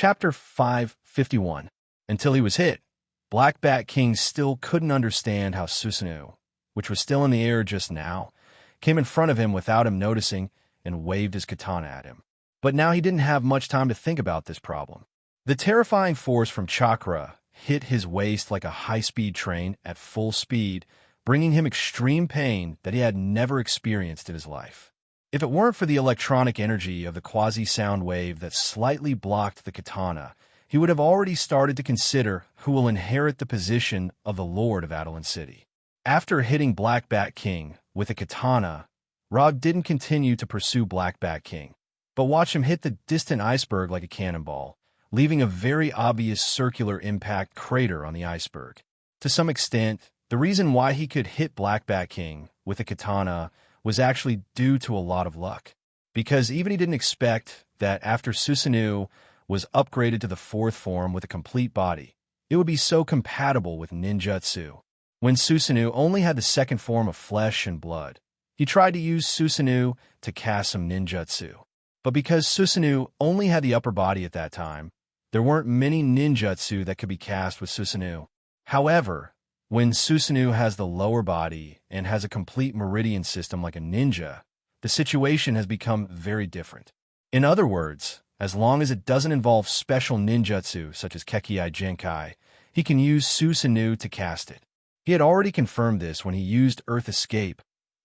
Chapter 551. Until he was hit, Black Bat King still couldn't understand how Susanoo, which was still in the air just now, came in front of him without him noticing and waved his katana at him. But now he didn't have much time to think about this problem. The terrifying force from Chakra hit his waist like a high-speed train at full speed, bringing him extreme pain that he had never experienced in his life. If it weren't for the electronic energy of the quasi-sound wave that slightly blocked the katana, he would have already started to consider who will inherit the position of the Lord of Adeline City. After hitting Black Bat King with a katana, Rog didn't continue to pursue Black Bat King, but watch him hit the distant iceberg like a cannonball, leaving a very obvious circular impact crater on the iceberg. To some extent, the reason why he could hit Black Bat King with a katana was actually due to a lot of luck, because even he didn't expect that after Susanoo was upgraded to the fourth form with a complete body, it would be so compatible with ninjutsu. When Susanoo only had the second form of flesh and blood, he tried to use Susanoo to cast some ninjutsu. But because Susanoo only had the upper body at that time, there weren't many ninjutsu that could be cast with Susanoo. However, when Susanoo has the lower body and has a complete meridian system like a ninja, the situation has become very different. In other words, as long as it doesn't involve special ninjutsu such as Kekkei Genkai, he can use Susanoo to cast it. He had already confirmed this when he used Earth Escape,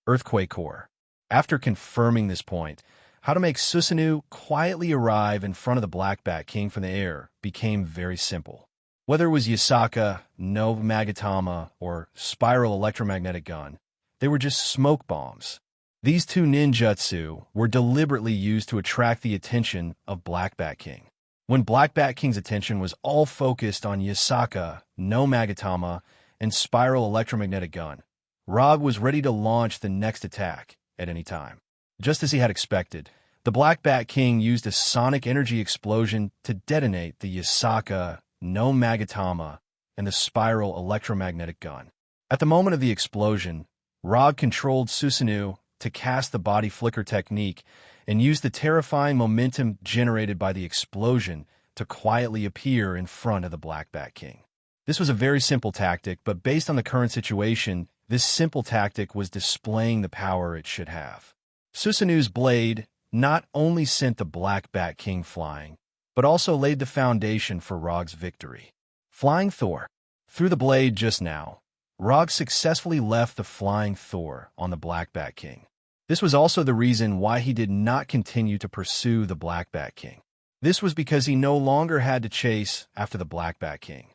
Earthquake Core. After confirming this point, how to make Susanoo quietly arrive in front of the Black Bat King from the air became very simple. Whether it was Yasaka, no Magatama, or Spiral Electromagnetic Gun, they were just smoke bombs. These two ninjutsu were deliberately used to attract the attention of Black Bat King. When Black Bat King's attention was all focused on Yasaka, no Magatama, and Spiral Electromagnetic Gun, Rog was ready to launch the next attack at any time. Just as he had expected, the Black Bat King used a sonic energy explosion to detonate the Yasaka, no Magatama, and the Spiral Electromagnetic Gun. At the moment of the explosion, Rog controlled Susanoo to cast the body flicker technique and used the terrifying momentum generated by the explosion to quietly appear in front of the Black Bat King. This was a very simple tactic, but based on the current situation, this simple tactic was displaying the power it should have. Susanoo's blade not only sent the Black Bat King flying, but also laid the foundation for Rog's victory. Flying Thor. Through the blade just now, Rog successfully left the Flying Thor on the Black Bat King. This was also the reason why he did not continue to pursue the Black Bat King. This was because he no longer had to chase after the Black Bat King.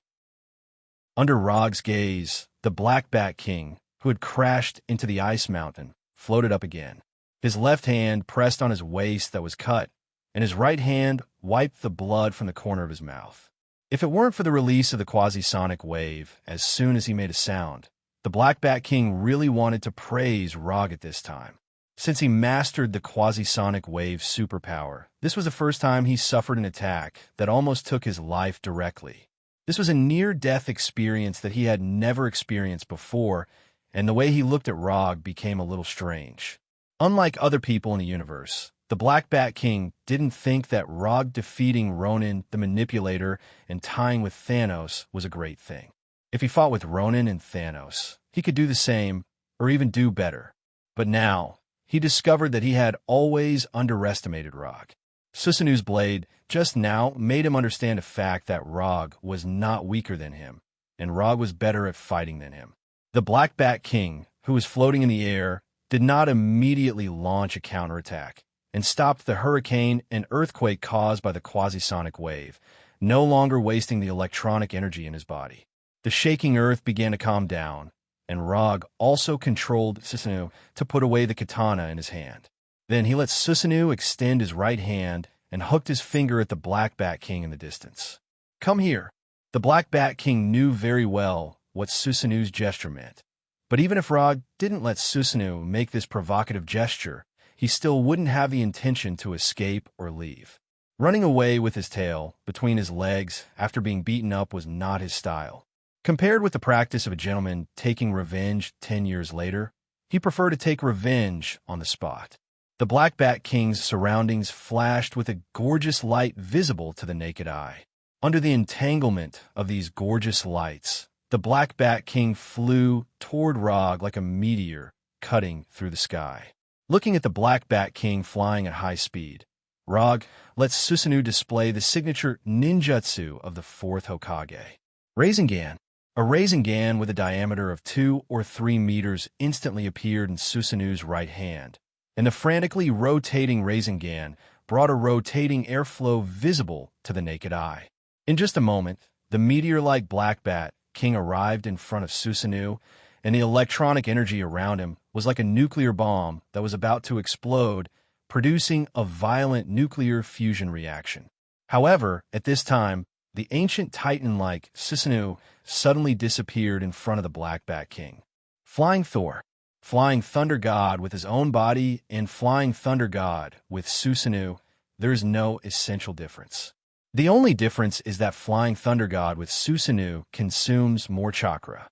Under Rog's gaze, the Black Bat King, who had crashed into the ice mountain, floated up again. His left hand pressed on his waist that was cut, and his right hand wiped the blood from the corner of his mouth. If it weren't for the release of the quasi-sonic wave as soon as he made a sound, the Black Bat King really wanted to praise Rog at this time. Since he mastered the quasi-sonic wave superpower, this was the first time he suffered an attack that almost took his life directly. This was a near-death experience that he had never experienced before, and the way he looked at Rog became a little strange. Unlike other people in the universe, the Black Bat King didn't think that Rog defeating Ronin the Manipulator and tying with Thanos was a great thing. If he fought with Ronin and Thanos, he could do the same, or even do better. But now, he discovered that he had always underestimated Rog. Susanoo's blade just now made him understand the fact that Rog was not weaker than him, and Rog was better at fighting than him. The Black Bat King, who was floating in the air, did not immediately launch a counterattack, and stopped the hurricane and earthquake caused by the quasi-sonic wave, no longer wasting the electronic energy in his body. The shaking earth began to calm down, and Rog also controlled Susanoo to put away the katana in his hand. Then he let Susanoo extend his right hand and hooked his finger at the Black Bat King in the distance. "Come here." The Black Bat King knew very well what Susanoo's gesture meant. But even if Rog didn't let Susanoo make this provocative gesture, he still wouldn't have the intention to escape or leave. Running away with his tail between his legs after being beaten up was not his style. Compared with the practice of a gentleman taking revenge 10 years later, he preferred to take revenge on the spot. The Black Bat King's surroundings flashed with a gorgeous light visible to the naked eye. Under the entanglement of these gorgeous lights, the Black Bat King flew toward Rog like a meteor cutting through the sky. Looking at the Black Bat King flying at high speed, Rog lets Susanoo display the signature ninjutsu of the fourth Hokage. Rasengan. A Rasengan with a diameter of 2 or 3 meters instantly appeared in Susanoo's right hand, and the frantically rotating Rasengan brought a rotating airflow visible to the naked eye. In just a moment, the meteor-like Black Bat King arrived in front of Susanoo, and the electronic energy around him was like a nuclear bomb that was about to explode, producing a violent nuclear fusion reaction. However, at this time, the ancient titan-like Susanoo suddenly disappeared in front of the Black Bat King. Flying Thor. Flying Thunder God with his own body and Flying Thunder God with Susanoo, there is no essential difference. The only difference is that Flying Thunder God with Susanoo consumes more chakra.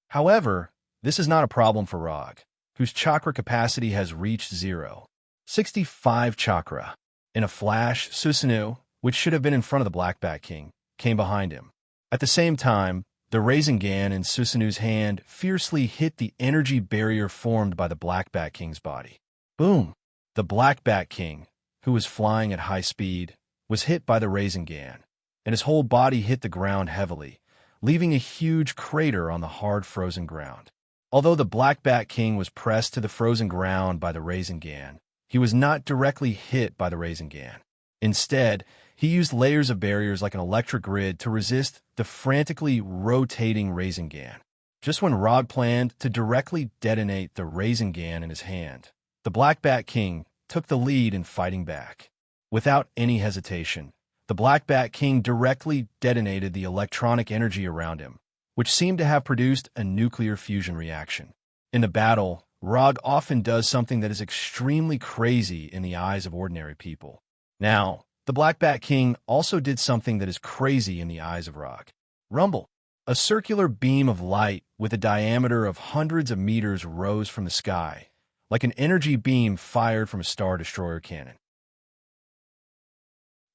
However, this is not a problem for Rog, whose chakra capacity has reached 65 chakra. In a flash, Susanoo, which should have been in front of the Black Bat King, came behind him. At the same time, the Rasengan in Susanoo's hand fiercely hit the energy barrier formed by the Black Bat King's body. Boom! The Black Bat King, who was flying at high speed, was hit by the Rasengan, and his whole body hit the ground heavily, leaving a huge crater on the hard frozen ground. Although the Black Bat King was pressed to the frozen ground by the Rasengan, he was not directly hit by the Rasengan. Instead, he used layers of barriers like an electric grid to resist the frantically rotating Rasengan. Just when Rog planned to directly detonate the Rasengan in his hand, the Black Bat King took the lead in fighting back. Without any hesitation, the Black Bat King directly detonated the electronic energy around him, which seemed to have produced a nuclear fusion reaction. In the battle, Rog often does something that is extremely crazy in the eyes of ordinary people. Now, the Black Bat King also did something that is crazy in the eyes of Rog. Rumble. A circular beam of light with a diameter of hundreds of meters rose from the sky, like an energy beam fired from a Star Destroyer cannon.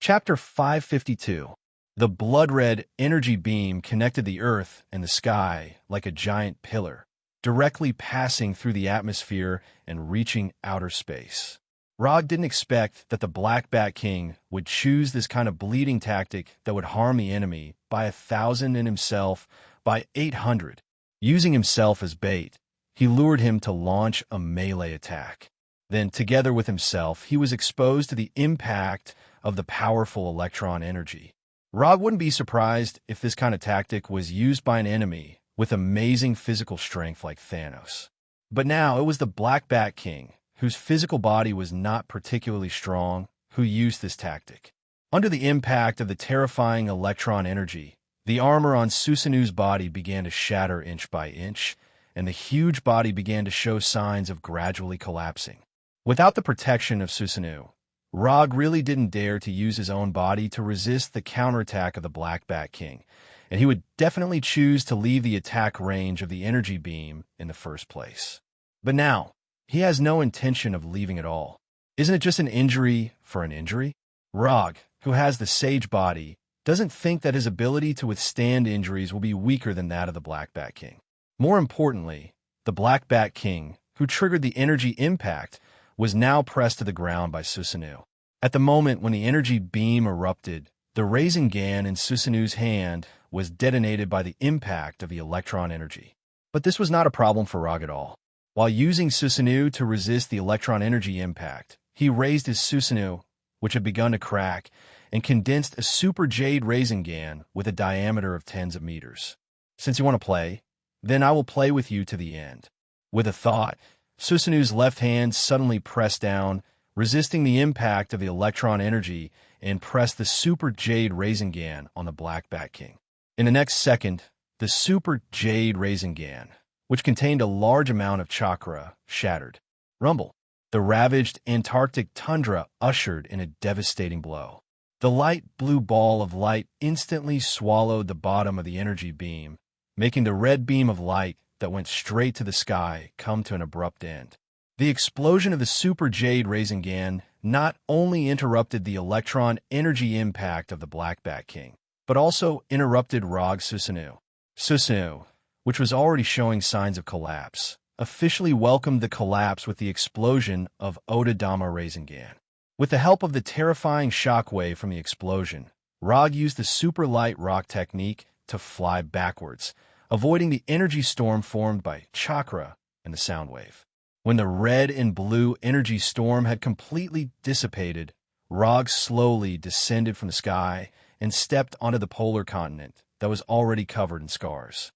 Chapter 552. The blood-red energy beam connected the earth and the sky like a giant pillar, directly passing through the atmosphere and reaching outer space. Rog didn't expect that the Black Bat King would choose this kind of bleeding tactic that would harm the enemy by 1,000 and himself by 800. Using himself as bait, he lured him to launch a melee attack. Then, together with himself, he was exposed to the impact of the powerful electron energy. Rog wouldn't be surprised if this kind of tactic was used by an enemy with amazing physical strength like Thanos. But now it was the Black Bat King, whose physical body was not particularly strong, who used this tactic. Under the impact of the terrifying electron energy, the armor on Susanoo's body began to shatter inch by inch, and the huge body began to show signs of gradually collapsing. Without the protection of Susanoo, Rog really didn't dare to use his own body to resist the counterattack of the Black Bat King, and he would definitely choose to leave the attack range of the energy beam in the first place. But now, he has no intention of leaving at all. Isn't it just an injury for an injury? Rog, who has the sage body, doesn't think that his ability to withstand injuries will be weaker than that of the Black Bat King. More importantly, the Black Bat King, who triggered the energy impact, was now pressed to the ground by Susanoo. At the moment when the energy beam erupted, the Rasengan in Susanoo's hand was detonated by the impact of the electron energy. But this was not a problem for Rog at all. While using Susanoo to resist the electron energy impact, he raised his Susanoo, which had begun to crack, and condensed a super jade Rasengan with a diameter of tens of meters. Since you want to play, then I will play with you to the end. With a thought, Susanoo's left hand suddenly pressed down, resisting the impact of the electron energy, and pressed the super jade Rasengan on the Black Bat King. In the next second, the super jade Rasengan, which contained a large amount of chakra, shattered. Rumble. The ravaged Antarctic tundra ushered in a devastating blow. The light blue ball of light instantly swallowed the bottom of the energy beam, making the red beam of light that went straight to the sky come to an abrupt end. The explosion of the Super Jade Rasengan not only interrupted the electron energy impact of the Black Bat King, but also interrupted Rog Susanoo. Susanoo, which was already showing signs of collapse, officially welcomed the collapse with the explosion of Odadama Rasengan. With the help of the terrifying shockwave from the explosion, Rog used the super light rock technique to fly backwards, avoiding the energy storm formed by chakra and the sound wave. When the red and blue energy storm had completely dissipated, Rog slowly descended from the sky and stepped onto the polar continent that was already covered in scars.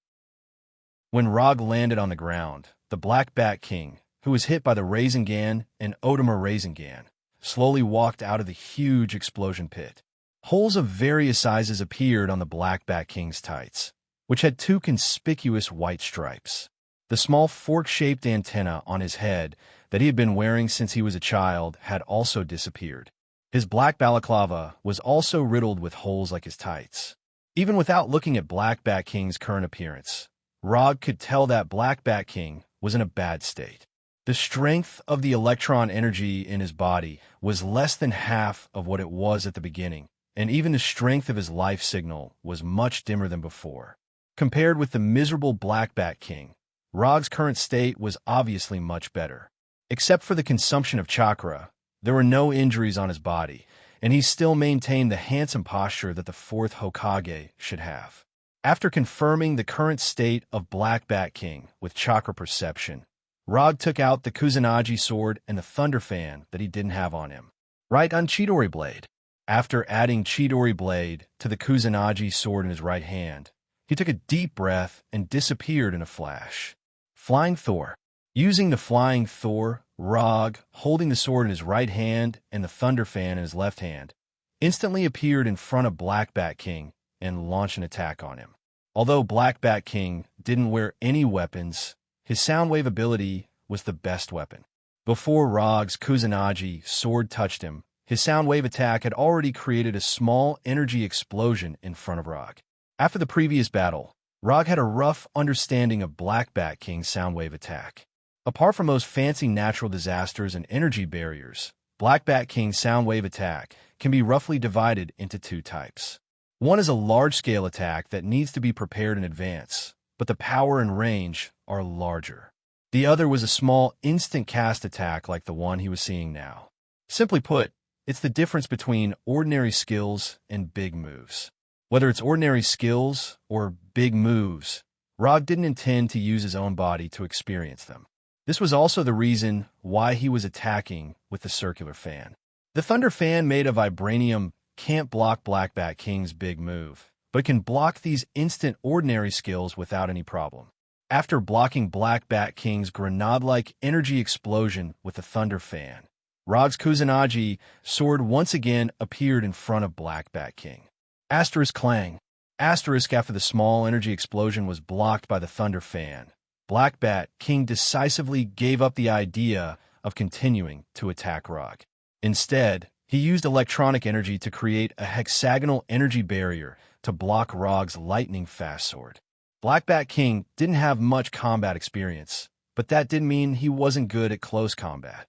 When Rog landed on the ground, the Black Bat King, who was hit by the Rasengan and Odama Rasengan, slowly walked out of the huge explosion pit. Holes of various sizes appeared on the Black Bat King's tights, which had two conspicuous white stripes. The small fork-shaped antenna on his head that he had been wearing since he was a child had also disappeared. His black balaclava was also riddled with holes like his tights. Even without looking at Black Bat King's current appearance, Rog could tell that Black Bat King was in a bad state. The strength of the electron energy in his body was less than half of what it was at the beginning, and even the strength of his life signal was much dimmer than before. Compared with the miserable Black Bat King, Rog's current state was obviously much better. Except for the consumption of chakra, there were no injuries on his body, and he still maintained the handsome posture that the fourth Hokage should have. After confirming the current state of Black Bat King with chakra perception, Rog took out the Kusanagi sword and the Thunder Fan that he didn't have on him. Right on Chidori Blade. After adding Chidori Blade to the Kusanagi sword in his right hand, he took a deep breath and disappeared in a flash. Flying Thor. Using the Flying Thor, Rog, holding the sword in his right hand and the Thunder Fan in his left hand, instantly appeared in front of Black Bat King and launched an attack on him. Although Black Bat King didn't wear any weapons, his Soundwave ability was the best weapon. Before Rog's Kusanagi sword touched him, his Soundwave attack had already created a small energy explosion in front of Rog. After the previous battle, Rog had a rough understanding of Black Bat King's Soundwave attack. Apart from those fancy natural disasters and energy barriers, Black Bat King's Soundwave attack can be roughly divided into two types. One is a large-scale attack that needs to be prepared in advance, but the power and range are larger. The other was a small instant cast attack like the one he was seeing now. Simply put, it's the difference between ordinary skills and big moves. Whether it's ordinary skills or big moves, Rog didn't intend to use his own body to experience them. This was also the reason why he was attacking with the circular fan. The Thunder Fan made of vibranium can't block Black Bat King's big move, but can block these instant ordinary skills without any problem. After blocking Black Bat King's grenade-like energy explosion with the Thunder Fan, Rog's Kusanagi sword once again appeared in front of Black Bat King. Asterisk clang. Asterisk after the small energy explosion was blocked by the Thunder Fan, Black Bat King decisively gave up the idea of continuing to attack Rog. Instead, he used electronic energy to create a hexagonal energy barrier to block Rog's lightning-fast sword. Black Bat King didn't have much combat experience, but that didn't mean he wasn't good at close combat.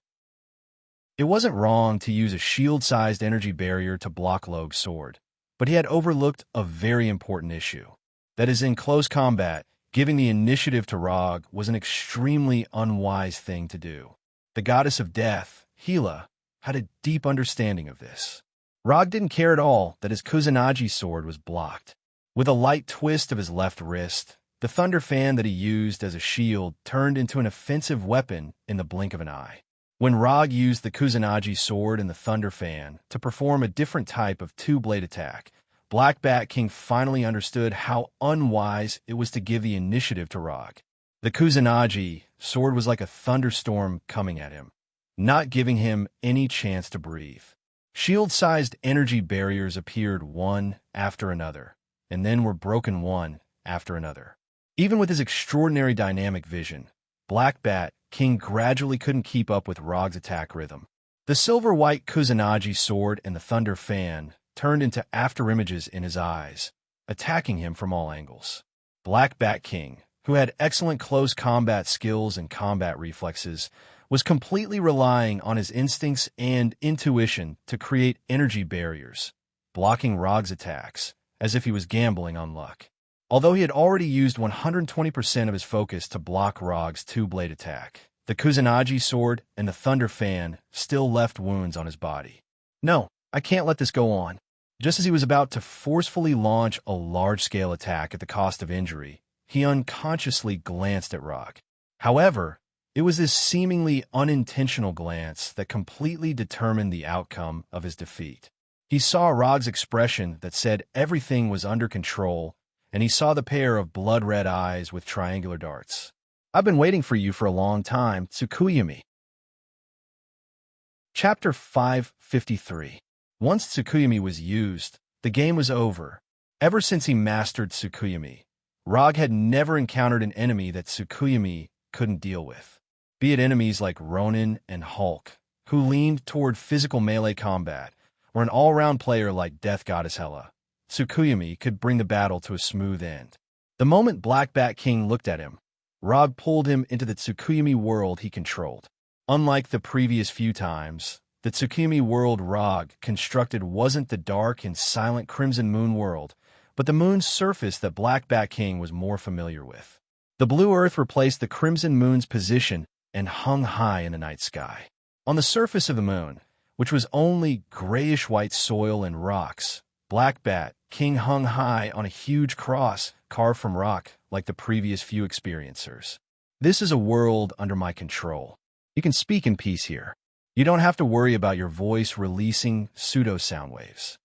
It wasn't wrong to use a shield-sized energy barrier to block Log's sword, but he had overlooked a very important issue. That is, in close combat, giving the initiative to Rog was an extremely unwise thing to do. The goddess of death, Hela, had a deep understanding of this. Rog didn't care at all that his Kusanagi sword was blocked. With a light twist of his left wrist, the Thunder Fan that he used as a shield turned into an offensive weapon in the blink of an eye. When Rog used the Kusanagi sword and the Thunder Fan to perform a different type of two-blade attack, Black Bat King finally understood how unwise it was to give the initiative to Rog. The Kusanagi sword was like a thunderstorm coming at him, not giving him any chance to breathe. Shield-sized energy barriers appeared one after another, and then were broken one after another. Even with his extraordinary dynamic vision, Black Bat King gradually couldn't keep up with Rog's attack rhythm. The silver-white Kusanagi sword and the Thunder Fan turned into afterimages in his eyes, attacking him from all angles. Black Bat King, who had excellent close combat skills and combat reflexes, was completely relying on his instincts and intuition to create energy barriers, blocking Rog's attacks, as if he was gambling on luck. Although he had already used 120% of his focus to block Rog's two-blade attack, the Kusanagi sword and the Thunder Fan still left wounds on his body. No, I can't let this go on. Just as he was about to forcefully launch a large-scale attack at the cost of injury, he unconsciously glanced at Rog. However, it was this seemingly unintentional glance that completely determined the outcome of his defeat. He saw Rog's expression that said everything was under control, and he saw the pair of blood-red eyes with triangular darts. "I've been waiting for you for a long time, Tsukuyumi." Chapter 553. Once Tsukuyumi was used, the game was over. Ever since he mastered Tsukuyumi, Rog had never encountered an enemy that Tsukuyumi couldn't deal with. Be it enemies like Ronin and Hulk, who leaned toward physical melee combat, or an all-round player like Death Goddess Hela, Tsukuyumi could bring the battle to a smooth end. The moment Black Bat King looked at him, Rog pulled him into the Tsukuyumi world he controlled. Unlike the previous few times, the Tsukuyumi world Rog constructed wasn't the dark and silent Crimson Moon world, but the moon's surface that Black Bat King was more familiar with. The blue earth replaced the Crimson Moon's position and hung high in the night sky. On the surface of the moon, which was only grayish-white soil and rocks, Black Bat King hung high on a huge cross carved from rock like the previous few experiencers. "This is a world under my control. You can speak in peace here. You don't have to worry about your voice releasing pseudo-sound waves."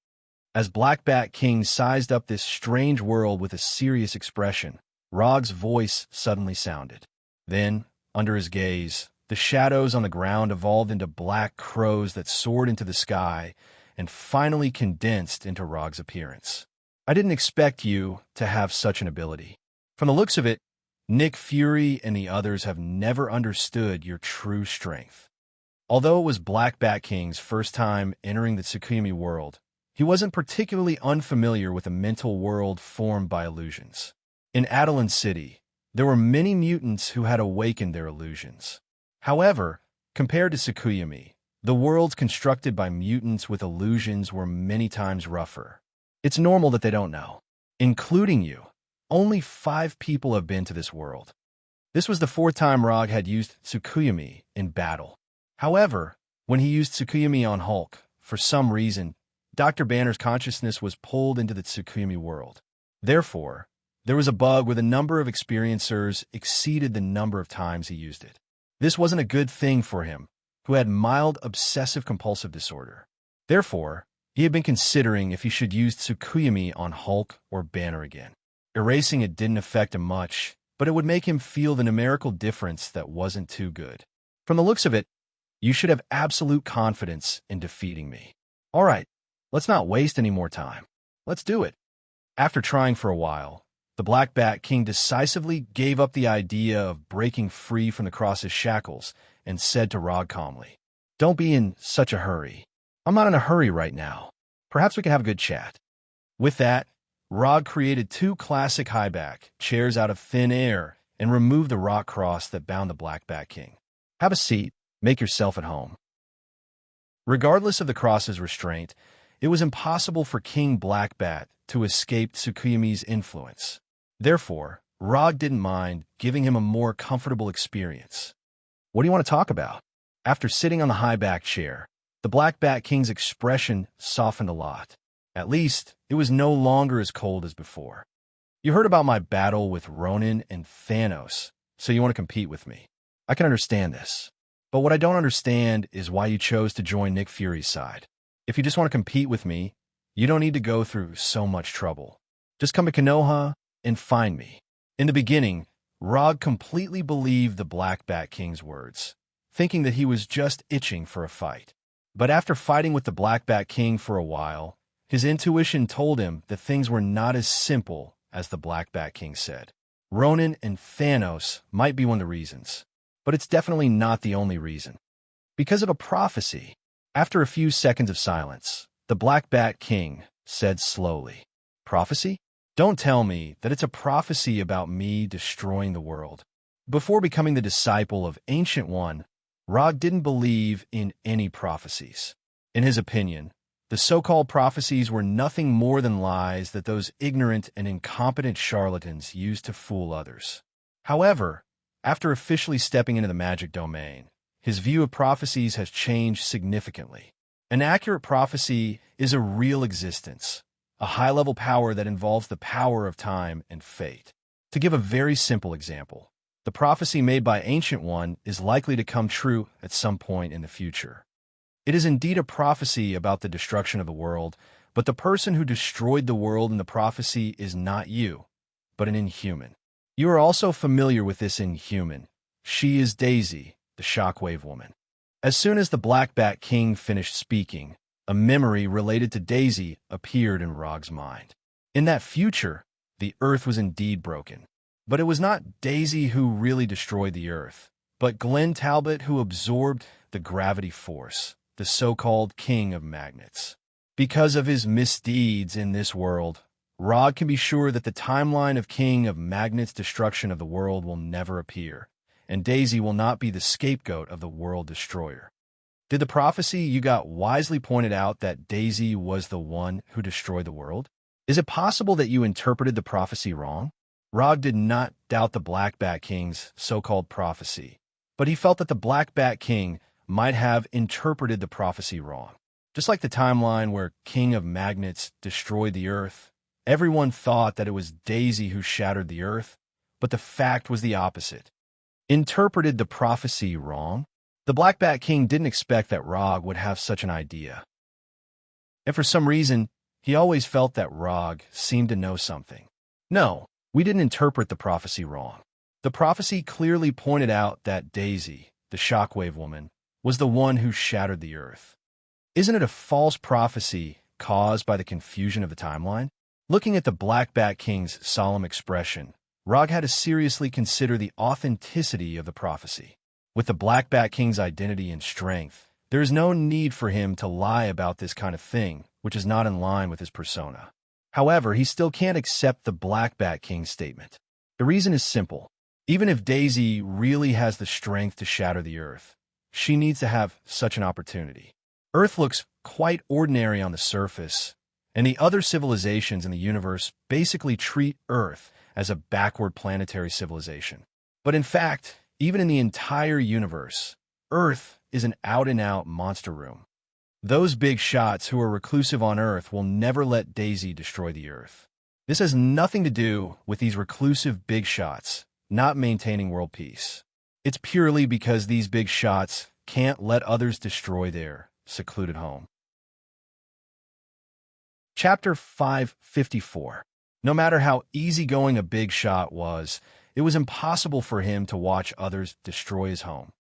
As Black Bat King sized up this strange world with a serious expression, Rog's voice suddenly sounded. Then, under his gaze, the shadows on the ground evolved into black crows that soared into the sky and finally condensed into Rog's appearance. "I didn't expect you to have such an ability. From the looks of it, Nick Fury and the others have never understood your true strength." Although it was Black Bat King's first time entering the Tsukuyumi world, he wasn't particularly unfamiliar with a mental world formed by illusions. In Adelan City, there were many mutants who had awakened their illusions. However, compared to Tsukuyumi, the worlds constructed by mutants with illusions were many times rougher. It's normal that they don't know. Including you, only 5 people have been to this world. This was the 4th time Rog had used Tsukuyumi in battle. However, when he used Tsukuyumi on Hulk, for some reason, Dr. Banner's consciousness was pulled into the Tsukuyumi world. Therefore, there was a bug where the number of experiencers exceeded the number of times he used it. This wasn't a good thing for him, who had mild obsessive-compulsive disorder. Therefore, he had been considering if he should use Tsukuyumi on Hulk or Banner again. Erasing it didn't affect him much, but it would make him feel the numerical difference that wasn't too good. From the looks of it, you should have absolute confidence in defeating me. All right, let's not waste any more time. Let's do it. After trying for a while, the Black Bat King decisively gave up the idea of breaking free from the cross's shackles and said to Rog calmly, "Don't be in such a hurry. I'm not in a hurry right now. Perhaps we can have a good chat." With that, Rog created 2 classic highback chairs out of thin air and removed the rock cross that bound the Black Bat King. "Have a seat. Make yourself at home." Regardless of the cross's restraint, it was impossible for King Black Bat to escape Tsukuyumi's influence. Therefore, Rog didn't mind giving him a more comfortable experience. "What do you want to talk about?" After sitting on the high back chair, the Black Bat King's expression softened a lot. At least, it was no longer as cold as before. "You heard about my battle with Ronin and Thanos, so you want to compete with me. I can understand this. But what I don't understand is why you chose to join Nick Fury's side. If you just want to compete with me, you don't need to go through so much trouble. Just come to Konoha and find me." In the beginning, Rog completely believed the Black Bat King's words, thinking that he was just itching for a fight. But after fighting with the Black Bat King for a while, his intuition told him that things were not as simple as the Black Bat King said. Ronin and Thanos might be one of the reasons, but it's definitely not the only reason. Because of a prophecy. After a few seconds of silence, the Black Bat King said slowly, "Prophecy? Don't tell me that it's a prophecy about me destroying the world." Before becoming the disciple of Ancient One, Rog didn't believe in any prophecies. In his opinion, the so-called prophecies were nothing more than lies that those ignorant and incompetent charlatans used to fool others. However, after officially stepping into the magic domain, his view of prophecies has changed significantly. An accurate prophecy is a real existence, a high-level power that involves the power of time and fate. To give a very simple example, the prophecy made by Ancient One is likely to come true at some point in the future. It is indeed a prophecy about the destruction of the world, but the person who destroyed the world in the prophecy is not you, but an inhuman. You are also familiar with this inhuman. She is Daisy, the Shockwave Woman. As soon as the Black Bat King finished speaking, a memory related to Daisy appeared in Rog's mind. In that future, the Earth was indeed broken. But it was not Daisy who really destroyed the Earth, but Glenn Talbot who absorbed the gravity force, the so-called King of Magnets. Because of his misdeeds in this world, Rog can be sure that the timeline of King of Magnets' destruction of the world will never appear, and Daisy will not be the scapegoat of the world destroyer. Did the prophecy you got wisely pointed out that Daisy was the one who destroyed the world? Is it possible that you interpreted the prophecy wrong? Rog did not doubt the Black Bat King's so-called prophecy, but he felt that the Black Bat King might have interpreted the prophecy wrong. Just like the timeline where King of Magnets destroyed the Earth, everyone thought that it was Daisy who shattered the Earth, but the fact was the opposite. Interpreted the prophecy wrong? The Black Bat King didn't expect that Rog would have such an idea. And for some reason, he always felt that Rog seemed to know something. No, we didn't interpret the prophecy wrong. The prophecy clearly pointed out that Daisy, the Shockwave Woman, was the one who shattered the Earth. Isn't it a false prophecy caused by the confusion of the timeline? Looking at the Black Bat King's solemn expression, Rog had to seriously consider the authenticity of the prophecy. With the Black Bat King's identity and strength, there is no need for him to lie about this kind of thing, which is not in line with his persona. However, he still can't accept the Black Bat King's statement. The reason is simple. Even if Daisy really has the strength to shatter the Earth, she needs to have such an opportunity. Earth looks quite ordinary on the surface, and the other civilizations in the universe basically treat Earth as a backward planetary civilization. But in fact, even in the entire universe, Earth is an out-and-out monster room. Those big shots who are reclusive on Earth will never let Daisy destroy the Earth. This has nothing to do with these reclusive big shots not maintaining world peace. It's purely because these big shots can't let others destroy their secluded home. Chapter 554. No matter how easygoing a big shot was, it was impossible for him to watch others destroy his home.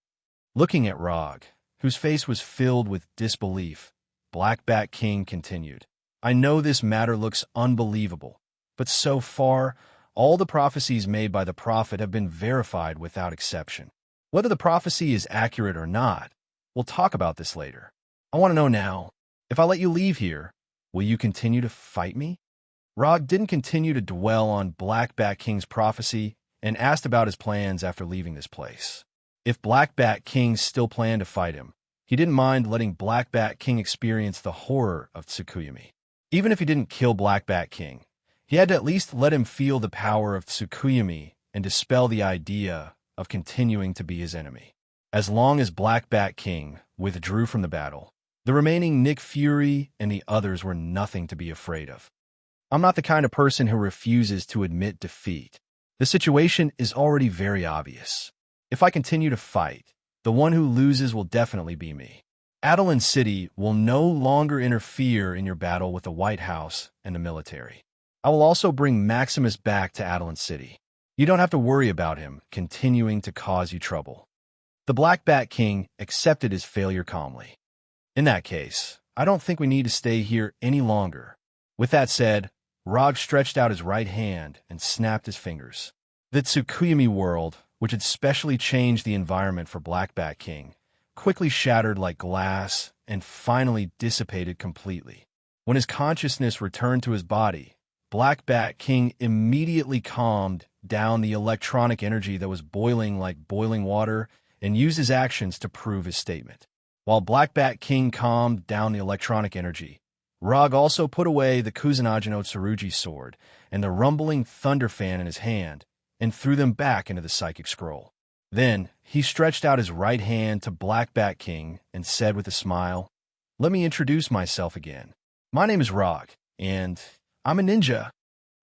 Looking at Rog, whose face was filled with disbelief, Black Bat King continued, I know this matter looks unbelievable, but so far, all the prophecies made by the prophet have been verified without exception. Whether the prophecy is accurate or not, we'll talk about this later. I want to know now, if I let you leave here, will you continue to fight me? Rog didn't continue to dwell on Black Bat King's prophecy and asked about his plans after leaving this place. If Black Bat King still planned to fight him, he didn't mind letting Black Bat King experience the horror of Tsukuyomi. Even if he didn't kill Black Bat King, he had to at least let him feel the power of Tsukuyomi and dispel the idea of continuing to be his enemy. As long as Black Bat King withdrew from the battle, the remaining Nick Fury and the others were nothing to be afraid of. I'm not the kind of person who refuses to admit defeat. The situation is already very obvious. If I continue to fight, the one who loses will definitely be me. Adelan City will no longer interfere in your battle with the White House and the military. I will also bring Maximus back to Adelan City. You don't have to worry about him continuing to cause you trouble. The Black Bat King accepted his failure calmly. In that case, I don't think we need to stay here any longer. With that said, Rog stretched out his right hand and snapped his fingers. The Tsukuyomi world, which had specially changed the environment for Black Bat King, quickly shattered like glass and finally dissipated completely. When his consciousness returned to his body, Black Bat King immediately calmed down the electronic energy that was boiling like boiling water and used his actions to prove his statement. While Black Bat King calmed down the electronic energy, Rog also put away the Kusanagi no Tsurugi sword and the rumbling thunder fan in his hand and threw them back into the psychic scroll. Then, he stretched out his right hand to Black Bat King and said with a smile, "Let me introduce myself again. My name is Rog, and I'm a ninja.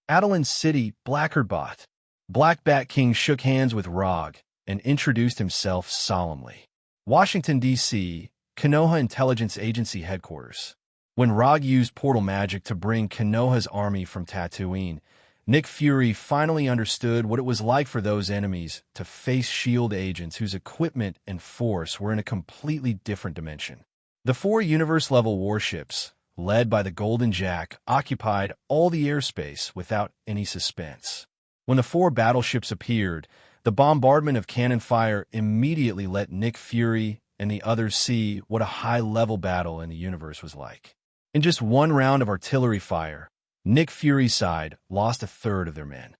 Adeline City, Blackerbot." Black Bat King shook hands with Rog and introduced himself solemnly. Washington, D.C., Konoha Intelligence Agency Headquarters. When Rog used portal magic to bring Konoha's army from Tatooine, Nick Fury finally understood what it was like for those enemies to face S.H.I.E.L.D. agents whose equipment and force were in a completely different dimension. The 4 universe-level warships, led by the Golden Jack, occupied all the airspace without any suspense. When the 4 battleships appeared, the bombardment of cannon fire immediately let Nick Fury and the others see what a high-level battle in the universe was like. In just one round of artillery fire, Nick Fury's side lost a third of their men.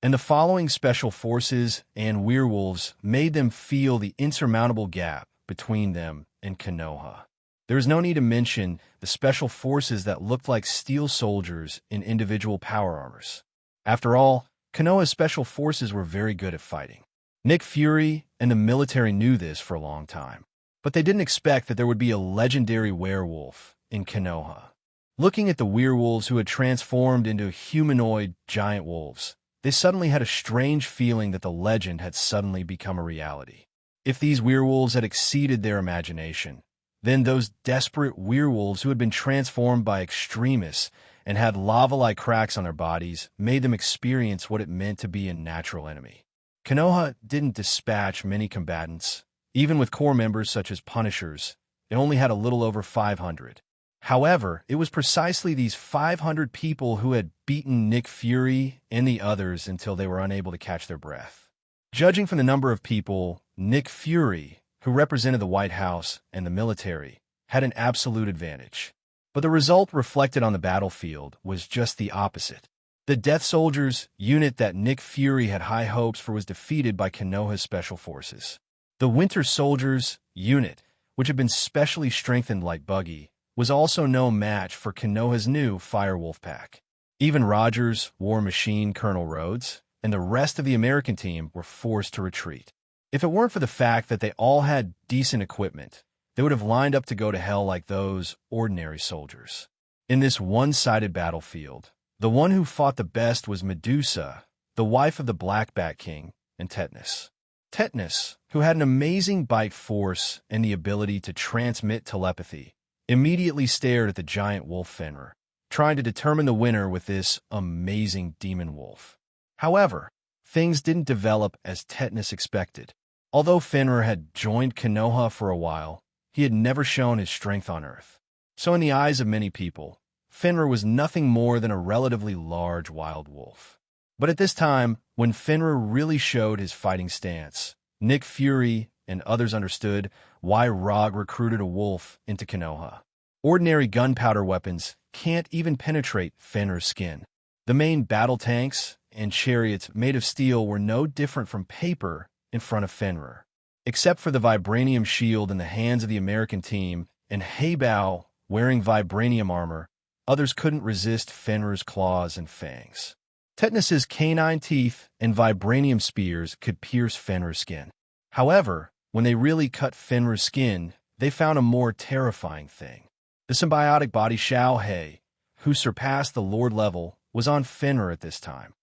And the following special forces and werewolves made them feel the insurmountable gap between them and Konoha. There is no need to mention the special forces that looked like steel soldiers in individual power armors. After all, Konoha's special forces were very good at fighting. Nick Fury and the military knew this for a long time, but they didn't expect that there would be a legendary werewolf in Konoha. Looking at the werewolves who had transformed into humanoid giant wolves, they suddenly had a strange feeling that the legend had suddenly become a reality. If these werewolves had exceeded their imagination, then those desperate werewolves who had been transformed by extremists and had lava-like cracks on their bodies made them experience what it meant to be a natural enemy. Konoha didn't dispatch many combatants. Even with core members such as Punishers, it only had a little over 500. However, it was precisely these 500 people who had beaten Nick Fury and the others until they were unable to catch their breath. Judging from the number of people, Nick Fury, who represented the White House and the military, had an absolute advantage. But the result reflected on the battlefield was just the opposite. The Death Soldiers unit that Nick Fury had high hopes for was defeated by Konoha's special forces. The Winter Soldiers unit, which had been specially strengthened like Buggy, was also no match for Konoha's new Firewolf pack. Even Rogers, War Machine Colonel Rhodes, and the rest of the American team were forced to retreat. If it weren't for the fact that they all had decent equipment, they would have lined up to go to hell like those ordinary soldiers. In this one-sided battlefield, the one who fought the best was Medusa, the wife of the Black Bat King, and Tetanus. Tetanus, who had an amazing bite force and the ability to transmit telepathy, immediately stared at the giant wolf Fenrir, trying to determine the winner with this amazing demon wolf. However, things didn't develop as Tetanus expected. Although Fenrir had joined Konoha for a while, he had never shown his strength on Earth. So in the eyes of many people, Fenrir was nothing more than a relatively large wild wolf. But at this time, when Fenrir really showed his fighting stance, Nick Fury and others understood why Rog recruited a wolf into Konoha. Ordinary gunpowder weapons can't even penetrate Fenrir's skin. The main battle tanks and chariots made of steel were no different from paper in front of Fenrir. Except for the vibranium shield in the hands of the American team and Heibao wearing vibranium armor, others couldn't resist Fenrir's claws and fangs. Tetanus's canine teeth and vibranium spears could pierce Fenrir's skin. However, when they really cut Fenrir's skin, they found a more terrifying thing. The symbiotic body Xiao Hei, who surpassed the Lord level, was on Fenrir at this time.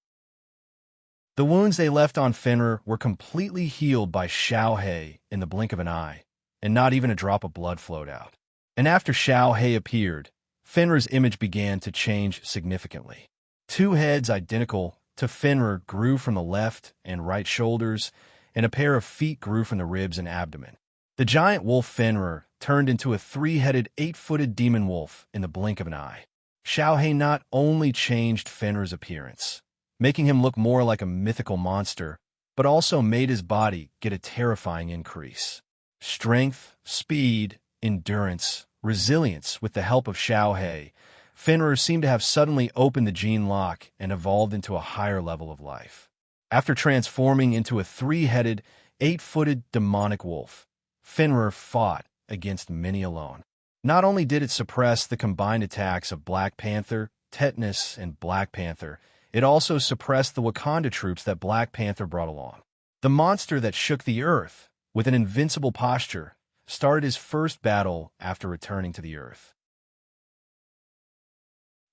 The wounds they left on Fenrir were completely healed by Xiao Hei in the blink of an eye, and not even a drop of blood flowed out. And after Xiao Hei appeared, Fenrir's image began to change significantly. 2 heads identical to Fenrir grew from the left and right shoulders, and a pair of feet grew from the ribs and abdomen. The giant wolf Fenrir turned into a 3-headed, 8-footed demon wolf in the blink of an eye. Xiao Hei not only changed Fenrir's appearance, making him look more like a mythical monster, but also made his body get a terrifying increase. Strength, speed, endurance, resilience with the help of Xiao Hei, Fenrir seemed to have suddenly opened the gene lock and evolved into a higher level of life. After transforming into a 3-headed, 8-footed demonic wolf. Fenrir fought against many alone. Not only did it suppress the combined attacks of Black Panther, Tetanus, and Black Panther, it also suppressed the Wakanda troops that Black Panther brought along. The monster that shook the earth, with an invincible posture, started his first battle after returning to the earth.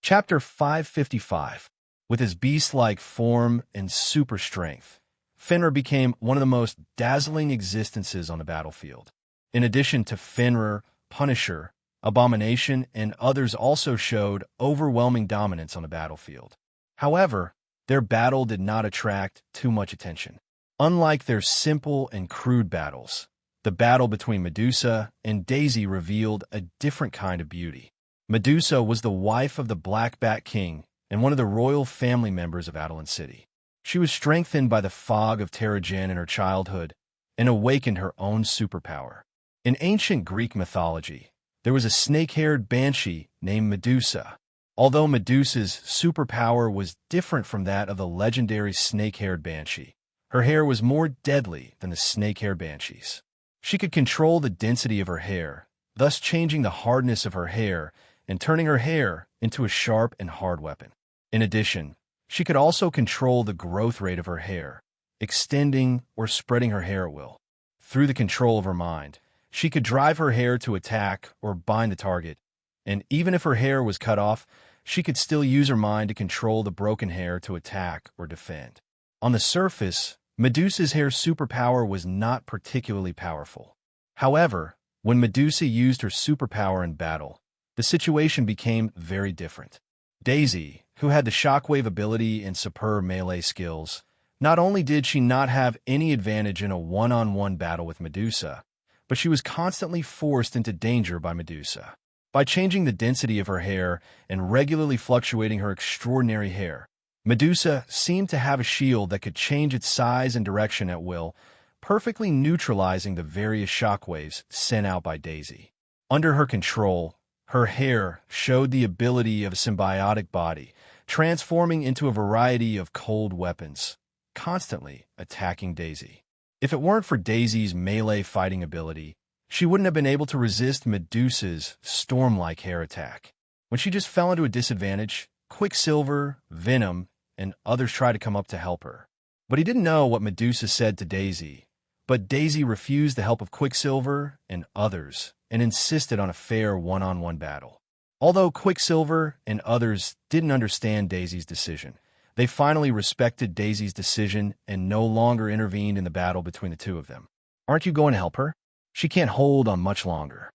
Chapter 555. With his beast-like form and super strength, Fenrir became one of the most dazzling existences on the battlefield. In addition to Fenrir, Punisher, Abomination, and others also showed overwhelming dominance on the battlefield. However, their battle did not attract too much attention. Unlike their simple and crude battles, the battle between Medusa and Daisy revealed a different kind of beauty. Medusa was the wife of the Black Bat King and one of the royal family members of Attilan City. She was strengthened by the fog of Terrigen in her childhood and awakened her own superpower. In ancient Greek mythology, there was a snake-haired banshee named Medusa. Although Medusa's superpower was different from that of the legendary snake-haired banshee, her hair was more deadly than the snake-haired banshees. She could control the density of her hair, thus changing the hardness of her hair and turning her hair into a sharp and hard weapon. In addition, she could also control the growth rate of her hair, extending or spreading her hair at will. Through the control of her mind, she could drive her hair to attack or bind the target, and even if her hair was cut off, she could still use her mind to control the broken hair to attack or defend. On the surface, Medusa's hair superpower was not particularly powerful. However, when Medusa used her superpower in battle, the situation became very different. Daisy, who had the shockwave ability and superb melee skills, not only did she not have any advantage in a one-on-one battle with Medusa, but she was constantly forced into danger by Medusa. By changing the density of her hair and regularly fluctuating her extraordinary hair, Medusa seemed to have a shield that could change its size and direction at will, perfectly neutralizing the various shockwaves sent out by Daisy. Under her control, her hair showed the ability of a symbiotic body, transforming into a variety of cold weapons, constantly attacking Daisy. If it weren't for Daisy's melee fighting ability, she wouldn't have been able to resist Medusa's storm-like hair attack. When she just fell into a disadvantage, Quicksilver, Venom, and others tried to come up to help her. But he didn't know what Medusa said to Daisy, but Daisy refused the help of Quicksilver and others and insisted on a fair one-on-one battle. Although Quicksilver and others didn't understand Daisy's decision, they finally respected Daisy's decision and no longer intervened in the battle between the two of them. "Aren't you going to help her? She can't hold on much longer."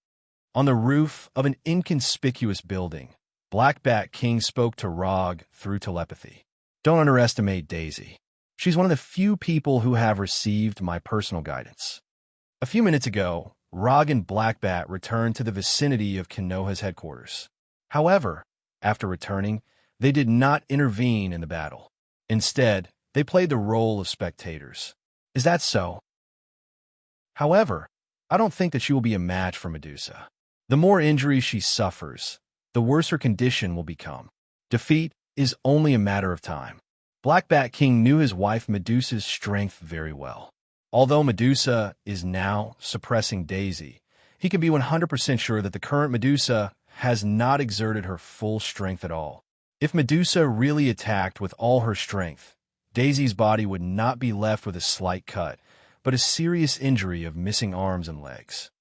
On the roof of an inconspicuous building, Black Bat King spoke to Rog through telepathy. "Don't underestimate Daisy. She's one of the few people who have received my personal guidance." A few minutes ago, Rog and Black Bat returned to the vicinity of Konoha's headquarters. However, after returning, they did not intervene in the battle. Instead, they played the role of spectators. "Is that so? However, I don't think that she will be a match for Medusa. The more injuries she suffers, the worse her condition will become. Defeat is only a matter of time." Black Bat King knew his wife Medusa's strength very well. Although Medusa is now suppressing Daisy, he can be 100% sure that the current Medusa has not exerted her full strength at all. If Medusa really attacked with all her strength, Daisy's body would not be left with a slight cut, but a serious injury of missing arms and legs.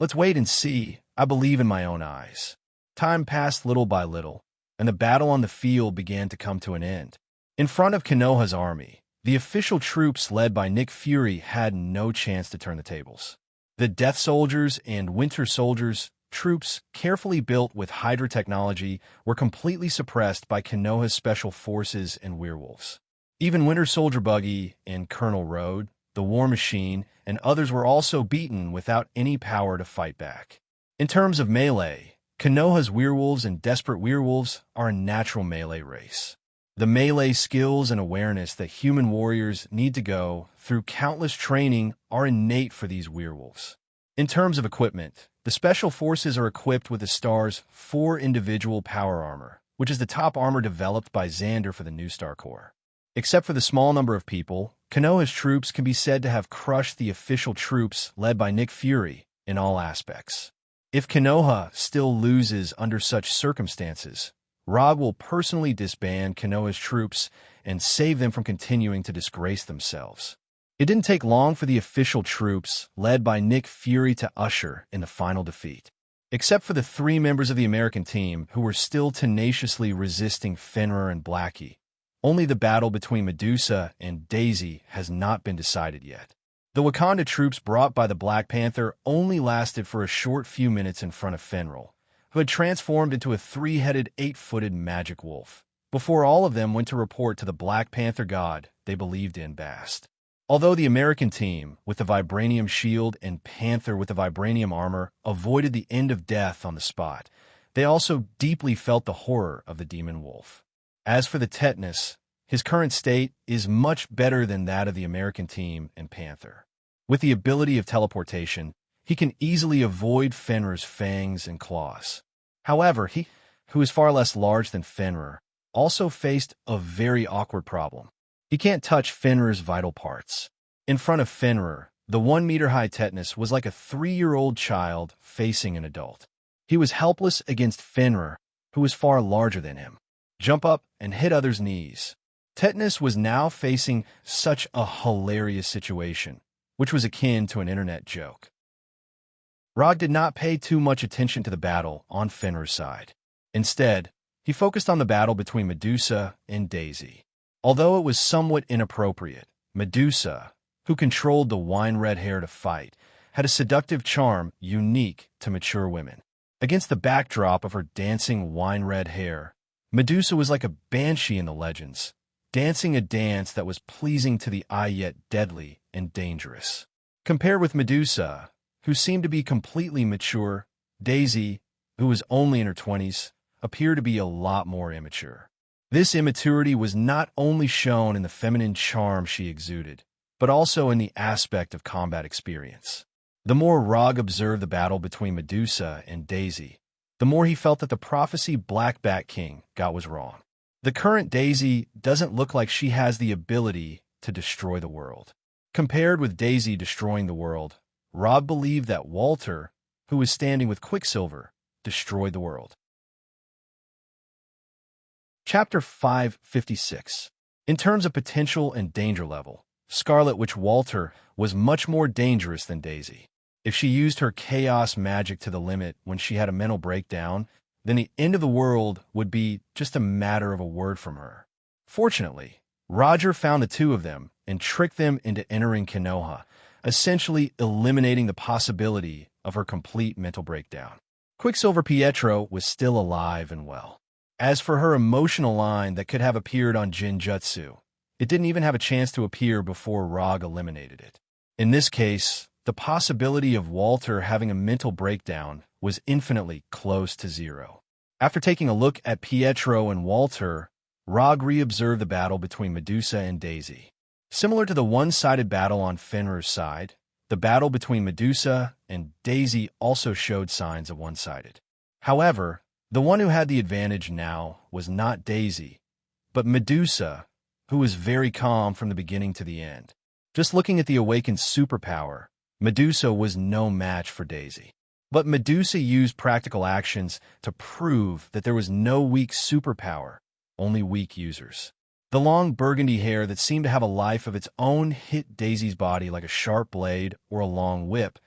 "Let's wait and see. I believe in my own eyes." Time passed little by little, and the battle on the field began to come to an end. In front of Konoha's army, the official troops led by Nick Fury had no chance to turn the tables. The Death Soldiers and Winter Soldiers, troops carefully built with Hydra technology, were completely suppressed by Konoha's special forces and werewolves. Even Winter Soldier Buggy and Colonel Road, the War Machine, and others were also beaten without any power to fight back. In terms of melee, Konoha's werewolves and Desperate Werewolves are a natural melee race. The melee skills and awareness that human warriors need to go through countless training are innate for these werewolves. In terms of equipment, the Special Forces are equipped with the Star's 4 individual power armor, which is the top armor developed by Xander for the New Star Corps. Except for the small number of people, Konoha's troops can be said to have crushed the official troops led by Nick Fury in all aspects. If Konoha still loses under such circumstances, Rob will personally disband Konoha's troops and save them from continuing to disgrace themselves. It didn't take long for the official troops, led by Nick Fury, to usher in the final defeat. Except for the 3 members of the American team who were still tenaciously resisting Fenrir and Blackie, only the battle between Medusa and Daisy has not been decided yet. The Wakanda troops brought by the Black Panther only lasted for a short few minutes in front of Fenrir, who had transformed into a 3-headed, 8-footed magic wolf, before all of them went to report to the Black Panther god they believed in Bast. Although the American team, with the vibranium shield, and Panther with the vibranium armor, avoided the end of death on the spot, they also deeply felt the horror of the demon wolf. As for the tetanus, his current state is much better than that of the American team and Panther. With the ability of teleportation, he can easily avoid Fenrir's fangs and claws. However, he, who is far less large than Fenrir, also faced a very awkward problem. He can't touch Fenrir's vital parts. In front of Fenrir, the 1-meter-high tetanus was like a 3-year-old child facing an adult. He was helpless against Fenrir, who was far larger than him. Jump up and hit others' knees. Tetanus was now facing such a hilarious situation, which was akin to an internet joke. Rog did not pay too much attention to the battle on Fenrir's side. Instead, he focused on the battle between Medusa and Daisy. Although it was somewhat inappropriate, Medusa, who controlled the wine-red hair to fight, had a seductive charm unique to mature women. Against the backdrop of her dancing wine-red hair, Medusa was like a banshee in the legends, dancing a dance that was pleasing to the eye yet deadly and dangerous. Compared with Medusa, who seemed to be completely mature, Daisy, who was only in her 20s, appeared to be a lot more immature. This immaturity was not only shown in the feminine charm she exuded, but also in the aspect of combat experience. The more Rog observed the battle between Medusa and Daisy, the more he felt that the prophecy Black Bat King got was wrong. The current Daisy doesn't look like she has the ability to destroy the world. Compared with Daisy destroying the world, Rob believed that Walter, who was standing with Quicksilver, destroyed the world. Chapter 556. In terms of potential and danger level, Scarlet Witch Walter was much more dangerous than Daisy. If she used her chaos magic to the limit when she had a mental breakdown, then the end of the world would be just a matter of a word from her. Fortunately, Roger found the 2 of them and tricked them into entering Konoha, essentially eliminating the possibility of her complete mental breakdown. Quicksilver Pietro was still alive and well. As for her emotional line that could have appeared on Jinjutsu, it didn't even have a chance to appear before Rog eliminated it. In this case, the possibility of Walter having a mental breakdown was infinitely close to 0. After taking a look at Pietro and Walter, Rog re-observed the battle between Medusa and Daisy. Similar to the one-sided battle on Fenrir's side, the battle between Medusa and Daisy also showed signs of one-sided. However, the one who had the advantage now was not Daisy, but Medusa, who was very calm from the beginning to the end. Just looking at the awakened superpower, Medusa was no match for Daisy. But Medusa used practical actions to prove that there was no weak superpower, only weak users. The long burgundy hair that seemed to have a life of its own hit Daisy's body like a sharp blade or a long whip,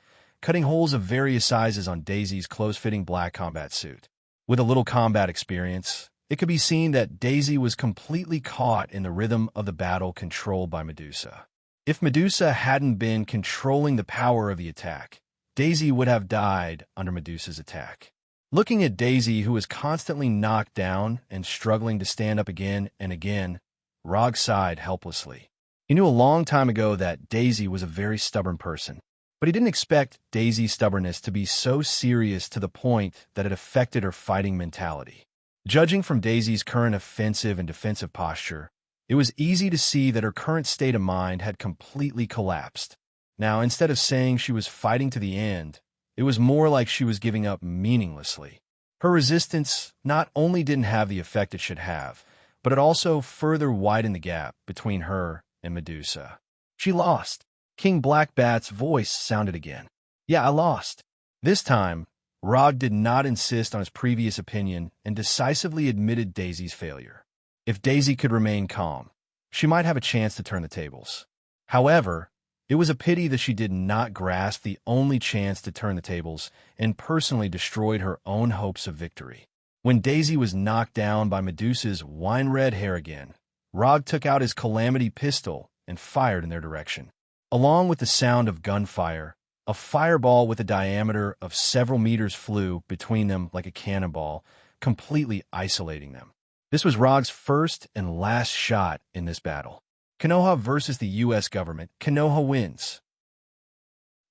cutting holes of various sizes on Daisy's close-fitting black combat suit. With a little combat experience, it could be seen that Daisy was completely caught in the rhythm of the battle controlled by Medusa. If Medusa hadn't been controlling the power of the attack, Daisy would have died under Medusa's attack. Looking at Daisy, who was constantly knocked down and struggling to stand up again and again, Rog sighed helplessly. He knew a long time ago that Daisy was a very stubborn person, but he didn't expect Daisy's stubbornness to be so serious to the point that it affected her fighting mentality. Judging from Daisy's current offensive and defensive posture, it was easy to see that her current state of mind had completely collapsed. Now, instead of saying she was fighting to the end, it was more like she was giving up meaninglessly. Her resistance not only didn't have the effect it should have, but it also further widened the gap between her and Medusa. She lost. King Blackbat's voice sounded again. Yeah, I lost. This time, Rog did not insist on his previous opinion and decisively admitted Daisy's failure. If Daisy could remain calm, she might have a chance to turn the tables. However, it was a pity that she did not grasp the only chance to turn the tables and personally destroyed her own hopes of victory. When Daisy was knocked down by Medusa's wine-red hair again, Rog took out his Calamity pistol and fired in their direction. Along with the sound of gunfire, a fireball with a diameter of several meters flew between them like a cannonball, completely isolating them. This was Rog's first and last shot in this battle. Konoha versus the U.S. government. Konoha wins.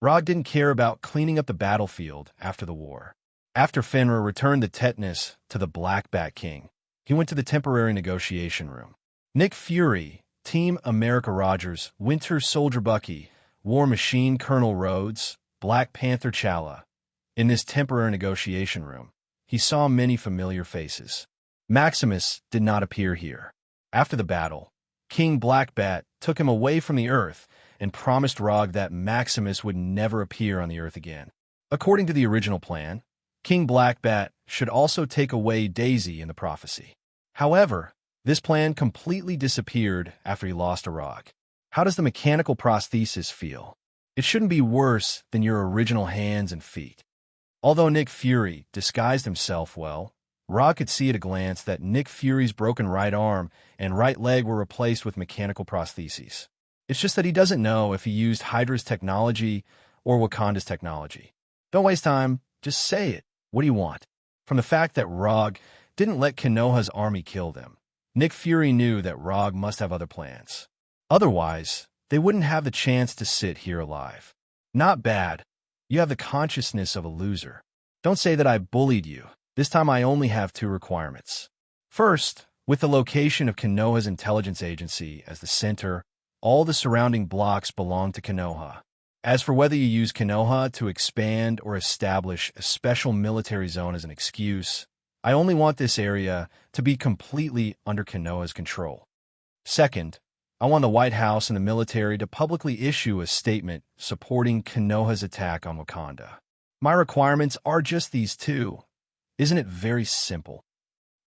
Rog didn't care about cleaning up the battlefield after the war. After Fenrir returned the tetanus to the Black Bat King, he went to the temporary negotiation room. Nick Fury, Team America Rogers, Winter Soldier Bucky, War Machine Colonel Rhodes, Black Panther T'Challa. In this temporary negotiation room, he saw many familiar faces. Maximus did not appear here. After the battle, King Blackbat took him away from the Earth and promised Rog that Maximus would never appear on the Earth again. According to the original plan, King Blackbat should also take away Daisy in the prophecy. However, this plan completely disappeared after he lost to Rog. How does the mechanical prosthesis feel? It shouldn't be worse than your original hands and feet. Although Nick Fury disguised himself well, Rog could see at a glance that Nick Fury's broken right arm and right leg were replaced with mechanical prostheses. It's just that he doesn't know if he used Hydra's technology or Wakanda's technology. Don't waste time, just say it. What do you want? From the fact that Rog didn't let Konoha's army kill them, Nick Fury knew that Rog must have other plans. Otherwise, they wouldn't have the chance to sit here alive. Not bad. You have the consciousness of a loser. Don't say that I bullied you. This time I only have 2 requirements. First, with the location of Konoha's intelligence agency as the center, all the surrounding blocks belong to Konoha. As for whether you use Konoha to expand or establish a special military zone as an excuse, I only want this area to be completely under Konoha's control. Second, I want the White House and the military to publicly issue a statement supporting Konoha's attack on Wakanda. My requirements are just these 2. Isn't it very simple?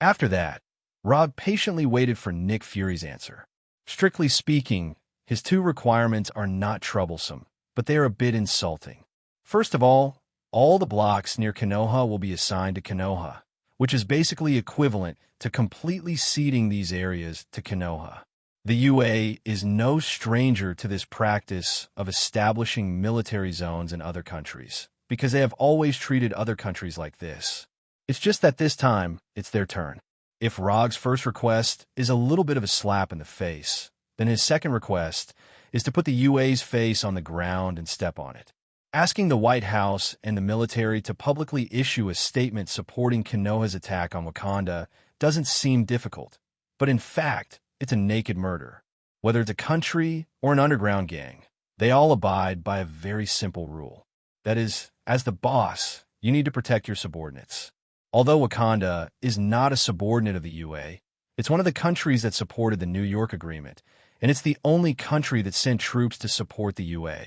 After that, Rog patiently waited for Nick Fury's answer. Strictly speaking, his 2 requirements are not troublesome, but they are a bit insulting. First of all the blocks near Konoha will be assigned to Konoha, which is basically equivalent to completely ceding these areas to Konoha. The UA is no stranger to this practice of establishing military zones in other countries, because they have always treated other countries like this. It's just that this time, it's their turn. If Rog's first request is a little bit of a slap in the face, then his second request is to put the UA's face on the ground and step on it. Asking the White House and the military to publicly issue a statement supporting Konoha's attack on Wakanda doesn't seem difficult, but in fact, it's a naked murder. Whether it's a country or an underground gang, they all abide by a very simple rule. That is, as the boss, you need to protect your subordinates. Although Wakanda is not a subordinate of the UA, it's one of the countries that supported the New York Agreement, and it's the only country that sent troops to support the UA.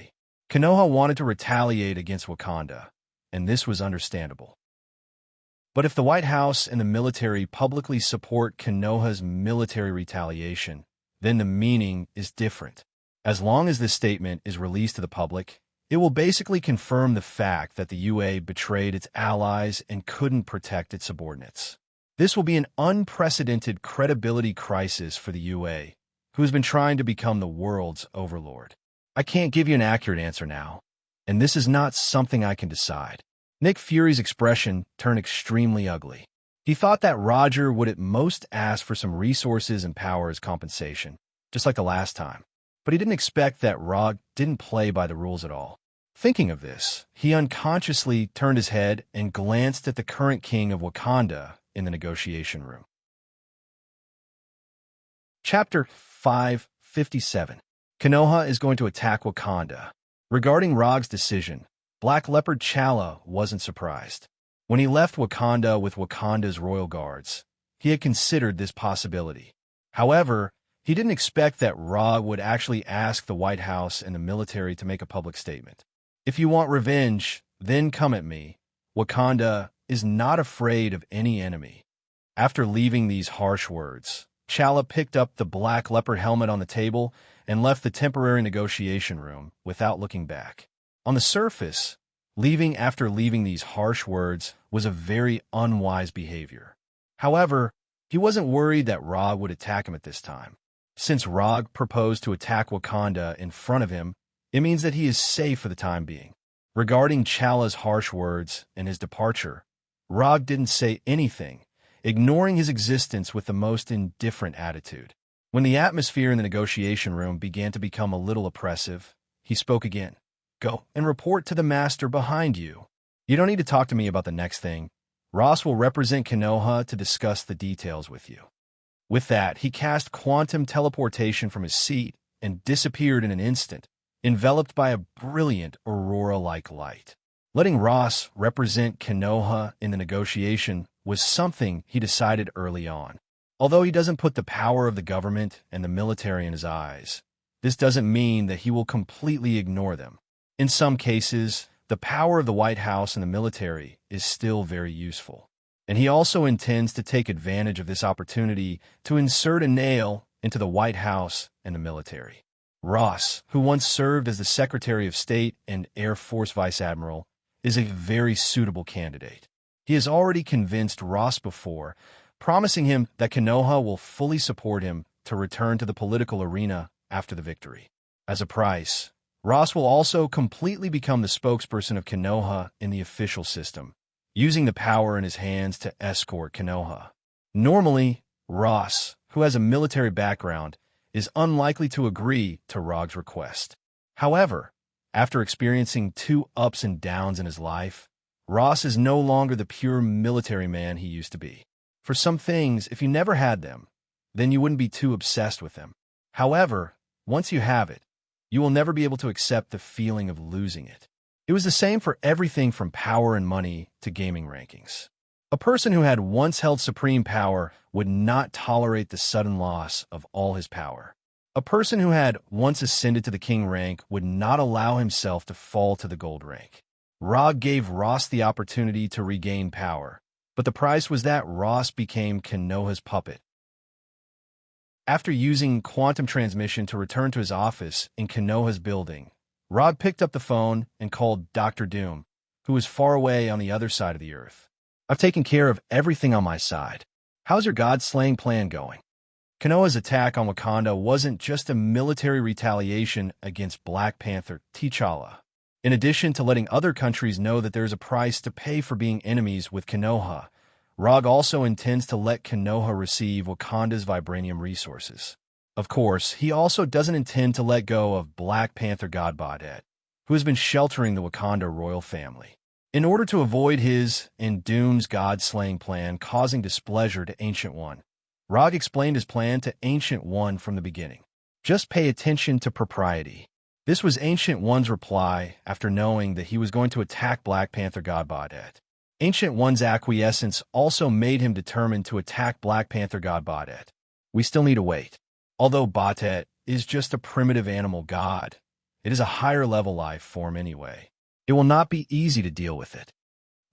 Konoha wanted to retaliate against Wakanda, and this was understandable. But if the White House and the military publicly support Konoha's military retaliation, then the meaning is different. As long as this statement is released to the public, it will basically confirm the fact that the UA betrayed its allies and couldn't protect its subordinates. This will be an unprecedented credibility crisis for the UA, who has been trying to become the world's overlord. I can't give you an accurate answer now, and this is not something I can decide. Nick Fury's expression turned extremely ugly. He thought that Roger would at most ask for some resources and power as compensation, just like the last time. But he didn't expect that Rog didn't play by the rules at all. Thinking of this, he unconsciously turned his head and glanced at the current king of Wakanda in the negotiation room. Chapter 557. Konoha is going to attack Wakanda. Regarding Rog's decision, Black Leopard T'Challa wasn't surprised. When he left Wakanda with Wakanda's royal guards, he had considered this possibility. However, he didn't expect that Ra would actually ask the White House and the military to make a public statement. If you want revenge, then come at me. Wakanda is not afraid of any enemy. After leaving these harsh words, T'Challa picked up the black leopard helmet on the table and left the temporary negotiation room without looking back. On the surface, leaving after leaving these harsh words was a very unwise behavior. However, he wasn't worried that Ra would attack him at this time. Since Ra proposed to attack Wakanda in front of him, it means that he is safe for the time being. Regarding T'Challa's harsh words and his departure, Ra didn't say anything, ignoring his existence with the most indifferent attitude. When the atmosphere in the negotiation room began to become a little oppressive, he spoke again. Go and report to the master behind you. You don't need to talk to me about the next thing. Ross will represent Konoha to discuss the details with you. With that, he cast quantum teleportation from his seat and disappeared in an instant, enveloped by a brilliant aurora-like light. Letting Ross represent Konoha in the negotiation was something he decided early on. Although he doesn't put the power of the government and the military in his eyes, this doesn't mean that he will completely ignore them. In some cases, the power of the White House and the military is still very useful. And he also intends to take advantage of this opportunity to insert a nail into the White House and the military. Ross, who once served as the Secretary of State and Air Force Vice Admiral, is a very suitable candidate. He has already convinced Ross before, promising him that Konoha will fully support him to return to the political arena after the victory. As a price, Ross will also completely become the spokesperson of Konoha in the official system, using the power in his hands to escort Konoha. Normally, Ross, who has a military background, is unlikely to agree to Rog's request. However, after experiencing 2 ups and downs in his life, Ross is no longer the pure military man he used to be. For some things, if you never had them, then you wouldn't be too obsessed with them. However, once you have it, you will never be able to accept the feeling of losing it. It was the same for everything from power and money to gaming rankings. A person who had once held supreme power would not tolerate the sudden loss of all his power. A person who had once ascended to the king rank would not allow himself to fall to the gold rank. Rog gave Ross the opportunity to regain power, but the price was that Ross became Konoha's puppet. After using quantum transmission to return to his office in Konoha's building, Rod picked up the phone and called Dr. Doom, who was far away on the other side of the earth. I've taken care of everything on my side. How's your god-slaying plan going? Konoha's attack on Wakanda wasn't just a military retaliation against Black Panther T'Challa. In addition to letting other countries know that there's a price to pay for being enemies with Konoha, Rog also intends to let Konoha receive Wakanda's vibranium resources. Of course, he also doesn't intend to let go of Black Panther God Badet, who has been sheltering the Wakanda royal family. In order to avoid his and Doom's god-slaying plan causing displeasure to Ancient One, Rog explained his plan to Ancient One from the beginning. Just pay attention to propriety. This was Ancient One's reply after knowing that he was going to attack Black Panther God Badet. Ancient One's acquiescence also made him determined to attack Black Panther God Badet. We still need to wait. Although Batet is just a primitive animal god, it is a higher-level life form anyway. It will not be easy to deal with it.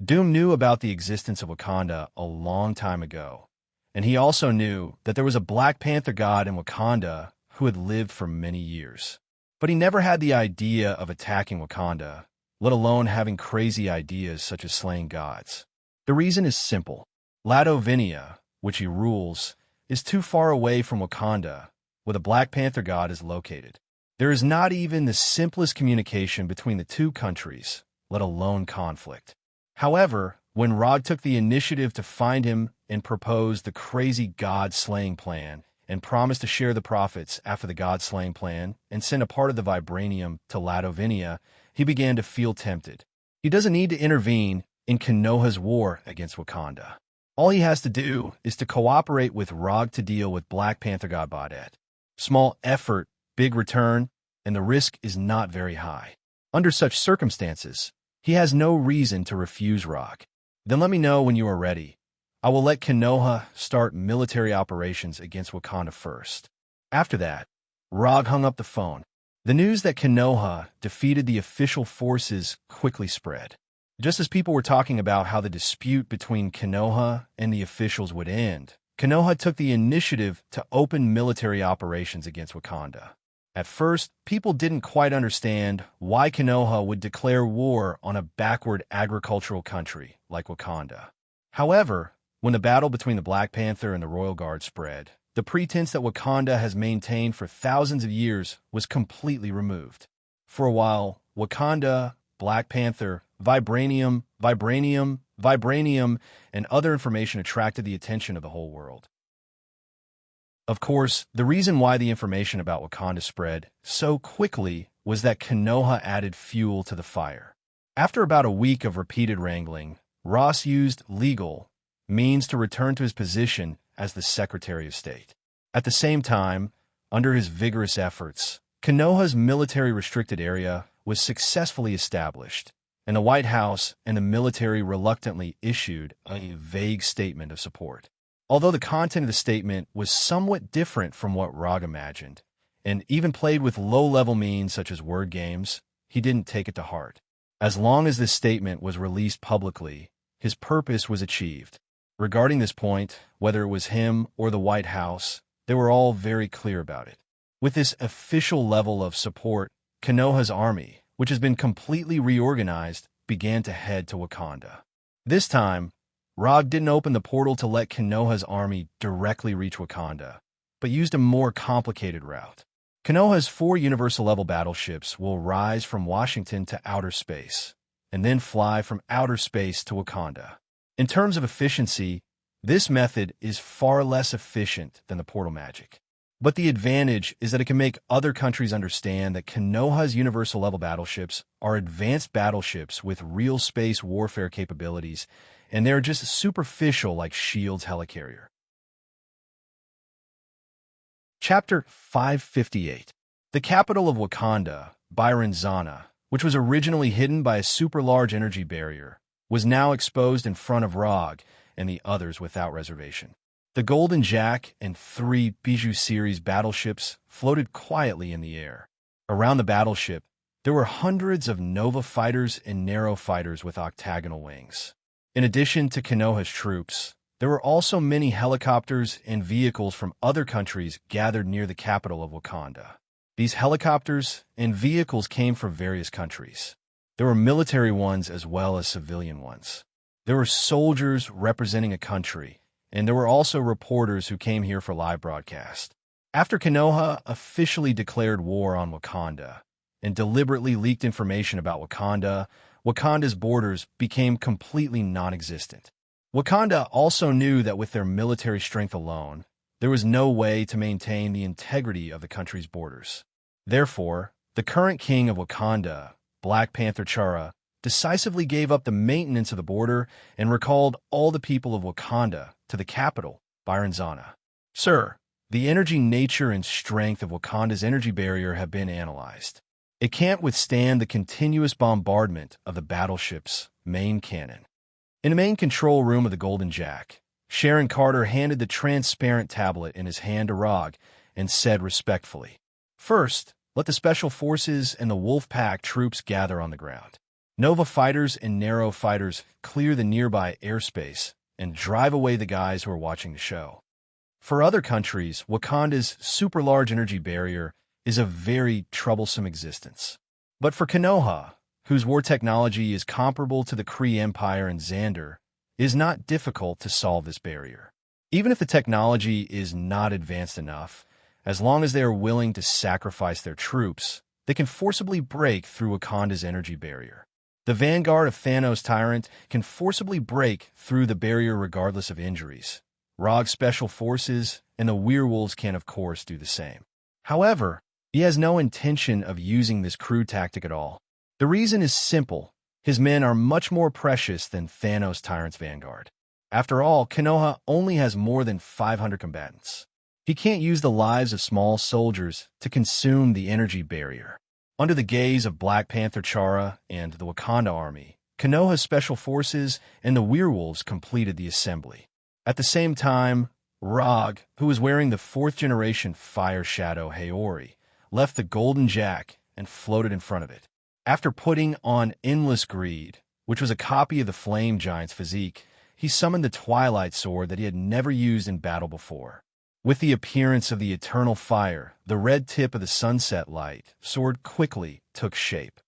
Doom knew about the existence of Wakanda a long time ago, and he also knew that there was a Black Panther god in Wakanda who had lived for many years. But he never had the idea of attacking Wakanda, let alone having crazy ideas such as slaying gods. The reason is simple. Ladovinia, which he rules, is too far away from Wakanda, where the Black Panther god is located. There is not even the simplest communication between the two countries, let alone conflict. However, when Rog took the initiative to find him and proposed the crazy god-slaying plan, and promised to share the profits after the god-slaying plan and send a part of the vibranium to Ladovinia, he began to feel tempted. He doesn't need to intervene in Konoha's war against Wakanda. All he has to do is to cooperate with Rog to deal with Black Panther God Badet. Small effort, big return, and the risk is not very high. Under such circumstances, he has no reason to refuse Rog. Then let me know when you are ready. I will let Konoha start military operations against Wakanda first. After that, Rog hung up the phone. The news that Konoha defeated the official forces quickly spread. Just as people were talking about how the dispute between Konoha and the officials would end, Konoha took the initiative to open military operations against Wakanda. At first, people didn't quite understand why Konoha would declare war on a backward agricultural country like Wakanda. However, when the battle between the Black Panther and the Royal Guard spread, the pretense that Wakanda has maintained for thousands of years was completely removed. For a while, Wakanda, Black Panther, vibranium, and other information attracted the attention of the whole world. Of course, the reason why the information about Wakanda spread so quickly was that Konoha added fuel to the fire. After about a week of repeated wrangling, Ross used legal means to return to his position as the Secretary of State. At the same time, under his vigorous efforts, Konoha's military restricted area was successfully established, and the White House and the military reluctantly issued a vague statement of support. Although the content of the statement was somewhat different from what Rog imagined, and even played with low-level means such as word games, he didn't take it to heart. As long as this statement was released publicly, his purpose was achieved. Regarding this point, whether it was him or the White House, they were all very clear about it. With this official level of support, Konoha's army, which has been completely reorganized, began to head to Wakanda. This time, Rog didn't open the portal to let Konoha's army directly reach Wakanda, but used a more complicated route. Konoha's 4 universal-level battleships will rise from Washington to outer space, and then fly from outer space to Wakanda. In terms of efficiency, this method is far less efficient than the portal magic. But the advantage is that it can make other countries understand that Konoha's universal-level battleships are advanced battleships with real space warfare capabilities, and they're just superficial like S.H.I.E.L.D.'s helicarrier. Chapter 558. The capital of Wakanda, Byronzana, which was originally hidden by a super-large energy barrier, was now exposed in front of Rog and the others without reservation. The Golden Jack and 3 Bijou series battleships floated quietly in the air. Around the battleship, there were hundreds of Nova fighters and Narrow fighters with octagonal wings. In addition to Konoha's troops, there were also many helicopters and vehicles from other countries gathered near the capital of Wakanda. These helicopters and vehicles came from various countries. There were military ones as well as civilian ones. There were soldiers representing a country, and there were also reporters who came here for live broadcast. After Konoha officially declared war on Wakanda and deliberately leaked information about Wakanda, Wakanda's borders became completely non-existent. Wakanda also knew that with their military strength alone, there was no way to maintain the integrity of the country's borders. Therefore, the current king of Wakanda, Black Panther T'Challa, decisively gave up the maintenance of the border and recalled all the people of Wakanda to the capital, Byronzana. Sir, the energy nature and strength of Wakanda's energy barrier have been analyzed. It can't withstand the continuous bombardment of the battleship's main cannon. In the main control room of the Golden Jack, Sharon Carter handed the transparent tablet in his hand to Rog and said respectfully, "First, let the Special Forces and the Wolf Pack troops gather on the ground. Nova fighters and Narrow fighters clear the nearby airspace and drive away the guys who are watching the show." For other countries, Wakanda's super-large energy barrier is a very troublesome existence. But for Konoha, whose war technology is comparable to the Kree Empire and Xander, it is not difficult to solve this barrier. Even if the technology is not advanced enough, as long as they are willing to sacrifice their troops, they can forcibly break through Wakanda's energy barrier. The vanguard of Thanos' Tyrant can forcibly break through the barrier regardless of injuries. Rog's Special Forces and the Werewolves can, of course, do the same. However, he has no intention of using this crude tactic at all. The reason is simple. His men are much more precious than Thanos' Tyrant's vanguard. After all, Konoha only has more than 500 combatants. He can't use the lives of small soldiers to consume the energy barrier. Under the gaze of Black Panther T'Challa and the Wakanda army, Konoha's Special Forces and the Werewolves completed the assembly. At the same time, Rog, who was wearing the fourth-generation Fire Shadow Haori, left the Golden Jack and floated in front of it. After putting on Endless Greed, which was a copy of the Flame Giant's physique, he summoned the Twilight Sword that he had never used in battle before. With the appearance of the Eternal Fire, the red tip of the Sunset Light sword quickly took shape.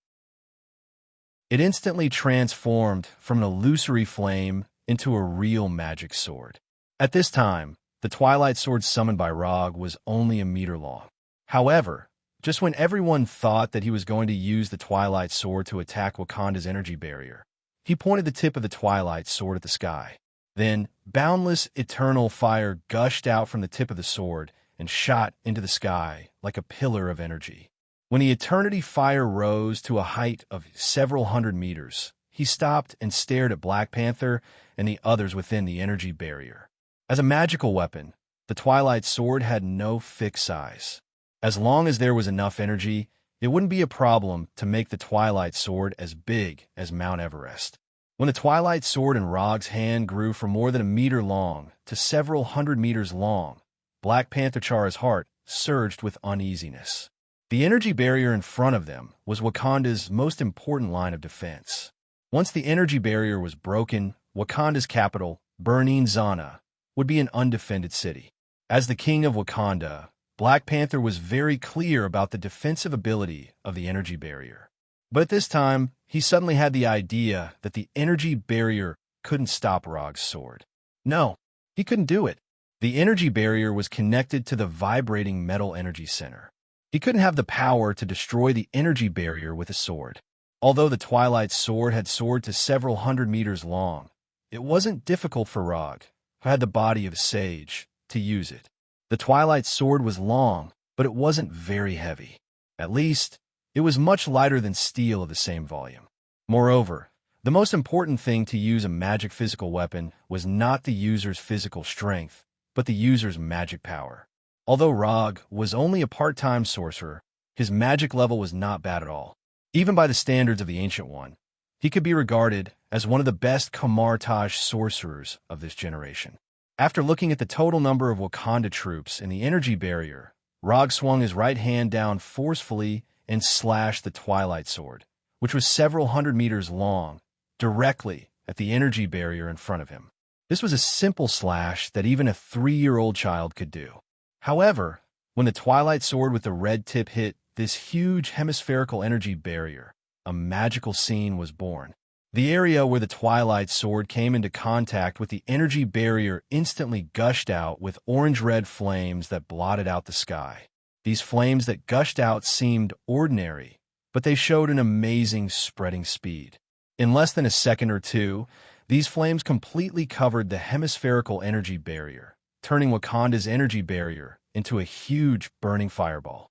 It instantly transformed from an illusory flame into a real magic sword. At this time, the Twilight Sword summoned by Rog was only a meter long. However, just when everyone thought that he was going to use the Twilight Sword to attack Wakanda's energy barrier, he pointed the tip of the Twilight Sword at the sky. Then, boundless eternal fire gushed out from the tip of the sword and shot into the sky like a pillar of energy. When the eternity fire rose to a height of several hundred meters, he stopped and stared at Black Panther and the others within the energy barrier. As a magical weapon, the Twilight Sword had no fixed size. As long as there was enough energy, it wouldn't be a problem to make the Twilight Sword as big as Mount Everest. When the Twilight Sword in Rog's hand grew from more than a meter long to several hundred meters long, Black Panther Chara's heart surged with uneasiness. The energy barrier in front of them was Wakanda's most important line of defense. Once the energy barrier was broken, Wakanda's capital, Burning Zana, would be an undefended city. As the king of Wakanda, Black Panther was very clear about the defensive ability of the energy barrier. But at this time, he suddenly had the idea that the energy barrier couldn't stop Rog's sword. No, he couldn't do it. The energy barrier was connected to the vibrating metal energy center. He couldn't have the power to destroy the energy barrier with a sword. Although the Twilight Sword had soared to several hundred meters long, it wasn't difficult for Rog, who had the body of a sage, to use it. The Twilight Sword was long, but it wasn't very heavy. At least, it was much lighter than steel of the same volume. Moreover, the most important thing to use a magic physical weapon was not the user's physical strength, but the user's magic power. Although Rog was only a part-time sorcerer, his magic level was not bad at all. Even by the standards of the Ancient One, he could be regarded as one of the best Kamartaj sorcerers of this generation. After looking at the total number of Wakanda troops in the energy barrier, Rog swung his right hand down forcefully and slashed the Twilight Sword, which was several hundred meters long, directly at the energy barrier in front of him. This was a simple slash that even a 3-year-old child could do. However, when the Twilight Sword with the red tip hit this huge hemispherical energy barrier, a magical scene was born. The area where the Twilight Sword came into contact with the energy barrier instantly gushed out with orange-red flames that blotted out the sky. These flames that gushed out seemed ordinary, but they showed an amazing spreading speed. In less than a second or two, these flames completely covered the hemispherical energy barrier, turning Wakanda's energy barrier into a huge burning fireball.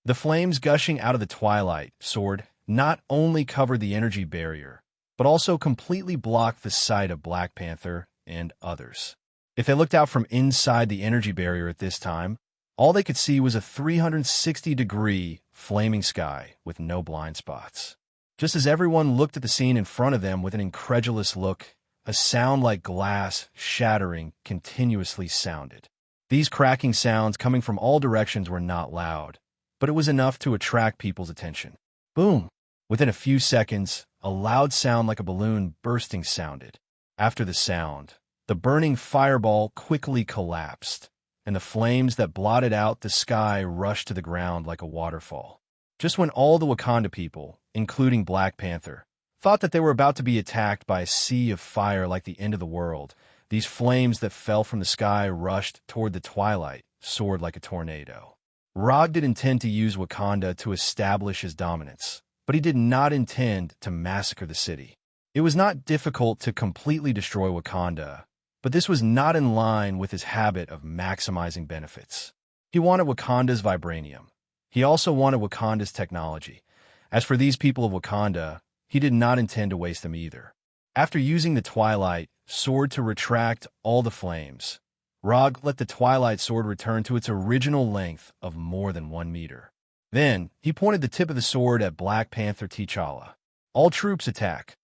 The flames gushing out of the Twilight Sword not only covered the energy barrier, but also completely blocked the sight of Black Panther and others. If they looked out from inside the energy barrier at this time, all they could see was a 360-degree flaming sky with no blind spots. Just as everyone looked at the scene in front of them with an incredulous look, a sound like glass shattering continuously sounded. These cracking sounds coming from all directions were not loud, but it was enough to attract people's attention. Boom! Within a few seconds, a loud sound like a balloon bursting sounded. After the sound, the burning fireball quickly collapsed, and the flames that blotted out the sky rushed to the ground like a waterfall. Just when all the Wakanda people, including Black Panther, thought that they were about to be attacked by a sea of fire like the end of the world, these flames that fell from the sky rushed toward the Twilight Sword like a tornado. Rog did intend to use Wakanda to establish his dominance, but he did not intend to massacre the city. It was not difficult to completely destroy Wakanda, but this was not in line with his habit of maximizing benefits. He wanted Wakanda's vibranium. He also wanted Wakanda's technology. As for these people of Wakanda, he did not intend to waste them either. After using the Twilight Sword to retract all the flames, Rog let the Twilight Sword return to its original length of more than 1 meter. Then, he pointed the tip of the sword at Black Panther T'Challa. All troops attack.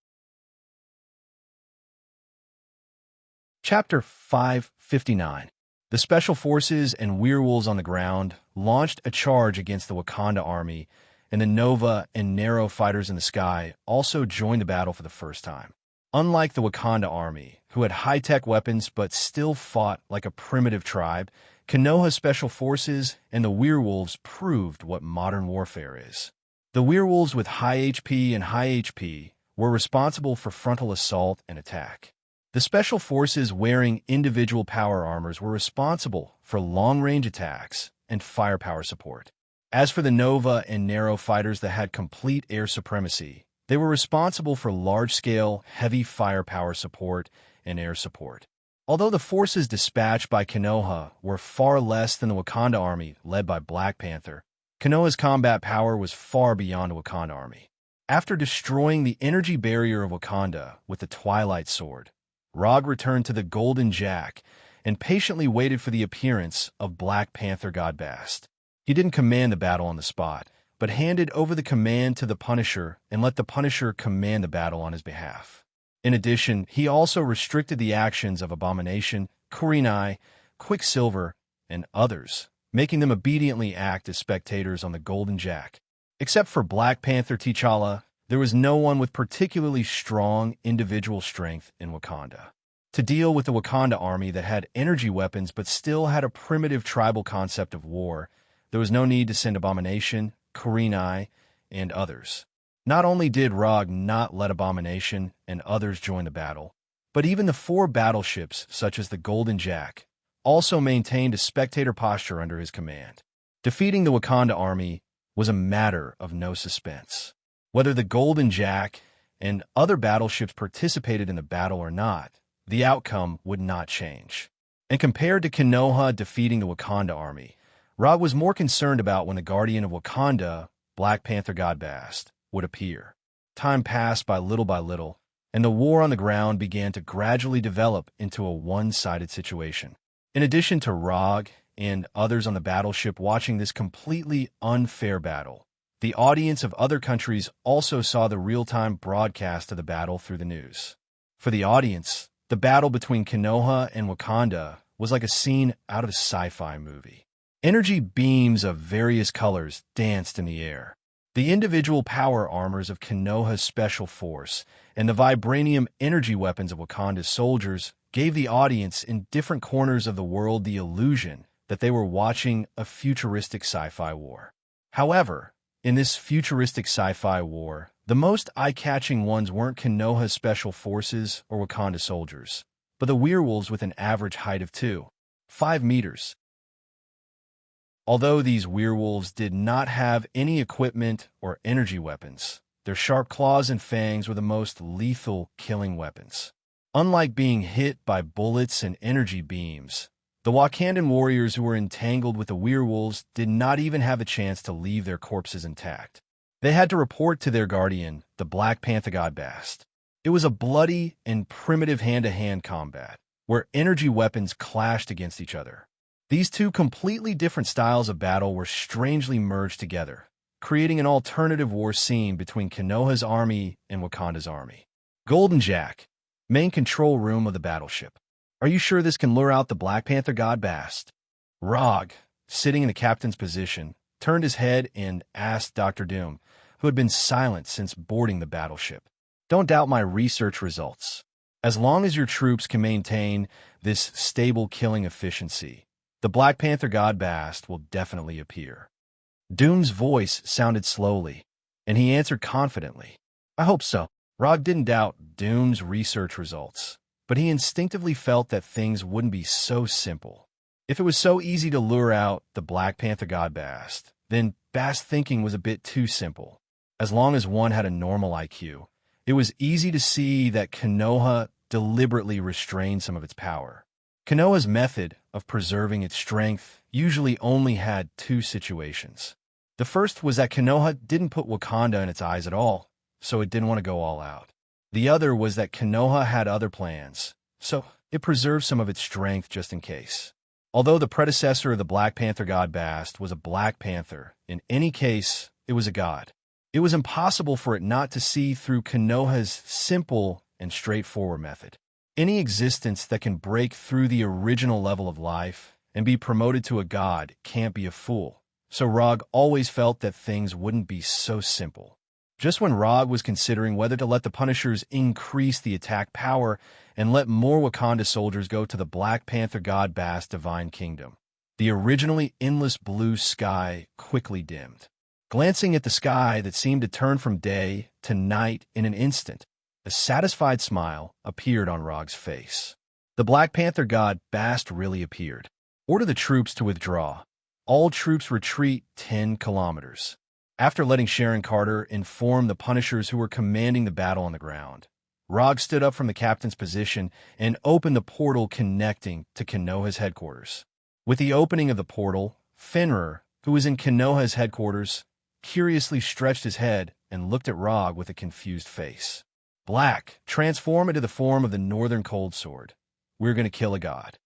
Chapter 559. The Special Forces and Werewolves on the Ground launched a charge against the Wakanda army, and the Nova and Nero fighters in the sky also joined the battle for the first time. Unlike the Wakanda army, who had high-tech weapons but still fought like a primitive tribe, Konoha's Special Forces and the Werewolves proved what modern warfare is. The Werewolves with high HP and high HP were responsible for frontal assault and attack. The Special Forces wearing individual power armors were responsible for long-range attacks and firepower support. As for the Nova and Nero fighters that had complete air supremacy, they were responsible for large-scale, heavy firepower support and air support. Although the forces dispatched by Konoha were far less than the Wakanda army led by Black Panther, Konoha's combat power was far beyond the Wakanda army. After destroying the energy barrier of Wakanda with the Twilight Sword, Rog returned to the Golden Jack and patiently waited for the appearance of Black Panther God Bast. He didn't command the battle on the spot, but handed over the command to the Punisher and let the Punisher command the battle on his behalf. In addition, he also restricted the actions of Abomination, Kurenai, Quicksilver, and others, making them obediently act as spectators on the Golden Jack. Except for Black Panther T'Challa, there was no one with particularly strong individual strength in Wakanda. To deal with the Wakanda army that had energy weapons but still had a primitive tribal concept of war, there was no need to send Abomination, Kurenai, and others. Not only did Rog not let Abomination and others join the battle, but even the 4 battleships, such as the Golden Jack, also maintained a spectator posture under his command. Defeating the Wakanda army was a matter of no suspense. Whether the Golden Jack and other battleships participated in the battle or not, the outcome would not change. And compared to Konoha defeating the Wakanda army, Rog was more concerned about when the Guardian of Wakanda, Black Panther God Bast, would appear. Time passed by little, and the war on the ground began to gradually develop into a one-sided situation. In addition to Rog and others on the battleship watching this completely unfair battle, the audience of other countries also saw the real-time broadcast of the battle through the news. For the audience, the battle between Konoha and Wakanda was like a scene out of a sci-fi movie. Energy beams of various colors danced in the air. The individual power armors of Konoha's Special Force and the vibranium energy weapons of Wakanda's soldiers gave the audience in different corners of the world the illusion that they were watching a futuristic sci-fi war. However, in this futuristic sci-fi war, the most eye-catching ones weren't Konoha's Special Forces or Wakanda soldiers, but the werewolves with an average height of 2.5 meters. Although these werewolves did not have any equipment or energy weapons, their sharp claws and fangs were the most lethal killing weapons. Unlike being hit by bullets and energy beams, the Wakandan warriors who were entangled with the werewolves did not even have a chance to leave their corpses intact. They had to report to their guardian, the Black Panther God Bast. It was a bloody and primitive hand-to-hand combat, where energy weapons clashed against each other. These two completely different styles of battle were strangely merged together, creating an alternative war scene between Konoha's army and Wakanda's army. Golden Jack, main control room of the battleship. Are you sure this can lure out the Black Panther God Bast? Rog, sitting in the captain's position, turned his head and asked Dr. Doom, who had been silent since boarding the battleship. Don't doubt my research results. As long as your troops can maintain this stable killing efficiency, the Black Panther God Bast will definitely appear. Doom's voice sounded slowly, and he answered confidently. I hope so. Rog didn't doubt Doom's research results, but he instinctively felt that things wouldn't be so simple. If it was so easy to lure out the Black Panther God Bast, then Bast thinking was a bit too simple. As long as one had a normal IQ, it was easy to see that Konoha deliberately restrained some of its power. Konoha's method of preserving its strength usually only had 2 situations. The first was that Konoha didn't put Wakanda in its eyes at all, so it didn't want to go all out. The other was that Konoha had other plans, so it preserved some of its strength just in case. Although the predecessor of the Black Panther God Bast was a Black Panther, in any case, it was a god. It was impossible for it not to see through Konoha's simple and straightforward method. Any existence that can break through the original level of life and be promoted to a god can't be a fool. So Rog always felt that things wouldn't be so simple. Just when Rog was considering whether to let the Punishers increase the attack power and let more Wakanda soldiers go to the Black Panther god Bast's divine kingdom, the originally endless blue sky quickly dimmed. Glancing at the sky that seemed to turn from day to night in an instant, a satisfied smile appeared on Rog's face. The Black Panther god Bast really appeared. Order the troops to withdraw. All troops retreat 10 kilometers. After letting Sharon Carter inform the Punishers who were commanding the battle on the ground, Rog stood up from the captain's position and opened the portal connecting to Konoha's headquarters. With the opening of the portal, Fenrir, who was in Konoha's headquarters, curiously stretched his head and looked at Rog with a confused face. Black, transform into the form of the Northern Cold Sword. We're going to kill a god.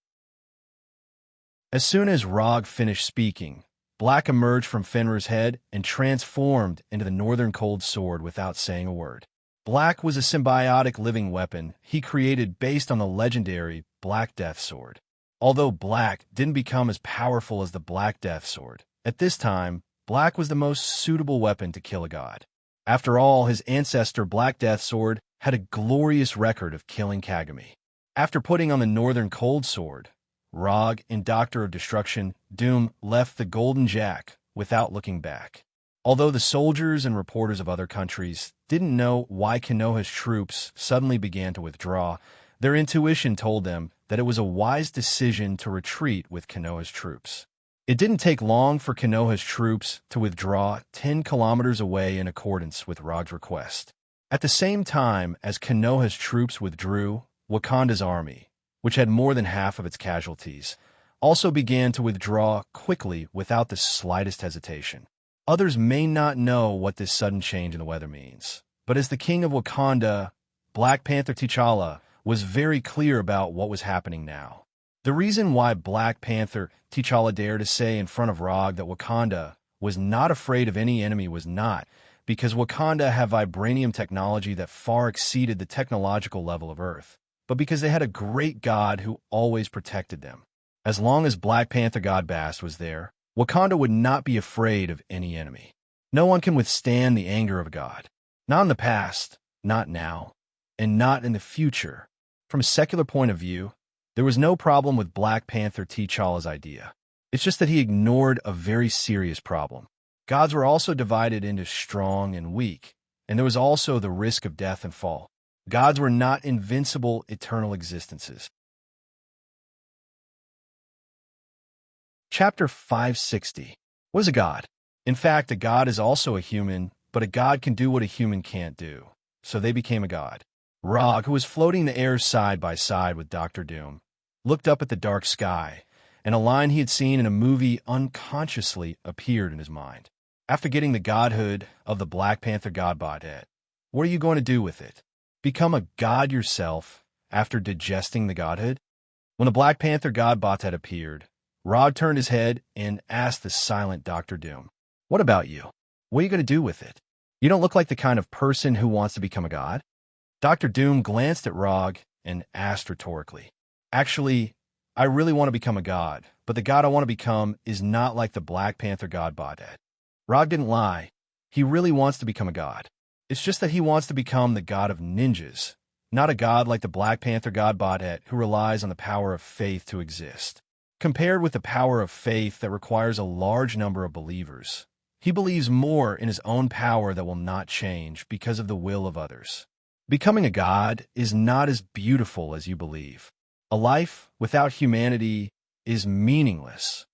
As soon as Rog finished speaking, Black emerged from Fenrir's head and transformed into the Northern Cold Sword without saying a word. Black was a symbiotic living weapon he created based on the legendary Black Death Sword. Although Black didn't become as powerful as the Black Death Sword, at this time, Black was the most suitable weapon to kill a god. After all, his ancestor Black Death Sword had a glorious record of killing Kagami. After putting on the Northern Cold Sword, Rog and Doctor of Destruction, Doom, left the Golden Jack without looking back. Although the soldiers and reporters of other countries didn't know why Konoha's troops suddenly began to withdraw, their intuition told them that it was a wise decision to retreat with Konoha's troops. It didn't take long for Konoha's troops to withdraw 10 kilometers away in accordance with Rog's request. At the same time as Konoha's troops withdrew, Wakanda's army, which had more than half of its casualties, also began to withdraw quickly without the slightest hesitation. Others may not know what this sudden change in the weather means, but as the king of Wakanda, Black Panther T'Challa was very clear about what was happening now. The reason why Black Panther T'Challa dared to say in front of Rog that Wakanda was not afraid of any enemy was not because Wakanda had vibranium technology that far exceeded the technological level of Earth, but because they had a great god who always protected them. As long as Black Panther god Bast was there, Wakanda would not be afraid of any enemy. No one can withstand the anger of a god. Not in the past, not now, and not in the future. From a secular point of view, there was no problem with Black Panther T'Challa's idea. It's just that he ignored a very serious problem. Gods were also divided into strong and weak, and there was also the risk of death and fall. Gods were not invincible, eternal existences. Chapter 560. What is a god? In fact, a god is also a human, but a god can do what a human can't do. So they became a god. Rog, who was floating in the air side by side with Dr. Doom, looked up at the dark sky, and a line he had seen in a movie unconsciously appeared in his mind. After getting the godhood of the Black Panther godbot head, what are you going to do with it? Become a god yourself after digesting the godhood? When the Black Panther godbot had appeared, Rog turned his head and asked the silent Dr. Doom, "What about you? What are you going to do with it? You don't look like the kind of person who wants to become a god." Dr. Doom glanced at Rog and asked rhetorically, "Actually, I really want to become a god, but the god I want to become is not like the Black Panther godbot head." Rog didn't lie. He really wants to become a god. It's just that he wants to become the god of ninjas, not a god like the Black Panther god Bodhet who relies on the power of faith to exist. Compared with the power of faith that requires a large number of believers, he believes more in his own power that will not change because of the will of others. Becoming a god is not as beautiful as you believe. A life without humanity is meaningless.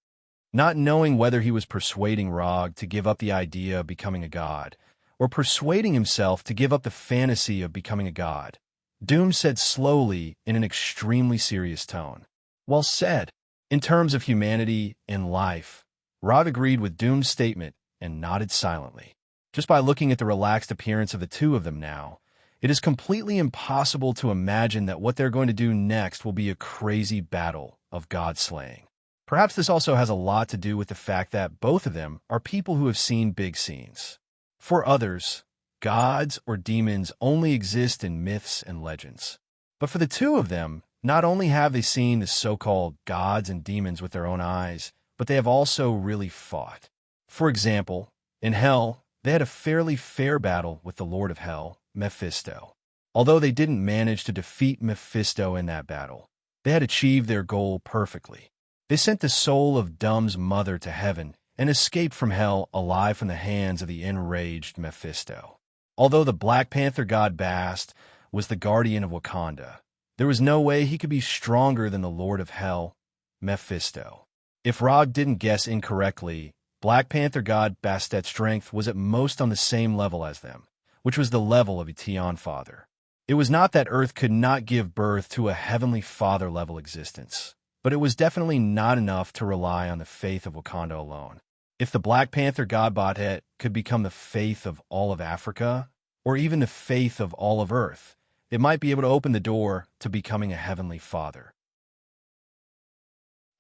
Not knowing whether he was persuading Rog to give up the idea of becoming a god, or persuading himself to give up the fantasy of becoming a god, Doom said slowly in an extremely serious tone, "Well said. In terms of humanity and life," Rog agreed with Doom's statement and nodded silently. Just by looking at the relaxed appearance of the two of them now, it is completely impossible to imagine that what they're going to do next will be a crazy battle of god slaying. Perhaps this also has a lot to do with the fact that both of them are people who have seen big scenes. For others, gods or demons only exist in myths and legends. But for the two of them, not only have they seen the so-called gods and demons with their own eyes, but they have also really fought. For example, in Hell, they had a fairly fair battle with the Lord of Hell, Mephisto. Although they didn't manage to defeat Mephisto in that battle, they had achieved their goal perfectly. They sent the soul of Dum's mother to heaven and escaped from Hell alive from the hands of the enraged Mephisto. Although the Black Panther god Bast was the guardian of Wakanda, there was no way he could be stronger than the Lord of Hell, Mephisto. If Rog didn't guess incorrectly, Black Panther god Bastet's strength was at most on the same level as them, which was the level of a Tian father. It was not that Earth could not give birth to a heavenly father-level existence, but it was definitely not enough to rely on the faith of Wakanda alone. If the Black Panther god Bastet could become the faith of all of Africa, or even the faith of all of Earth, it might be able to open the door to becoming a heavenly father.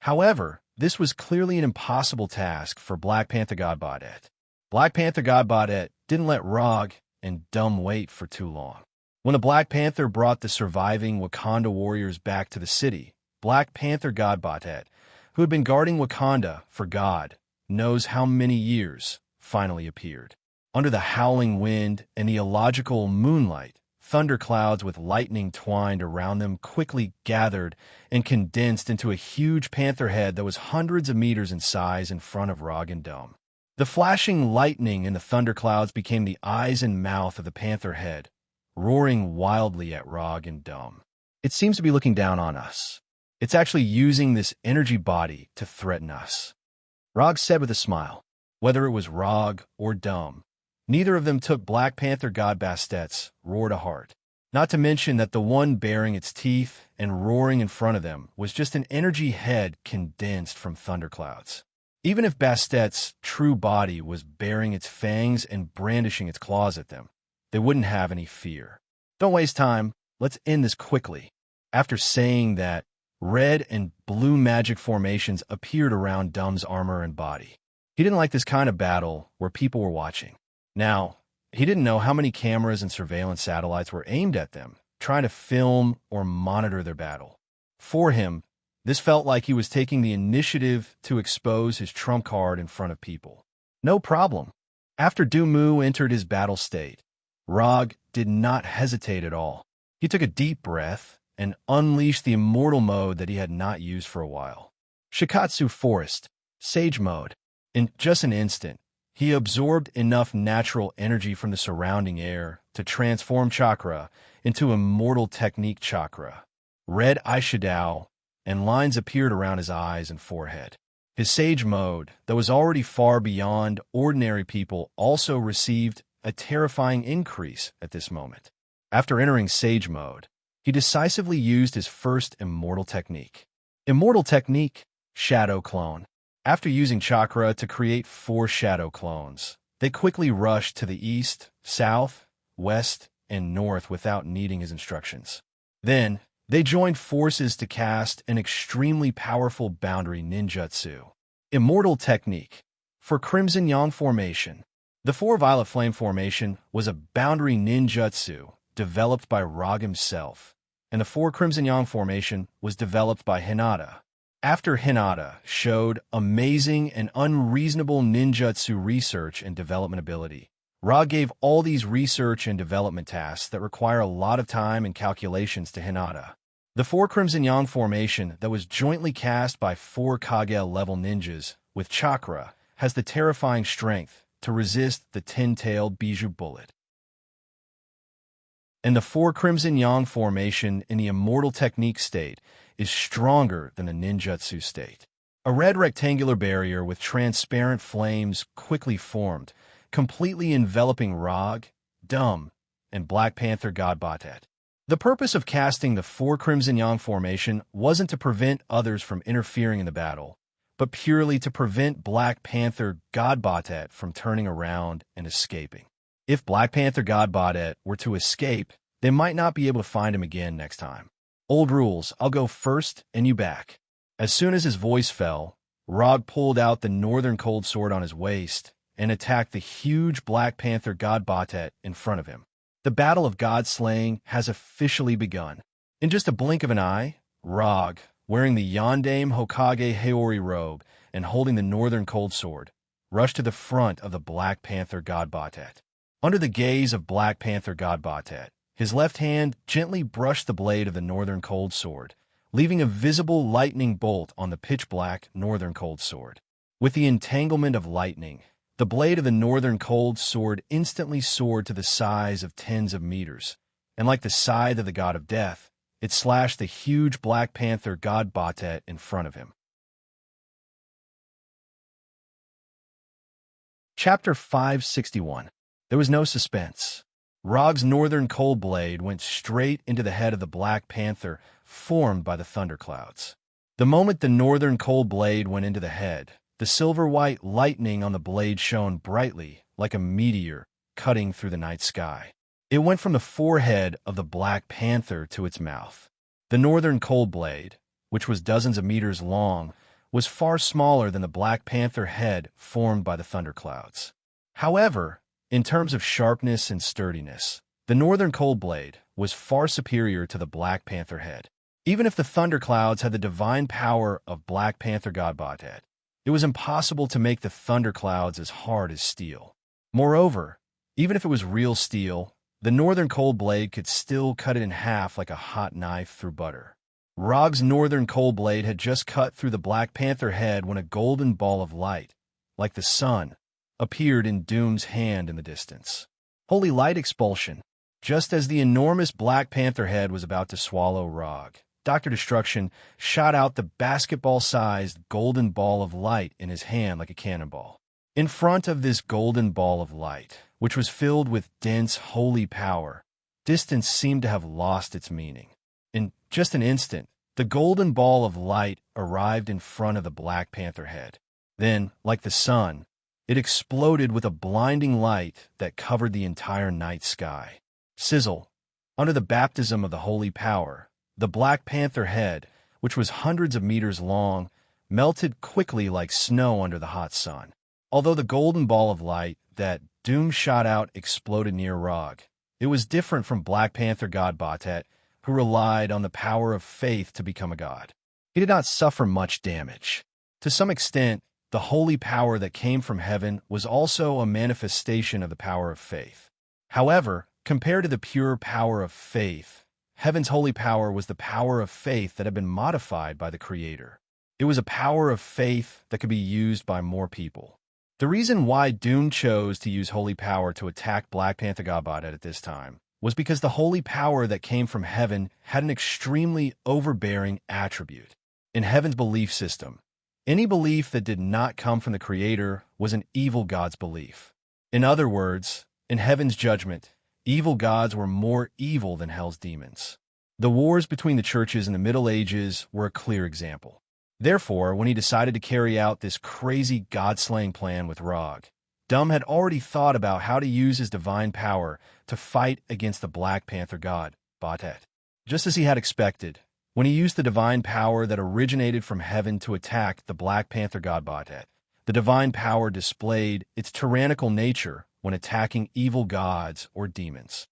However, this was clearly an impossible task for Black Panther god Bastet. Black Panther god Bastet didn't let Rog and Dum wait for too long. When the Black Panther brought the surviving Wakanda warriors back to the city, Black Panther god Bastet, who had been guarding Wakanda for God knows how many years, finally appeared. Under the howling wind and the illogical moonlight, thunderclouds with lightning twined around them quickly gathered and condensed into a huge panther head that was hundreds of meters in size in front of Rog and Dum. The flashing lightning in the thunderclouds became the eyes and mouth of the panther head, roaring wildly at Rog and Dum. It seems to be looking down on us. It's actually using this energy body to threaten us, Rog said with a smile. Whether it was Rog or Dum, neither of them took Black Panther god Bastet's roar to heart. Not to mention that the one baring its teeth and roaring in front of them was just an energy head condensed from thunderclouds. Even if Bastet's true body was baring its fangs and brandishing its claws at them, they wouldn't have any fear. Don't waste time, let's end this quickly. After saying that, red and blue magic formations appeared around Dum's armor and body. He didn't like this kind of battle where people were watching. Now, he didn't know how many cameras and surveillance satellites were aimed at them, trying to film or monitor their battle. For him, this felt like he was taking the initiative to expose his trump card in front of people. No problem. After Dumu entered his battle state, Rog did not hesitate at all. He took a deep breath and unleashed the immortal mode that he had not used for a while. Shikatsu Forest, Sage Mode. In just an instant, he absorbed enough natural energy from the surrounding air to transform chakra into Immortal Technique chakra. Red eyeshadow and lines appeared around his eyes and forehead. His Sage Mode, that was already far beyond ordinary people, also received a terrifying increase at this moment. After entering Sage Mode, he decisively used his first Immortal Technique. Immortal Technique, Shadow Clone. After using chakra to create 4 shadow clones, they quickly rushed to the east, south, west, and north without needing his instructions. Then, they joined forces to cast an extremely powerful boundary ninjutsu. Immortal Technique. For Crimson Yang Formation. The 4 Violet Flame Formation was a boundary ninjutsu developed by Rog himself, and the 4 Crimson Yang Formation was developed by Hinata. After Hinata showed amazing and unreasonable ninjutsu research and development ability, Rog gave all these research and development tasks that require a lot of time and calculations to Hinata. The 4 Crimson Yang Formation that was jointly cast by 4 Kage-level ninjas with chakra has the terrifying strength to resist the 10-tailed Bijou bullet. And the 4 Crimson Yang Formation in the Immortal Technique state is stronger than the ninjutsu state. A red rectangular barrier with transparent flames quickly formed, completely enveloping Rog, Dum, and Black Panther god Bastet. The purpose of casting the 4 Crimson Yang Formation wasn't to prevent others from interfering in the battle, but purely to prevent Black Panther god Bastet from turning around and escaping. If Black Panther god Bastet were to escape, they might not be able to find him again next time. Old rules, I'll go first and you back. As soon as his voice fell, Rog pulled out the northern cold sword on his waist and attacked the huge Black Panther god Bastet in front of him. The battle of god slaying has officially begun. In just a blink of an eye, Rog, wearing the Yondaime Hokage Haori robe and holding the Northern Cold Sword, rushed to the front of the Black Panther God Batet. Under the gaze of Black Panther God Batet, his left hand gently brushed the blade of the Northern Cold Sword, leaving a visible lightning bolt on the pitch-black Northern Cold Sword. With the entanglement of lightning, the blade of the Northern Cold Sword instantly soared to the size of tens of meters, and like the scythe of the God of Death, it slashed the huge Black Panther God Batet in front of him. Chapter 561. There was no suspense. Rog's Northern Cold Blade went straight into the head of the Black Panther formed by the thunderclouds. The moment the Northern Cold Blade went into the head, the silver-white lightning on the blade shone brightly like a meteor cutting through the night sky. It went from the forehead of the Black Panther to its mouth. The Northern Cold Blade, which was dozens of meters long, was far smaller than the Black Panther head formed by the thunderclouds. However, in terms of sharpness and sturdiness, the Northern Cold Blade was far superior to the Black Panther head. Even if the thunderclouds had the divine power of Black Panther God Batet, it was impossible to make the thunderclouds as hard as steel. Moreover, even if it was real steel, the Northern Cold Blade could still cut it in half like a hot knife through butter. Rog's Northern Cold Blade had just cut through the Black Panther head when a golden ball of light, like the sun, appeared in Doom's hand in the distance. Holy light expulsion. Just as the enormous Black Panther head was about to swallow Rog, Dr. Destruction shot out the basketball-sized golden ball of light in his hand like a cannonball. In front of this golden ball of light, which was filled with dense, holy power, distance seemed to have lost its meaning. In just an instant, the golden ball of light arrived in front of the Black Panther head. Then, like the sun, it exploded with a blinding light that covered the entire night sky. Sizzle. Under the baptism of the holy power, the Black Panther head, which was hundreds of meters long, melted quickly like snow under the hot sun. Although the golden ball of light that Doom shot out exploded near Rog, it was different from Black Panther God Batet, who relied on the power of faith to become a god. He did not suffer much damage. To some extent, the holy power that came from heaven was also a manifestation of the power of faith. However, compared to the pure power of faith, heaven's holy power was the power of faith that had been modified by the Creator. It was a power of faith that could be used by more people. The reason why Doom chose to use holy power to attack Black Panther God Batet at this time was because the holy power that came from heaven had an extremely overbearing attribute. In heaven's belief system, any belief that did not come from the Creator was an evil god's belief. In other words, in heaven's judgment, evil gods were more evil than hell's demons. The wars between the churches in the Middle Ages were a clear example. Therefore, when he decided to carry out this crazy god-slaying plan with Rog, Doom had already thought about how to use his divine power to fight against the Black Panther god, Batet. Just as he had expected, when he used the divine power that originated from heaven to attack the Black Panther god Batet, the divine power displayed its tyrannical nature when attacking evil gods or demons.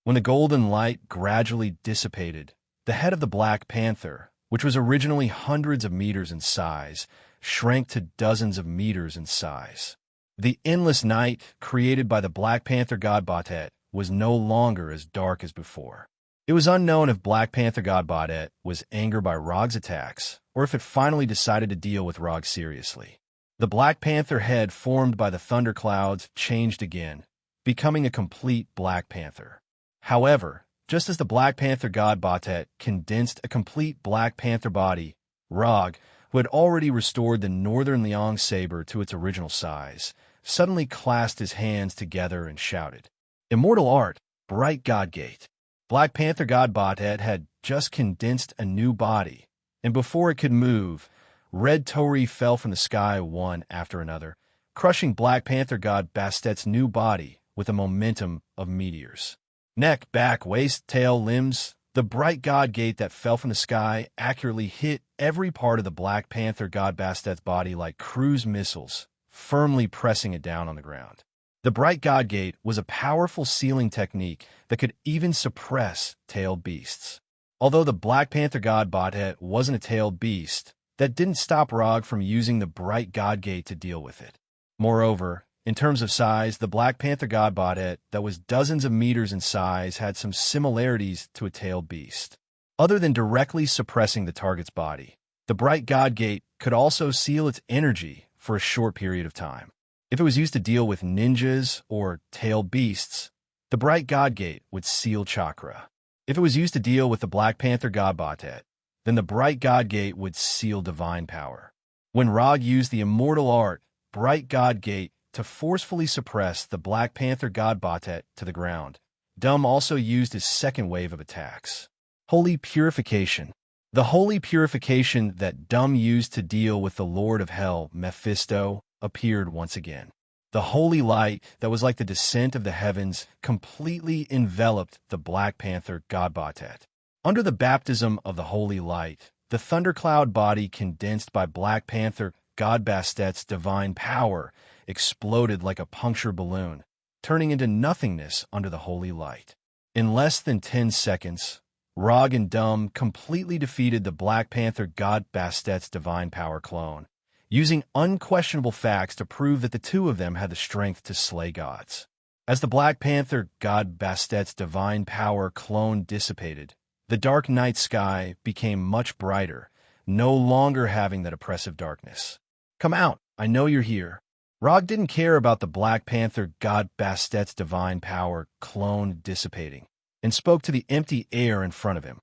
When the golden light gradually dissipated, the head of the Black Panther, which was originally hundreds of meters in size, shrank to dozens of meters in size. The endless night created by the Black Panther god Batet was no longer as dark as before. It was unknown if Black Panther god Batet was angered by Rog's attacks, or if it finally decided to deal with Rog seriously. The Black Panther head formed by the thunderclouds changed again, becoming a complete Black Panther. However, just as the Black Panther god Batet condensed a complete Black Panther body, Rog, who had already restored the Northern Liang saber to its original size, suddenly clasped his hands together and shouted, "Immortal art, bright Godgate!" Black Panther god Batet had just condensed a new body, and before it could move, red torii fell from the sky one after another, crushing Black Panther god Bastet's new body with a momentum of meteors. Neck, back, waist, tail, limbs, the bright god gate that fell from the sky accurately hit every part of the Black Panther god Bastet's body like cruise missiles, firmly pressing it down on the ground. The Bright God Gate was a powerful sealing technique that could even suppress tailed beasts. Although the Black Panther God Bothead wasn't a tailed beast, that didn't stop Rog from using the Bright God Gate to deal with it. Moreover, in terms of size, the Black Panther God Bothead that was dozens of meters in size had some similarities to a tailed beast. Other than directly suppressing the target's body, the Bright God Gate could also seal its energy for a short period of time. If it was used to deal with ninjas or tailed beasts, the Bright God Gate would seal chakra. If it was used to deal with the Black Panther God Bothead, then the Bright God Gate would seal divine power. When Rog used the immortal art, Bright God Gate, to forcefully suppress the Black Panther God Bothead to the ground, Dumb also used his second wave of attacks. Holy Purification. The holy purification that Dumb used to deal with the Lord of Hell, Mephisto, appeared once again. The holy light that was like the descent of the heavens completely enveloped the Black Panther God Bothead. Under the baptism of the holy light, the thundercloud body condensed by Black Panther God Bastet's divine power exploded like a puncture balloon, turning into nothingness under the holy light. In less than 10 seconds, Rog and Dumb completely defeated the Black Panther God Bastet's divine power clone, using unquestionable facts to prove that the two of them had the strength to slay gods. As the Black Panther God Bastet's divine power clone dissipated, the dark night sky became much brighter, no longer having that oppressive darkness. Come out, I know you're here. Rog didn't care about the Black Panther God Bastet's divine power clone dissipating, and spoke to the empty air in front of him.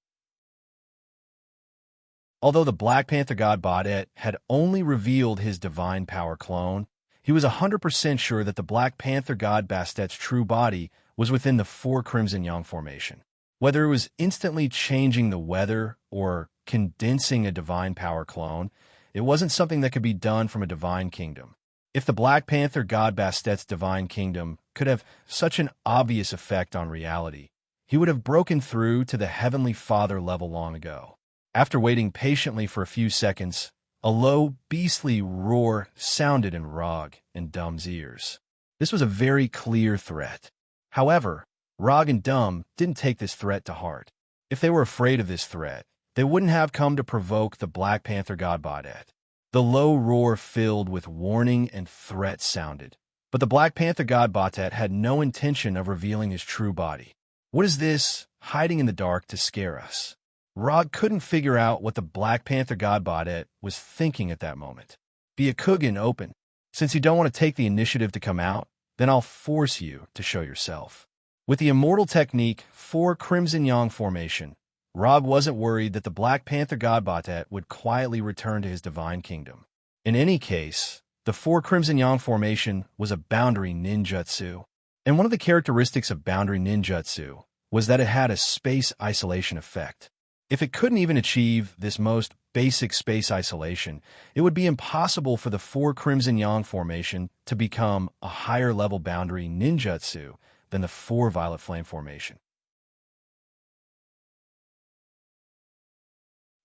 Although the Black Panther God Bothead had only revealed his divine power clone, he was 100% sure that the Black Panther God Bastet's true body was within the 4 Crimson Yang formation. Whether it was instantly changing the weather or condensing a divine power clone, it wasn't something that could be done from a divine kingdom. If the Black Panther God Bastet's divine kingdom could have such an obvious effect on reality, he would have broken through to the Heavenly Father level long ago. After waiting patiently for a few seconds, a low, beastly roar sounded in Rog and Dumb's ears. This was a very clear threat. However, Rog and Dumb didn't take this threat to heart. If they were afraid of this threat, they wouldn't have come to provoke the Black Panther God Bothead. The low roar filled with warning and threat sounded, but the Black Panther God Bothead had no intention of revealing his true body. What is this, hiding in the dark to scare us? Rog couldn't figure out what the Black Panther God Bothead was thinking at that moment. Byakugan open. Since you don't want to take the initiative to come out, then I'll force you to show yourself. With the immortal technique 4 Crimson Yang formation, Rog wasn't worried that the Black Panther God Bothead would quietly return to his divine kingdom. In any case, the 4 Crimson Yang formation was a boundary ninjutsu, and one of the characteristics of boundary ninjutsu was that it had a space isolation effect. If it couldn't even achieve this most basic space isolation, it would be impossible for the 4 Crimson Yang formation to become a higher level boundary ninjutsu than the 4 Violet Flame formation.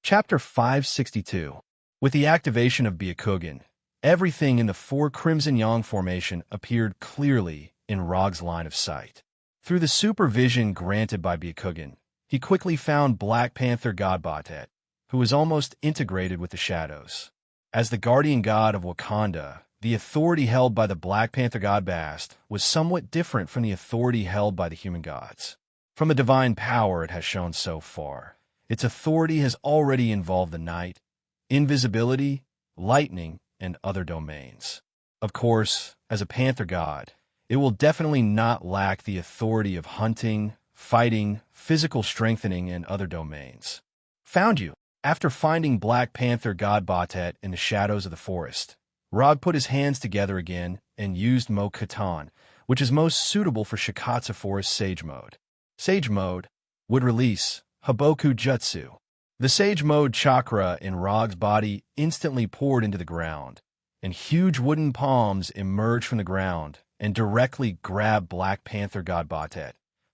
Chapter 562. With the activation of Byakugan, everything in the 4 Crimson Yang formation appeared clearly in Rog's line of sight. Through the supervision granted by Byakugan, he quickly found Black Panther God Bothead, who was almost integrated with the shadows. As the guardian god of Wakanda, the authority held by the Black Panther God Bast was somewhat different from the authority held by the human gods. From the divine power it has shown so far, its authority has already involved the night, invisibility, lightning, and other domains. Of course, as a Panther God, it will definitely not lack the authority of hunting, fighting, physical strengthening, and other domains. Found you. After finding Black Panther God Bothead in the shadows of the forest, Rog put his hands together again and used Mo Katan, which is most suitable for Shikatsu Forest Sage Mode. Sage Mode would release Haboku Jutsu. The Sage Mode chakra in Rog's body instantly poured into the ground, and huge wooden palms emerged from the ground and directly grabbed Black Panther God Bothead,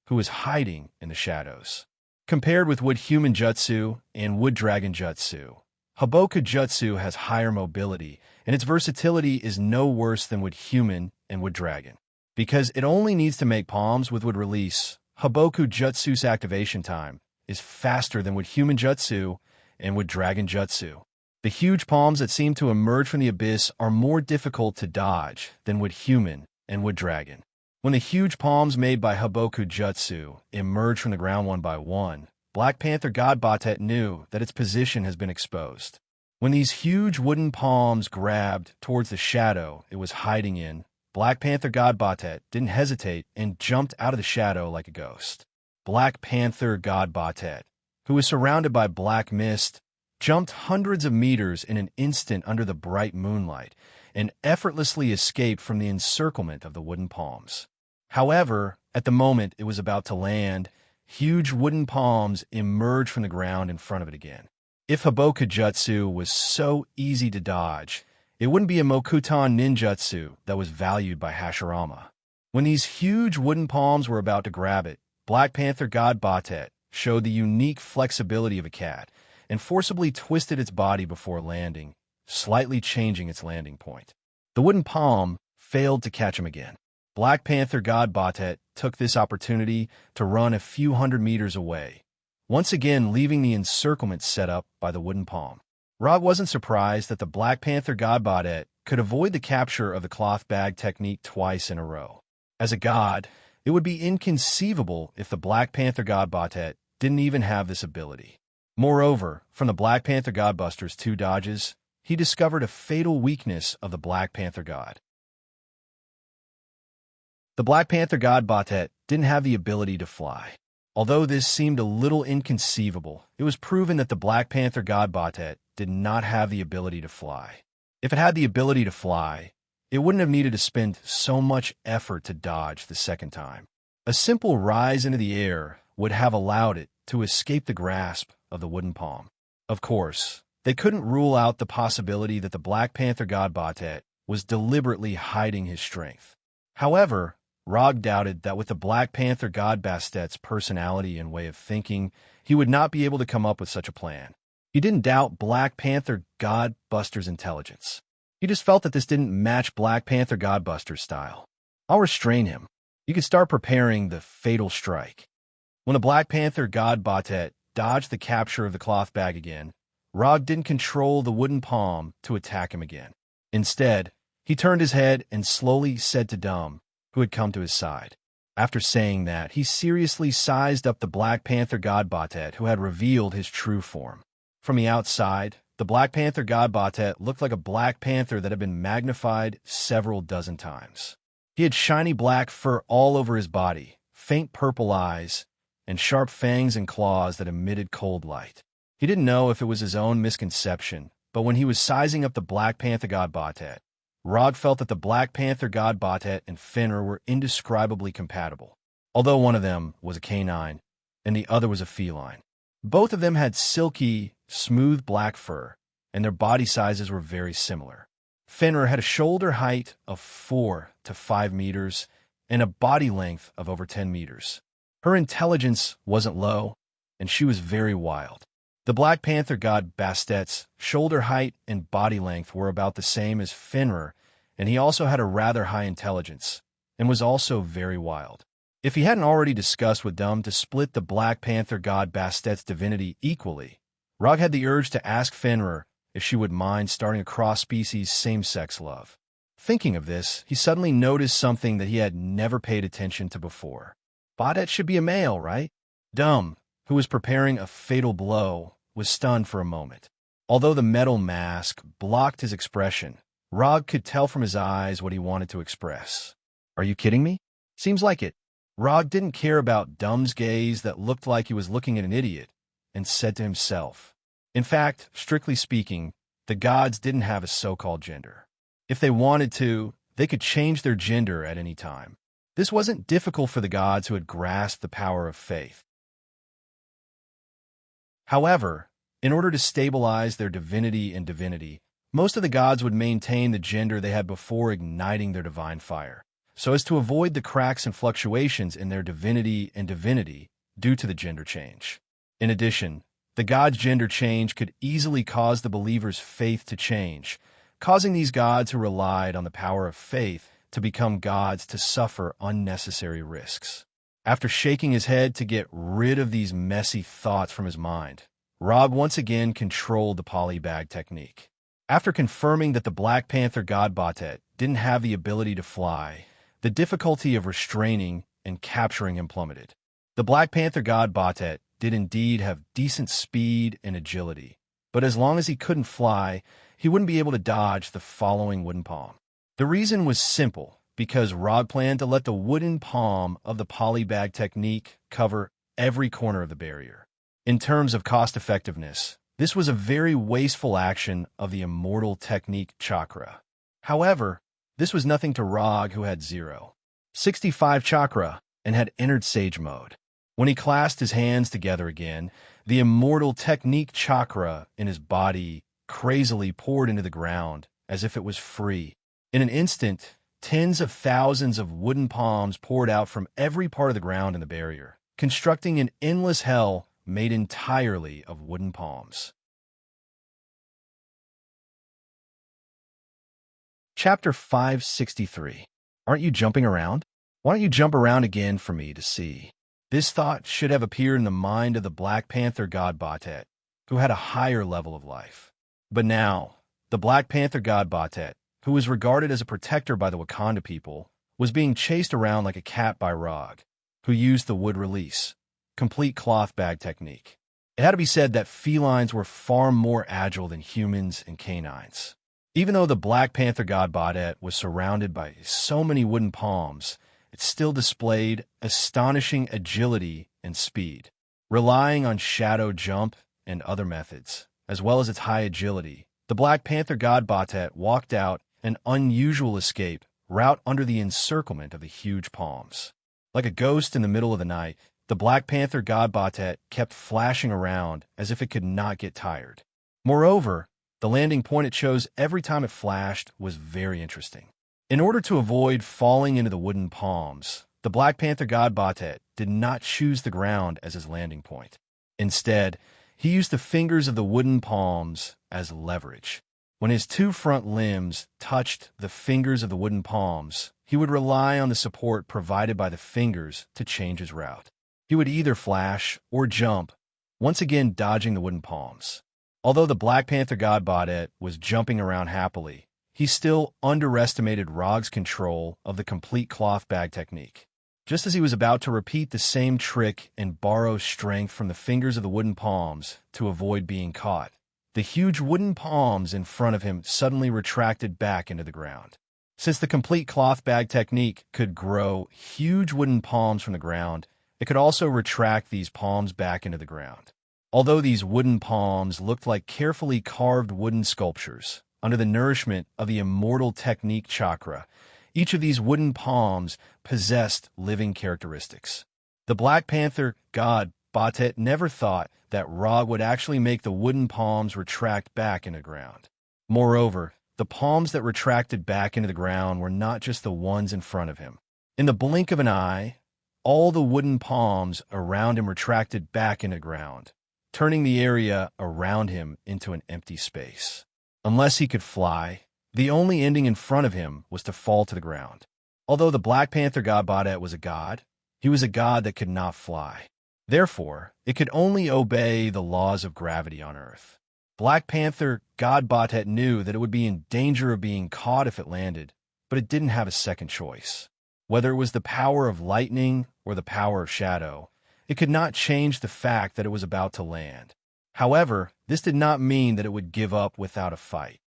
who was hiding in the shadows. Compared with Wood Human Jutsu and Wood Dragon Jutsu, Haboku Jutsu has higher mobility, and its versatility is no worse than Wood Human and Wood Dragon. because it only needs to make palms with wood release. Haboku Jutsu's activation time is faster than would human jutsu and would dragon jutsu. The huge palms that seem to emerge from the abyss are more difficult to dodge than would human and would dragon. When the huge palms made by Haboku Jutsu emerge from the ground one by one, Black Panther God Batet knew that its position has been exposed. When these huge wooden palms grabbed towards the shadow it was hiding in, Black Panther God Batet didn't hesitate and jumped out of the shadow like a ghost. Black Panther God Batet, who was surrounded by black mist, jumped hundreds of meters in an instant under the bright moonlight and effortlessly escaped from the encirclement of the wooden palms. However, at the moment it was about to land, huge wooden palms emerged from the ground in front of it again. If Haboku Jutsu was so easy to dodge, it wouldn't be a Mokutan ninjutsu that was valued by Hashirama. When these huge wooden palms were about to grab it, Black Panther God Batet showed the unique flexibility of a cat and forcibly twisted its body before landing, slightly changing its landing point. The wooden palm failed to catch him again. Black Panther God Batet took this opportunity to run a few hundred meters away, once again leaving the encirclement set up by the wooden palm. Rog wasn't surprised that the Black Panther God Batet could avoid the capture of the cloth bag technique twice in a row. As a god, it would be inconceivable if the Black Panther God Batet didn't even have this ability. Moreover, from the Black Panther Godbuster's 2 dodges, he discovered a fatal weakness of the Black Panther God. The Black Panther God Batet didn't have the ability to fly. Although this seemed a little inconceivable, it was proven that the Black Panther God Batet did not have the ability to fly. If it had the ability to fly, it wouldn't have needed to spend so much effort to dodge the second time. A simple rise into the air would have allowed it to escape the grasp of the wooden palm. Of course, they couldn't rule out the possibility that the Black Panther God Batet was deliberately hiding his strength. However, Rog doubted that with the Black Panther God Bastet's personality and way of thinking, he would not be able to come up with such a plan. He didn't doubt Black Panther God Buster's intelligence. He just felt that this didn't match Black Panther God Buster's style. I'll restrain him. You can start preparing the fatal strike. When the Black Panther God Batet dodged the capture of the cloth bag again, Rog didn't control the wooden palm to attack him again. Instead, he turned his head and slowly said to Dum, who had come to his side. After saying that, he seriously sized up the Black Panther God Batet, who had revealed his true form. From the outside, the Black Panther God Batet looked like a Black Panther that had been magnified several dozen times. He had shiny black fur all over his body, faint purple eyes, and sharp fangs and claws that emitted cold light. He didn't know if it was his own misconception, but when he was sizing up the Black Panther God Batet, Rog felt that the Black Panther God Batet and Fenrir were indescribably compatible, although one of them was a canine and the other was a feline. Both of them had silky, smooth black fur, and their body sizes were very similar. Fenrir had a shoulder height of 4 to 5 meters and a body length of over 10 meters. Her intelligence wasn't low, and she was very wild. The Black Panther God Bastet's shoulder height and body length were about the same as Fenrir, and he also had a rather high intelligence, and was also very wild. If he hadn't already discussed with Dum to split the Black Panther God Bastet's divinity equally, Rog had the urge to ask Fenrir if she would mind starting a cross-species same-sex love. Thinking of this, he suddenly noticed something that he had never paid attention to before. Batet should be a male, right? Dum, who was preparing a fatal blow, was stunned for a moment. Although the metal mask blocked his expression, Rog could tell from his eyes what he wanted to express. Are you kidding me? Seems like it. Rog didn't care about Dum's gaze that looked like he was looking at an idiot, and said to himself, in fact, strictly speaking, the gods didn't have a so-called gender. If they wanted to, they could change their gender at any time. This wasn't difficult for the gods who had grasped the power of faith. However, in order to stabilize their divinity and divinity, most of the gods would maintain the gender they had before igniting their divine fire, so as to avoid the cracks and fluctuations in their divinity and divinity due to the gender change. In addition, the gods' gender change could easily cause the believer's faith to change, causing these gods who relied on the power of faith to become gods to suffer unnecessary risks. After shaking his head to get rid of these messy thoughts from his mind, Rob once again controlled the polybag technique. After confirming that the Black Panther god Batet didn't have the ability to fly, the difficulty of restraining and capturing him plummeted. The Black Panther god Batet did indeed have decent speed and agility, but as long as he couldn't fly, he wouldn't be able to dodge the following wooden palm. The reason was simple, because Rob planned to let the wooden palm of the polybag technique cover every corner of the barrier. In terms of cost-effectiveness, this was a very wasteful action of the immortal technique chakra. However, this was nothing to Rog, who had 65 chakra and had entered Sage mode. When he clasped his hands together again, the immortal technique chakra in his body crazily poured into the ground as if it was free. In an instant, tens of thousands of wooden palms poured out from every part of the ground in the barrier, constructing an endless hell made entirely of wooden palms. Chapter 563. Aren't you jumping around? Why don't you jump around again for me to see? This thought should have appeared in the mind of the Black Panther god Batet, who had a higher level of life. But now, the Black Panther god Batet, who was regarded as a protector by the Wakanda people, was being chased around like a cat by Rog, who used the wood release, complete cloth bag technique. It had to be said that felines were far more agile than humans and canines. Even though the Black Panther god Batet was surrounded by so many wooden palms, it still displayed astonishing agility and speed. Relying on shadow jump and other methods, as well as its high agility, the Black Panther god Batet walked out an unusual escape route under the encirclement of the huge palms. Like a ghost in the middle of the night, the Black Panther god Batet kept flashing around as if it could not get tired. Moreover, the landing point it chose every time it flashed was very interesting. In order to avoid falling into the wooden palms, the Black Panther god Batet did not choose the ground as his landing point. Instead, he used the fingers of the wooden palms as leverage. When his two front limbs touched the fingers of the wooden palms, he would rely on the support provided by the fingers to change his route. He would either flash or jump, once again dodging the wooden palms. Although the Black Panther god Batet was jumping around happily, he still underestimated Rog's control of the complete cloth bag technique. Just as he was about to repeat the same trick and borrow strength from the fingers of the wooden palms to avoid being caught, the huge wooden palms in front of him suddenly retracted back into the ground. Since the complete cloth bag technique could grow huge wooden palms from the ground, it could also retract these palms back into the ground. Although these wooden palms looked like carefully carved wooden sculptures, under the nourishment of the immortal technique chakra, each of these wooden palms possessed living characteristics. The Black Panther god Batet never thought that Rog would actually make the wooden palms retract back into the ground. Moreover, the palms that retracted back into the ground were not just the ones in front of him. In the blink of an eye, all the wooden palms around him retracted back into the ground, turning the area around him into an empty space. Unless he could fly, the only ending in front of him was to fall to the ground. Although the Black Panther god Batet was a god, he was a god that could not fly. Therefore, it could only obey the laws of gravity on Earth. Black Panther god Batet knew that it would be in danger of being caught if it landed, but it didn't have a second choice. Whether it was the power of lightning or the power of shadow, it could not change the fact that it was about to land. However, this did not mean that it would give up without a fight.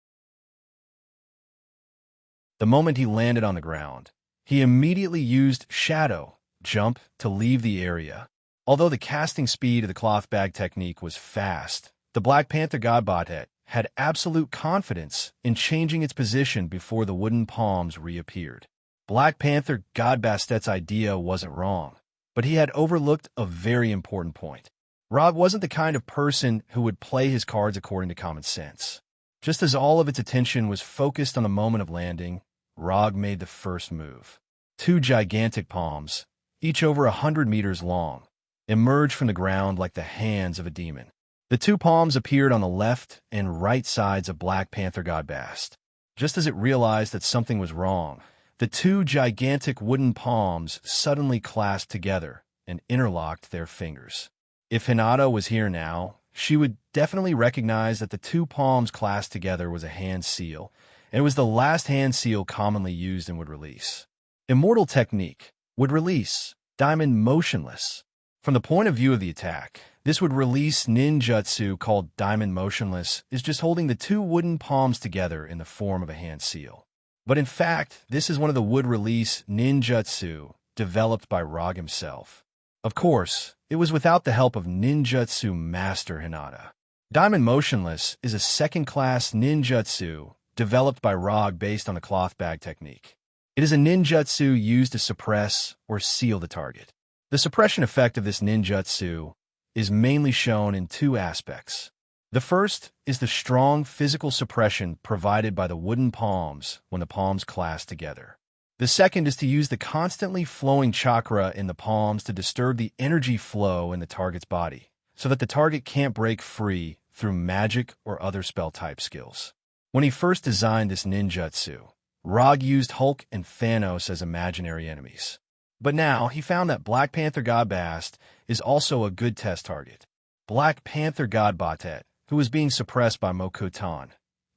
The moment he landed on the ground, he immediately used shadow jump to leave the area. Although the casting speed of the cloth bag technique was fast, the Black Panther god Batet had absolute confidence in changing its position before the wooden palms reappeared. Black Panther god Bastet's idea wasn't wrong, but he had overlooked a very important point. Rog wasn't the kind of person who would play his cards according to common sense. Just as all of its attention was focused on the moment of landing, Rog made the first move. Two gigantic palms, each over 100 meters long, emerged from the ground like the hands of a demon. The two palms appeared on the left and right sides of Black Panther god Bast. Just as it realized that something was wrong, The two gigantic wooden palms suddenly clasped together and interlocked their fingers. If Hinata was here now, she would definitely recognize that the two palms clasped together was a hand seal, and it was the last hand seal commonly used in Would Release. Immortal technique, Would Release, Diamond Motionless. From the point of view of the attack, this Would Release ninjutsu called Diamond Motionless is just holding the two wooden palms together in the form of a hand seal. But in fact, this is one of the Would Release ninjutsu developed by Rog himself. Of course, it was without the help of ninjutsu master Hinata. Diamond Motionless is a second-class ninjutsu developed by Rog based on the cloth bag technique. It is a ninjutsu used to suppress or seal the target. The suppression effect of this ninjutsu is mainly shown in two aspects. The first is the strong physical suppression provided by the wooden palms when the palms clasp together. The second is to use the constantly flowing chakra in the palms to disturb the energy flow in the target's body, so that the target can't break free through magic or other spell-type skills. When he first designed this ninjutsu, Rog used Hulk and Thanos as imaginary enemies. But now he found that Black Panther God Bast is also a good test target. Black Panther God Batet, who was being suppressed by Mokutan.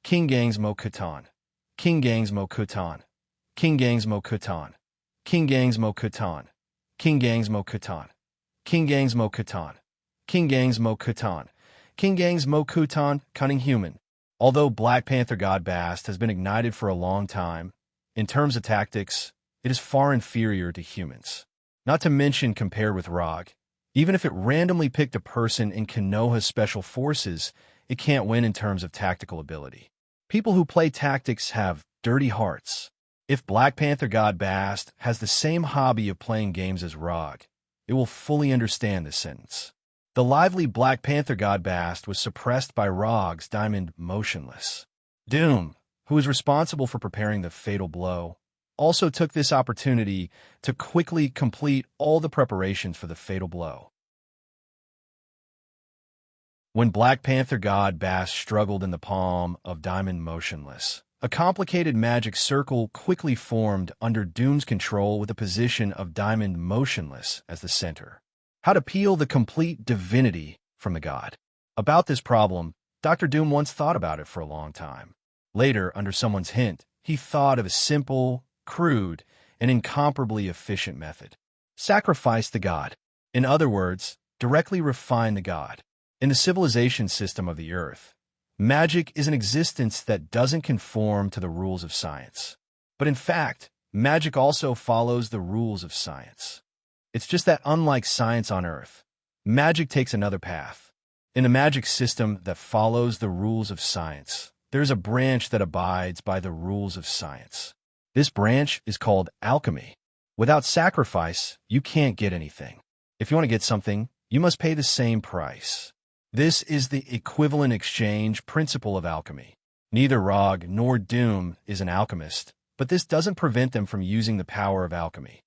King Gangs Mokutan. King Gangs Mokutan. King Gangs Mokutan. King Gangs Mokutan. King Gangs Mokutan. King Gangs Mokutan. King Gangs Mokutan. King Gangs Mokutan, Cunning Human. Although Black Panther God Bast has been ignited for a long time, in terms of tactics, it is far inferior to humans. Not to mention compared with Rog, even if it randomly picked a person in Konoha's special forces, it can't win in terms of tactical ability. People who play tactics have dirty hearts. If Black Panther God Bast has the same hobby of playing games as Rog, it will fully understand this sentence. The lively Black Panther God Bast was suppressed by Rog's Diamond Motionless. Doom, who was responsible for preparing the fatal blow, also took this opportunity to quickly complete all the preparations for the fatal blow. When Black Panther God Bast struggled in the palm of Diamond Motionless, a complicated magic circle quickly formed under Doom's control with a position of Diamond Motionless as the center. How to peel the complete divinity from the god. About this problem, Dr. Doom once thought about it for a long time. Later, under someone's hint, he thought of a simple, crude, and incomparably efficient method. Sacrifice the god. In other words, directly refine the god. In the civilization system of the earth, magic is an existence that doesn't conform to the rules of science. But in fact, magic also follows the rules of science. It's just that unlike science on Earth, magic takes another path. In a magic system that follows the rules of science, there's a branch that abides by the rules of science. This branch is called alchemy. Without sacrifice, you can't get anything. If you want to get something, you must pay the same price. This is the equivalent exchange principle of alchemy. Neither Rog nor Doom is an alchemist, but this doesn't prevent them from using the power of alchemy.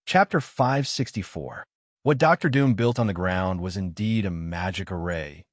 Chapter 564. What Dr. Doom built on the ground was indeed a magic array,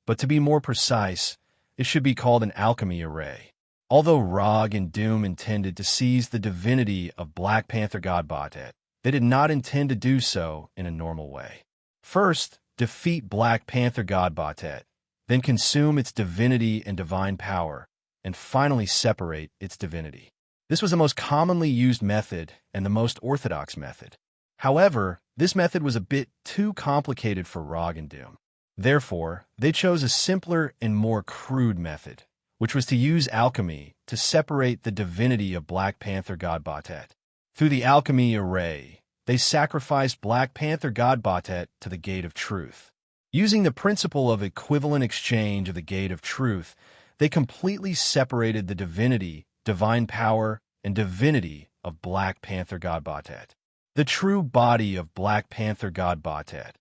but to be more precise, it should be called an alchemy array. Although Rog and Doom intended to seize the divinity of Black Panther God Batet, they did not intend to do so in a normal way. First, defeat Black Panther God Batet, then consume its divinity and divine power, and finally separate its divinity. This was the most commonly used method and the most orthodox method. However, this method was a bit too complicated for Rog and Doom. Therefore, they chose a simpler and more crude method, which was to use alchemy to separate the divinity of Black Panther God Batet. Through the alchemy array, they sacrificed Black Panther God Batet to the Gate of Truth. Using the principle of equivalent exchange of the Gate of Truth, they completely separated the divinity, divine power, and divinity of Black Panther God Batet. The true body of Black Panther God Batet,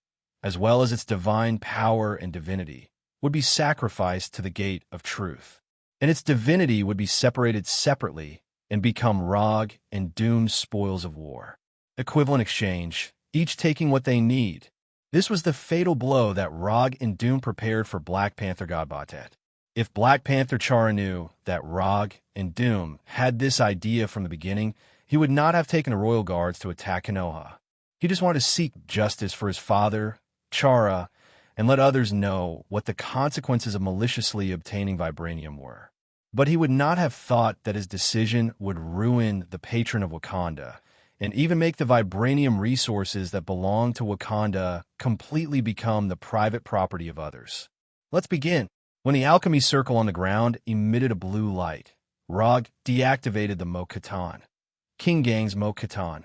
as well as its divine power and divinity, would be sacrificed to the Gate of Truth, and its divinity would be separated separately and become Rog and Doom's spoils of war. Equivalent exchange, each taking what they need. This was the fatal blow that Rog and Doom prepared for Black Panther God Batet. If Black Panther Chara knew that Rog and Doom had this idea from the beginning, he would not have taken the royal guards to attack Konoha. He just wanted to seek justice for his father, Chara, and let others know what the consequences of maliciously obtaining vibranium were. But he would not have thought that his decision would ruin the patron of Wakanda, and even make the vibranium resources that belong to Wakanda completely become the private property of others. Let's begin. When the alchemy circle on the ground emitted a blue light, Rog deactivated the Mo-Katan. King Gang's Mo-Katan.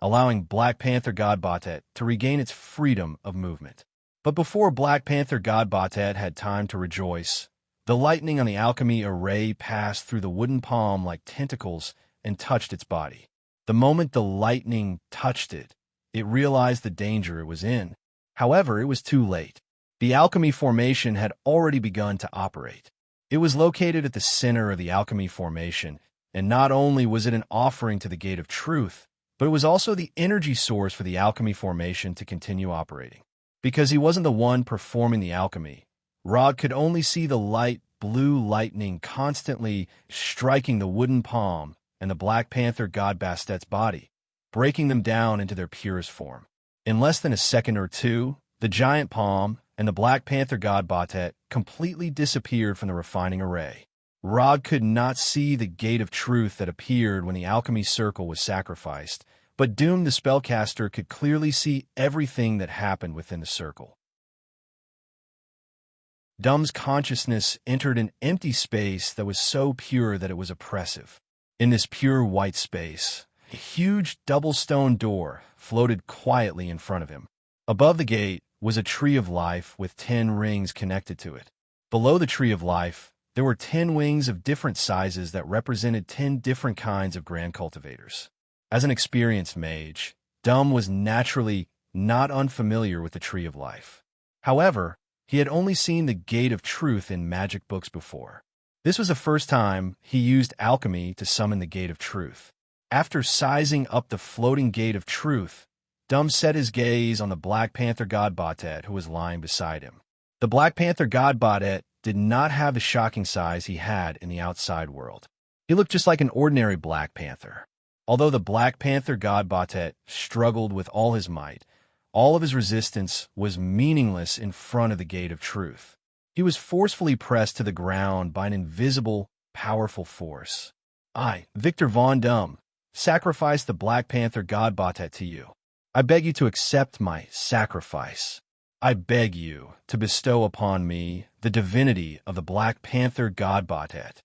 Allowing Black Panther God Batet to regain its freedom of movement. But before Black Panther God Batet had time to rejoice, the lightning on the alchemy array passed through the wooden palm like tentacles and touched its body. The moment the lightning touched it, it realized the danger it was in. However, it was too late. The alchemy formation had already begun to operate. It was located at the center of the alchemy formation, and not only was it an offering to the Gate of Truth, but it was also the energy source for the alchemy formation to continue operating. Because he wasn't the one performing the alchemy, Rog could only see the light blue lightning constantly striking the wooden palm and the Black Panther God Bastet's body, breaking them down into their purest form. In less than a second or two, the giant palm and the Black Panther God Batet completely disappeared from the refining array. Rog could not see the Gate of Truth that appeared when the alchemy circle was sacrificed, but Doom the spellcaster could clearly see everything that happened within the circle. Doom's consciousness entered an empty space that was so pure that it was oppressive. In this pure white space, a huge double-stone door floated quietly in front of him. Above the gate was a tree of life with 10 rings connected to it. Below the tree of life, there were 10 wings of different sizes that represented 10 different kinds of grand cultivators. As an experienced mage, Doom was naturally not unfamiliar with the tree of life. However, he had only seen the Gate of Truth in magic books before. This was the first time he used alchemy to summon the Gate of Truth. After sizing up the floating Gate of Truth, Doom set his gaze on the Black Panther God Batet who was lying beside him. The Black Panther God Batet did not have the shocking size he had in the outside world. He looked just like an ordinary Black Panther. Although the Black Panther God Batet struggled with all his might, all of his resistance was meaningless in front of the Gate of Truth. He was forcefully pressed to the ground by an invisible, powerful force. I, Victor Von Doom, sacrifice the Black Panther God Batet to you. I beg you to accept my sacrifice. I beg you to bestow upon me the divinity of the Black Panther God Batet.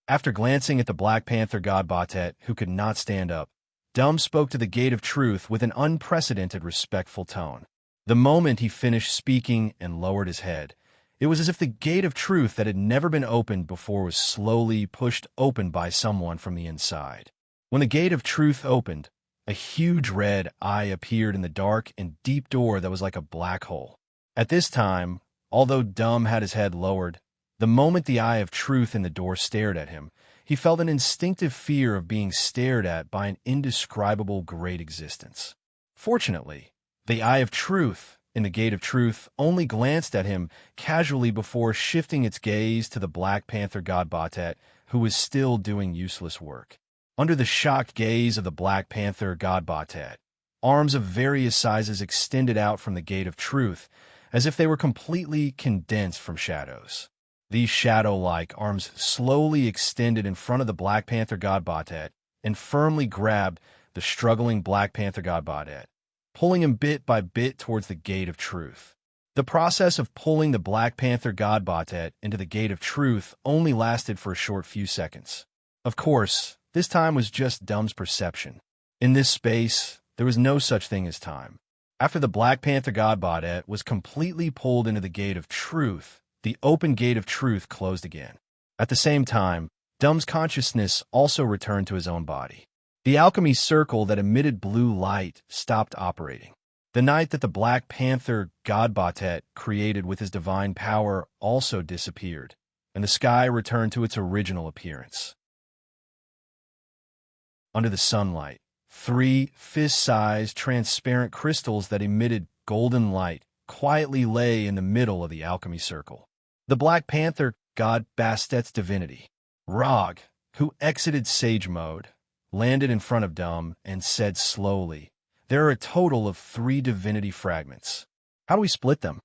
After glancing at the Black Panther God Batet, who could not stand up, Doom spoke to the Gate of Truth with an unprecedented respectful tone. The moment he finished speaking and lowered his head, it was as if the Gate of Truth that had never been opened before was slowly pushed open by someone from the inside. When the Gate of Truth opened, a huge red eye appeared in the dark and deep door that was like a black hole. At this time, although Doom had his head lowered, the moment the Eye of Truth in the door stared at him, he felt an instinctive fear of being stared at by an indescribable great existence. Fortunately, the Eye of Truth in the Gate of Truth only glanced at him casually before shifting its gaze to the Black Panther God Batet, who was still doing useless work. Under the shocked gaze of the Black Panther God Batet, arms of various sizes extended out from the Gate of Truth, as if they were completely condensed from shadows. These shadow-like arms slowly extended in front of the Black Panther God Batet and firmly grabbed the struggling Black Panther God Batet, pulling him bit by bit towards the Gate of Truth. The process of pulling the Black Panther God Batet into the Gate of Truth only lasted for a short few seconds. Of course, this time was just Doom's perception. In this space, there was no such thing as time. After the Black Panther God Batet was completely pulled into the Gate of Truth, the open Gate of Truth closed again. At the same time, Doom's consciousness also returned to his own body. The alchemy circle that emitted blue light stopped operating. The night that the Black Panther God Batet created with his divine power also disappeared, and the sky returned to its original appearance. Under the sunlight, 3 fist-sized transparent crystals that emitted golden light quietly lay in the middle of the alchemy circle. The Black Panther god Bastet's divinity. Rog, who exited Sage mode, landed in front of Dum and said slowly, "There are a total of 3 divinity fragments. How do we split them?"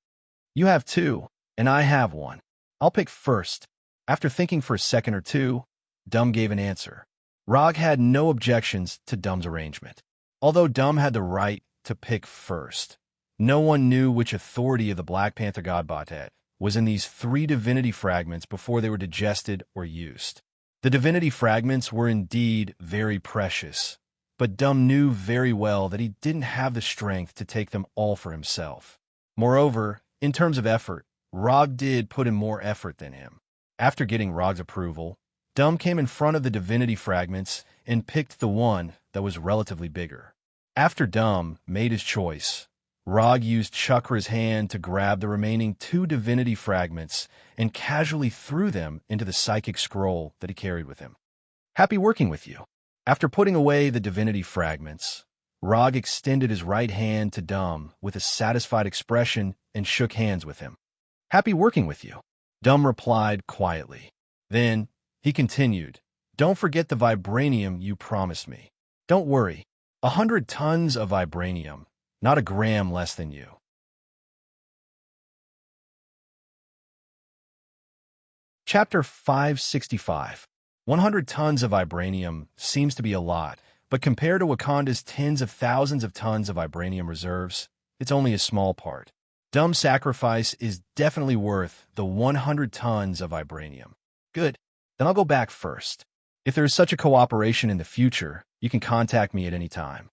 "You have 2, and I have 1. I'll pick first." After thinking for a second or two, Dum gave an answer. Rog had no objections to Dum's arrangement. Although Dum had the right to pick first, no one knew which authority of the Black Panther god Bastet was in these 3 divinity fragments before they were digested or used. The divinity fragments were indeed very precious, but Dum knew very well that he didn't have the strength to take them all for himself. Moreover, in terms of effort, Rog did put in more effort than him. After getting Rog's approval, Dum came in front of the divinity fragments and picked the one that was relatively bigger. After Dum made his choice, Rog used Chakra's hand to grab the remaining 2 divinity fragments and casually threw them into the psychic scroll that he carried with him. "Happy working with you." After putting away the divinity fragments, Rog extended his right hand to Dum with a satisfied expression and shook hands with him. "Happy working with you," Dum replied quietly. Then he continued, "Don't forget the vibranium you promised me. Don't worry, 100 tons of vibranium, not a gram less than you." Chapter 565. 100 tons of vibranium seems to be a lot, but compared to Wakanda's tens of thousands of tons of vibranium reserves, it's only a small part. Dum's sacrifice is definitely worth the 100 tons of vibranium. Good. Then I'll go back first. If there is such a cooperation in the future, you can contact me at any time.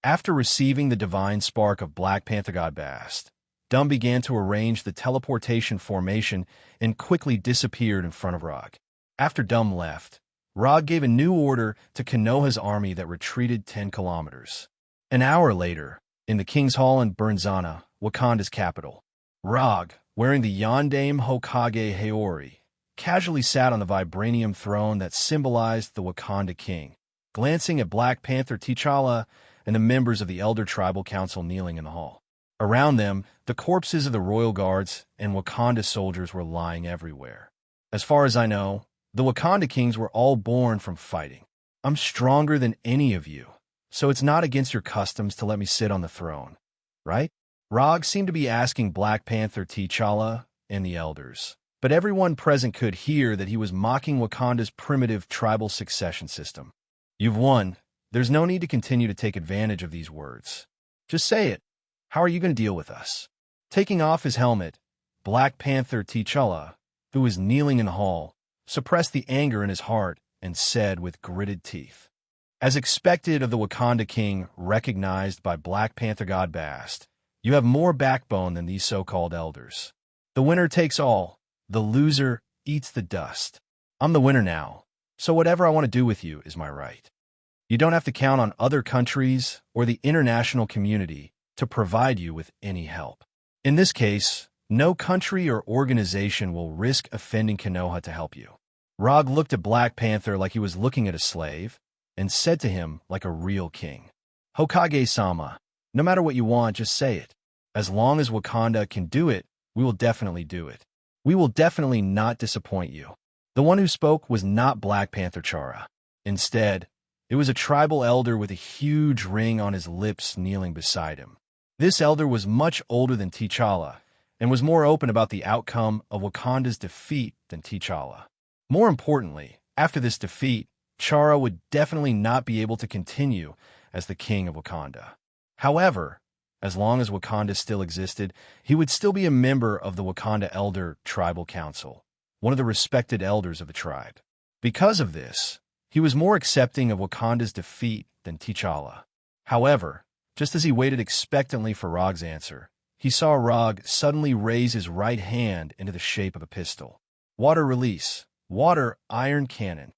After receiving the divine spark of Black Panther God Bast, Dum began to arrange the teleportation formation and quickly disappeared in front of Rog. After Dum left, Rog gave a new order to Konoha's army that retreated 10 kilometers. An hour later, in the King's Hall in Bernzana, Wakanda's capital, Rog, wearing the Yondaime Hokage Haori, casually sat on the vibranium throne that symbolized the Wakanda king, glancing at Black Panther T'Challa and the members of the Elder Tribal Council kneeling in the hall. Around them, the corpses of the royal guards and Wakanda soldiers were lying everywhere. As far as I know, the Wakanda kings were all born from fighting. I'm stronger than any of you, so it's not against your customs to let me sit on the throne, right? Rog seemed to be asking Black Panther T'Challa and the elders, but everyone present could hear that he was mocking Wakanda's primitive tribal succession system. "You've won. There's no need to continue to take advantage of these words. Just say it. How are you going to deal with us?" Taking off his helmet, Black Panther T'Challa, who was kneeling in the hall, suppressed the anger in his heart and said with gritted teeth, "As expected of the Wakanda king recognized by Black Panther God Bast, you have more backbone than these so-called elders. The winner takes all. The loser eats the dust. I'm the winner now, so whatever I want to do with you is my right. You don't have to count on other countries or the international community to provide you with any help. In this case, no country or organization will risk offending Konoha to help you." Rog looked at Black Panther like he was looking at a slave and said to him like a real king, "Hokage-sama, no matter what you want, just say it. As long as Wakanda can do it, we will definitely do it. We will definitely not disappoint you." The one who spoke was not Black Panther Chara. Instead, it was a tribal elder with a huge ring on his lips kneeling beside him. This elder was much older than T'Challa and was more open about the outcome of Wakanda's defeat than T'Challa. More importantly, after this defeat, Chara would definitely not be able to continue as the king of Wakanda. However, as long as Wakanda still existed, he would still be a member of the Wakanda Elder Tribal Council, one of the respected elders of the tribe. Because of this, he was more accepting of Wakanda's defeat than T'Challa. However, just as he waited expectantly for Rog's answer, he saw Rog suddenly raise his right hand into the shape of a pistol. Water release. Water iron cannon.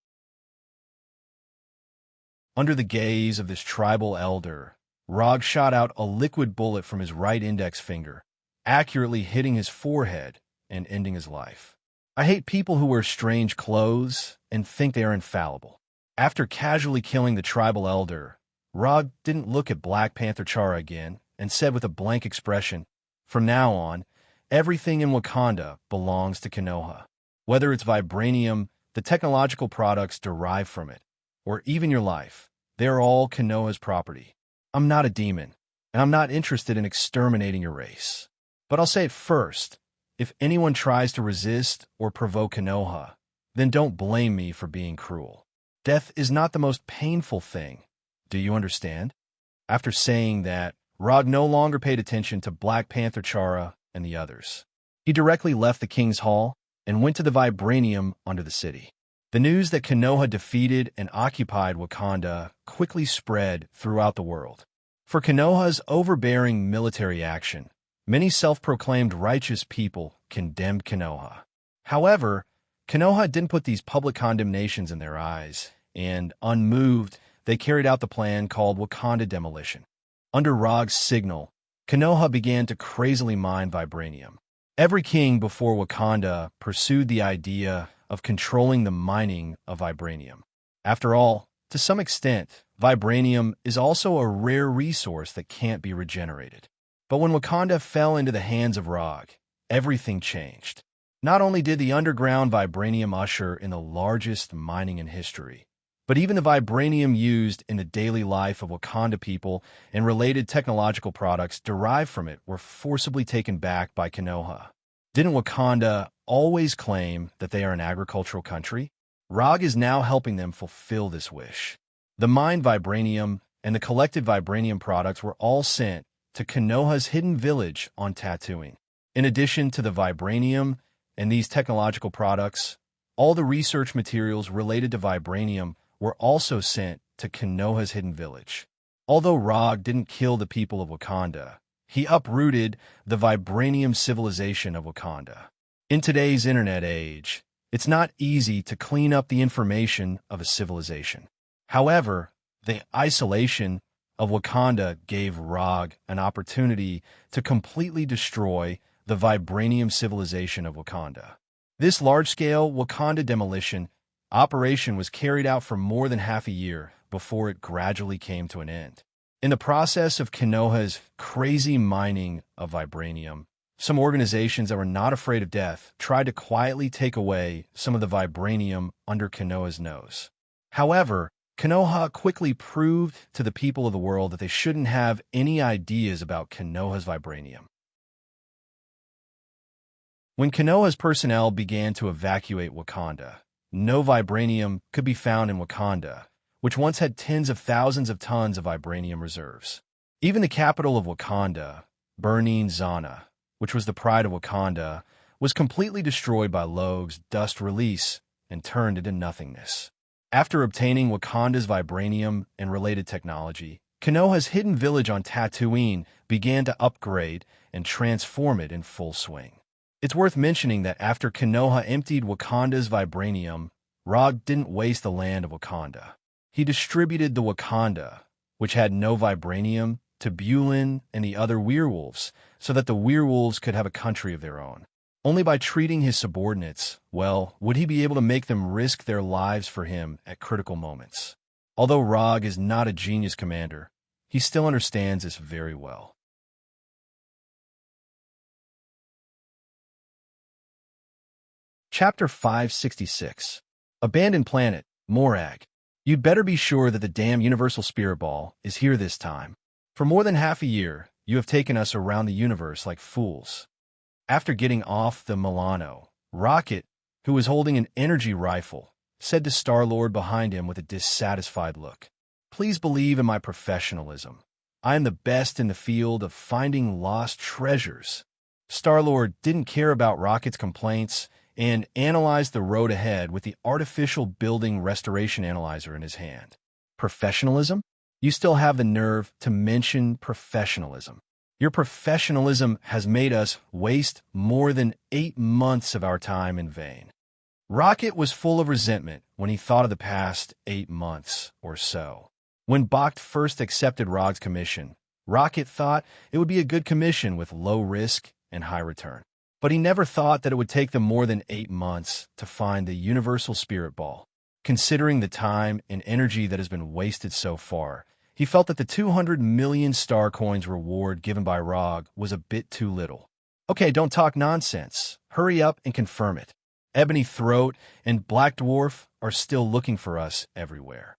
Under the gaze of this tribal elder, Rog shot out a liquid bullet from his right index finger, accurately hitting his forehead and ending his life. I hate people who wear strange clothes and think they are infallible. After casually killing the tribal elder, Rog didn't look at Black Panther Chara again and said with a blank expression, "From now on, Everything in Wakanda belongs to Konoha. Whether it's vibranium, the technological products derived from it, or even your life, they're all Konoha's property. I'm not a demon, and I'm not interested in exterminating your race. But I'll say it first, if anyone tries to resist or provoke Konoha, then don't blame me for being cruel. Death is not the most painful thing. Do you understand? After saying that, Rog no longer paid attention to Black Panther Chara and the others. He directly left the King's Hall and went to the vibranium under the city. The news that Konoha defeated and occupied Wakanda quickly spread throughout the world. For Konoha's overbearing military action, many self-proclaimed righteous people condemned Konoha. However, Konoha didn't put these public condemnations in their eyes, and, unmoved, they carried out the plan called Wakanda Demolition. Under Rog's signal, Konoha began to crazily mine vibranium. Every king before Wakanda pursued the idea of controlling the mining of vibranium. After all, to some extent, vibranium is also a rare resource that can't be regenerated. But when Wakanda fell into the hands of Rog, everything changed. Not only did the underground vibranium usher in the largest mining in history, but even the vibranium used in the daily life of Wakanda people and related technological products derived from it were forcibly taken back by Konoha. Didn't Wakanda always claim that they are an agricultural country? Rog is now helping them fulfill this wish. The mined vibranium and the collected vibranium products were all sent to Konoha's hidden village on Tatooine. In addition to the vibranium and these technological products, all the research materials related to vibranium were also sent to Konoha's hidden village. Although Rog didn't kill the people of Wakanda, he uprooted the vibranium civilization of Wakanda. In today's internet age, it's not easy to clean up the information of a civilization. However, the isolation of Wakanda gave Rog an opportunity to completely destroy the vibranium civilization of Wakanda. This large-scale Wakanda demolition operation was carried out for more than half a year before it gradually came to an end. In the process of Konoha's crazy mining of vibranium, some organizations that were not afraid of death tried to quietly take away some of the vibranium under Konoha's nose. However, Konoha quickly proved to the people of the world that they shouldn't have any ideas about Konoha's vibranium. When Konoha's personnel began to evacuate Wakanda, no vibranium could be found in Wakanda, which once had tens of thousands of tons of vibranium reserves. Even the capital of Wakanda, Burning Zana, which was the pride of Wakanda, was completely destroyed by Logue's dust release and turned into nothingness. After obtaining Wakanda's vibranium and related technology, Konoha's hidden village on Tatooine began to upgrade and transform it in full swing. It's worth mentioning that after Konoha emptied Wakanda's vibranium, Rog didn't waste the land of Wakanda. He distributed the Wakanda, which had no vibranium, to Bulin and the other werewolves, so that the werewolves could have a country of their own. Only by treating his subordinates well would he be able to make them risk their lives for him at critical moments. Although Rog is not a genius commander, he still understands this very well. Chapter 566. Abandoned Planet, Morag. You'd better be sure that the damn Universal Spirit Ball is here this time. For more than half a year, you have taken us around the universe like fools. After getting off the Milano, Rocket, who was holding an energy rifle, said to Star-Lord behind him with a dissatisfied look, "Please believe in my professionalism. I am the best in the field of finding lost treasures." Star-Lord didn't care about Rocket's complaints and analyzed the road ahead with the artificial building restoration analyzer in his hand. Professionalism? You still have the nerve to mention professionalism. Your professionalism has made us waste more than 8 months of our time in vain. Rocket was full of resentment when he thought of the past 8 months or so. When Bakht first accepted Rog's commission, Rocket thought it would be a good commission with low risk and high return. But he never thought that it would take them more than 8 months to find the Universal Spirit Ball. Considering the time and energy that has been wasted so far, he felt that the 200 million star coins reward given by Rog was a bit too little. Okay, don't talk nonsense. Hurry up and confirm it. Ebony Throat and Black Dwarf are still looking for us everywhere.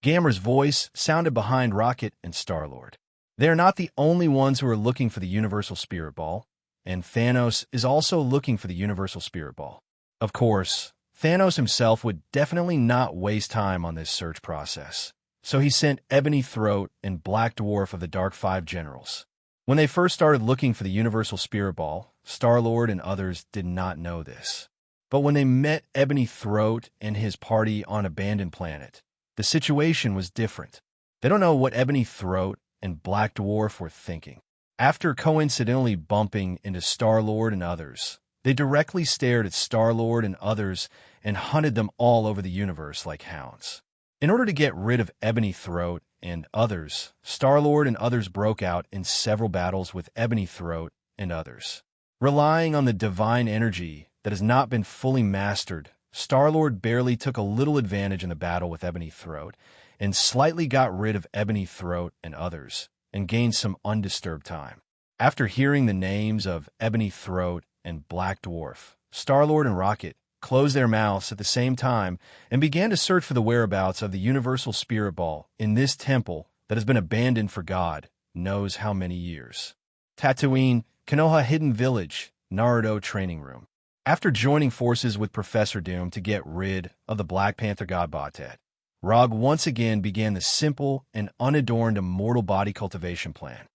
Gamera's voice sounded behind Rocket and Star-Lord. They are not the only ones who are looking for the Universal Spirit Ball, and Thanos is also looking for the Universal Spirit Ball. Of course, Thanos himself would definitely not waste time on this search process, so he sent Ebony Throat and Black Dwarf of the Dark Five Generals. When they first started looking for the Universal Spirit Ball, Star-Lord and others did not know this. But when they met Ebony Throat and his party on Abandoned Planet, the situation was different. They don't know what Ebony Throat and Black Dwarf were thinking. After coincidentally bumping into Star-Lord and others, they directly stared at Star-Lord and others and hunted them all over the universe like hounds. In order to get rid of Ebony Throat and others, Star-Lord and others broke out in several battles with Ebony Throat and others. Relying on the divine energy that has not been fully mastered, Star-Lord barely took a little advantage in the battle with Ebony Throat and slightly got rid of Ebony Throat and others and gained some undisturbed time. After hearing the names of Ebony Throat and Black Dwarf, Star-Lord and Rocket closed their mouths at the same time and began to search for the whereabouts of the Universal Spirit Ball in this temple that has been abandoned for God knows how many years. Tatooine, Konoha Hidden Village, Naruto Training Room. After joining forces with Professor Doom to get rid of the Black Panther god Batet, Rog once again began the simple and unadorned immortal body cultivation plan.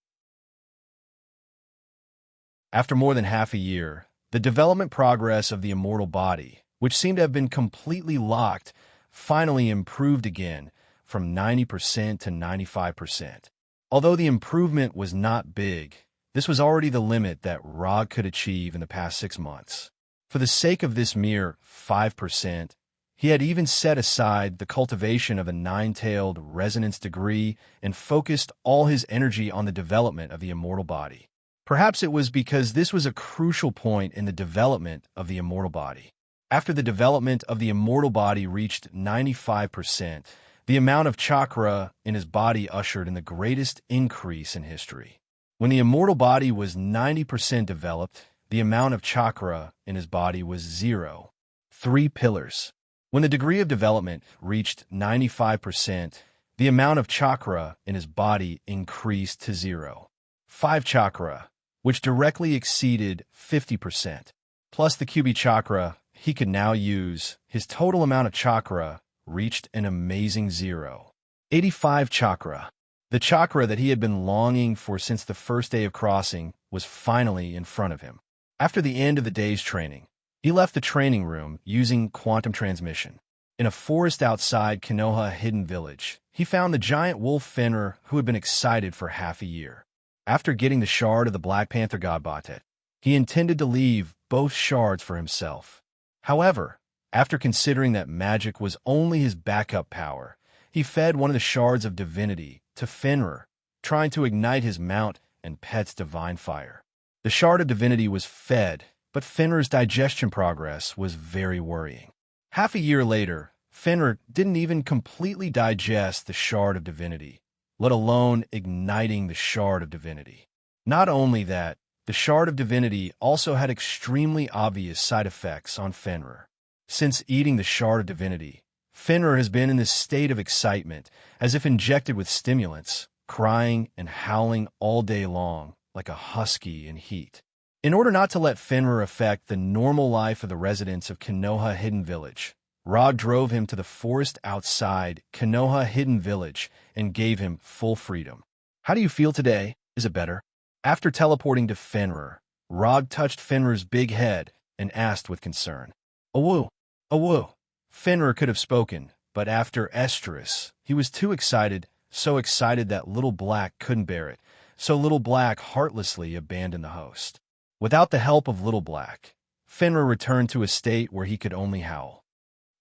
After more than half a year, the development progress of the immortal body, which seemed to have been completely locked, finally improved again from 90% to 95%. Although the improvement was not big, this was already the limit that Rog could achieve in the past 6 months. For the sake of this mere 5%, he had even set aside the cultivation of a 9-tailed resonance degree and focused all his energy on the development of the immortal body. Perhaps it was because this was a crucial point in the development of the immortal body. After the development of the immortal body reached 95%, the amount of chakra in his body ushered in the greatest increase in history. When the immortal body was 90% developed, the amount of chakra in his body was 0. 3 pillars. When the degree of development reached 95%, the amount of chakra in his body increased to 0. 5 chakra, which directly exceeded 50%. Plus the QB chakra he could now use, his total amount of chakra reached an amazing 0. 85 chakra. The chakra that he had been longing for since the first day of crossing was finally in front of him. After the end of the day's training, he left the training room using quantum transmission. In a forest outside Konoha Hidden Village, he found the giant wolf Fenrir who had been excited for half a year. After getting the shard of the Black Panther god Batet, he intended to leave both shards for himself. However, after considering that magic was only his backup power, he fed one of the shards of divinity to Fenrir, trying to ignite his mount and pet's divine fire. The shard of divinity was fed, but Fenrir's digestion progress was very worrying. Half a year later, Fenrir didn't even completely digest the shard of divinity, let alone igniting the shard of divinity. Not only that, the shard of divinity also had extremely obvious side effects on Fenrir. Since eating the shard of divinity, Fenrir has been in this state of excitement, as if injected with stimulants, crying and howling all day long, like a husky in heat. In order not to let Fenrir affect the normal life of the residents of Konoha Hidden Village, Rog drove him to the forest outside Konoha Hidden Village and gave him full freedom. How do you feel today? Is it better? After teleporting to Fenrir, Rog touched Fenrir's big head and asked with concern. "Awoo! Awoo!" Fenrir could have spoken, but after Estrus, he was too excited, so excited that Little Black couldn't bear it, so Little Black heartlessly abandoned the host. Without the help of Little Black, Fenrir returned to a state where he could only howl.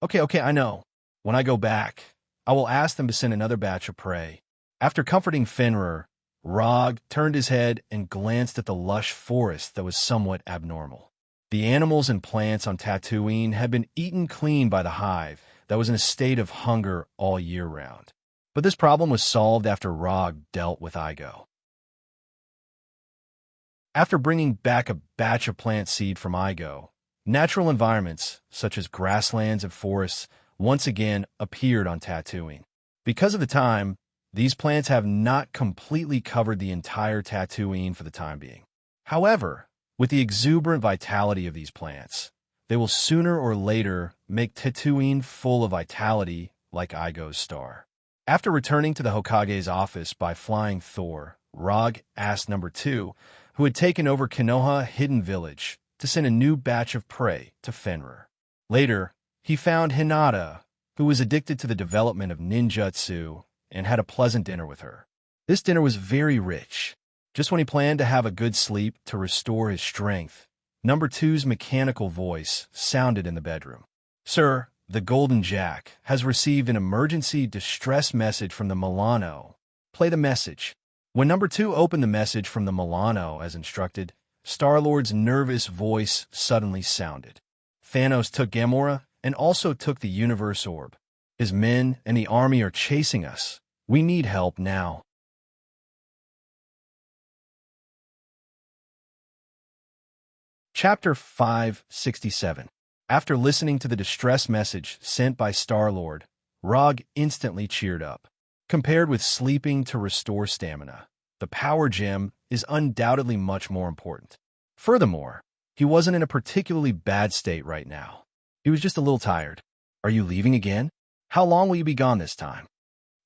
Okay, I know. When I go back, I will ask them to send another batch of prey." After comforting Fenrir, Rog turned his head and glanced at the lush forest that was somewhat abnormal. The animals and plants on Tatooine had been eaten clean by the hive that was in a state of hunger all year round. But this problem was solved after Rog dealt with Igo. After bringing back a batch of plant seed from Igo, natural environments, such as grasslands and forests, once again appeared on Tatooine. Because of the time, these plants have not completely covered the entire Tatooine for the time being. However, with the exuberant vitality of these plants, they will sooner or later make Tatooine full of vitality like Igo's star. After returning to the Hokage's office by flying Thor, Rog asked Number 2, who had taken over Konoha Hidden Village, to send a new batch of prey to Fenrir. Later, he found Hinata, who was addicted to the development of ninjutsu, and had a pleasant dinner with her. This dinner was very rich. Just when he planned to have a good sleep to restore his strength, Number 2's mechanical voice sounded in the bedroom. "Sir, the Golden Jack has received an emergency distress message from the Milano. Play the message." When Number 2 opened the message from the Milano as instructed, Star-Lord's nervous voice suddenly sounded. "Thanos took Gamora and also took the Universe Orb. His men and the army are chasing us. We need help now." Chapter 567. After listening to the distress message sent by Star-Lord, Rog instantly cheered up. Compared with sleeping to restore stamina, the power gem is undoubtedly much more important. Furthermore, he wasn't in a particularly bad state right now. He was just a little tired. "Are you leaving again? How long will you be gone this time?"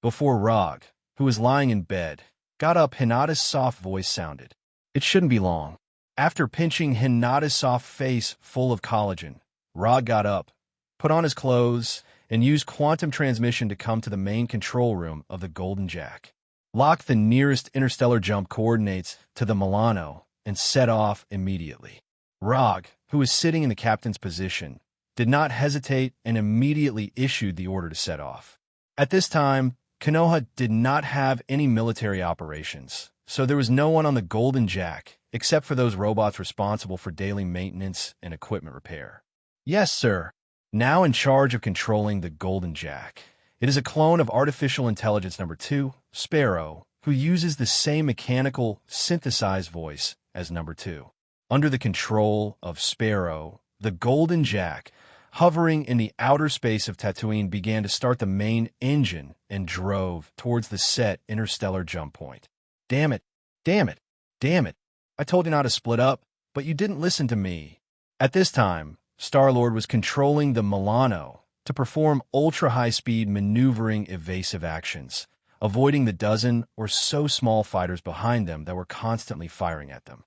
Before Rog, who was lying in bed, got up, Hinata's soft voice sounded. "It shouldn't be long." After pinching Hinata's soft face full of collagen, Rog got up, put on his clothes, and used quantum transmission to come to the main control room of the Golden Jack. Lock the nearest interstellar jump coordinates to the Milano and set off immediately. Rog, who was sitting in the captain's position, did not hesitate and immediately issued the order to set off. At this time, Konoha did not have any military operations, so there was no one on the Golden Jack except for those robots responsible for daily maintenance and equipment repair. "Yes, sir." Now in charge of controlling the Golden Jack, it is a clone of artificial intelligence Number 2, Sparrow, who uses the same mechanical, synthesized voice as Number 2. Under the control of Sparrow, the Golden Jack, hovering in the outer space of Tatooine, began to start the main engine and drove towards the set interstellar jump point. "Damn it! Damn it! Damn it! I told you not to split up, but you didn't listen to me." At this time, Star-Lord was controlling the Milano to perform ultra-high-speed maneuvering evasive actions, avoiding the dozen or so small fighters behind them that were constantly firing at them.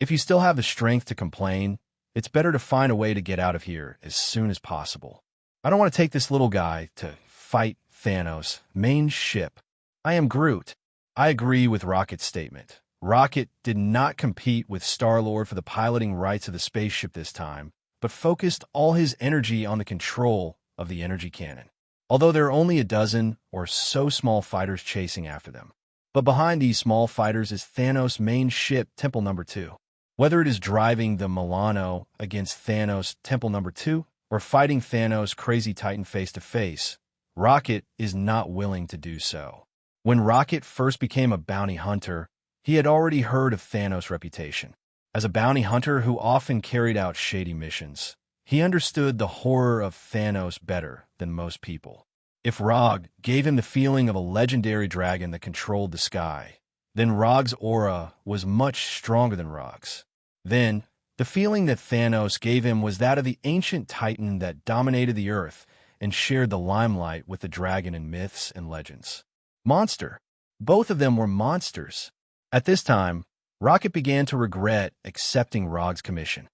If you still have the strength to complain, it's better to find a way to get out of here as soon as possible. I don't want to take this little guy to fight Thanos' main ship. I am Groot. I agree with Rocket's statement. Rocket did not compete with Star-Lord for the piloting rights of the spaceship this time, but focused all his energy on the control of the energy cannon. Although there are only a dozen or so small fighters chasing after them. But behind these small fighters is Thanos' main ship, Temple Number 2. Whether it is driving the Milano against Thanos' Temple Number 2 or fighting Thanos' crazy Titan face-to-face, Rocket is not willing to do so. When Rocket first became a bounty hunter, he had already heard of Thanos' reputation. As a bounty hunter who often carried out shady missions, he understood the horror of Thanos better than most people. If Rog gave him the feeling of a legendary dragon that controlled the sky, then Rog's aura was much stronger than Rog's. Then, the feeling that Thanos gave him was that of the ancient Titan that dominated the earth and shared the limelight with the dragon in myths and legends. Monster. Both of them were monsters. At this time, Rocket began to regret accepting Rog's commission.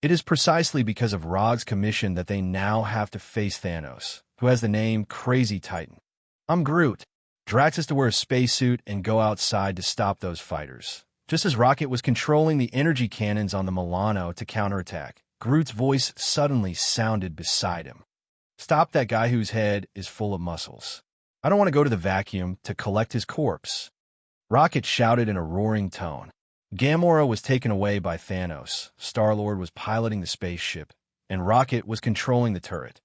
It is precisely because of Rog's commission that they now have to face Thanos, who has the name Crazy Titan. "I'm Groot." Drax is to wear a spacesuit and go outside to stop those fighters. Just as Rocket was controlling the energy cannons on the Milano to counterattack, Groot's voice suddenly sounded beside him. "Stop that guy whose head is full of muscles. I don't want to go to the vacuum to collect his corpse." Rocket shouted in a roaring tone. Gamora was taken away by Thanos, Star-Lord was piloting the spaceship, and Rocket was controlling the turret.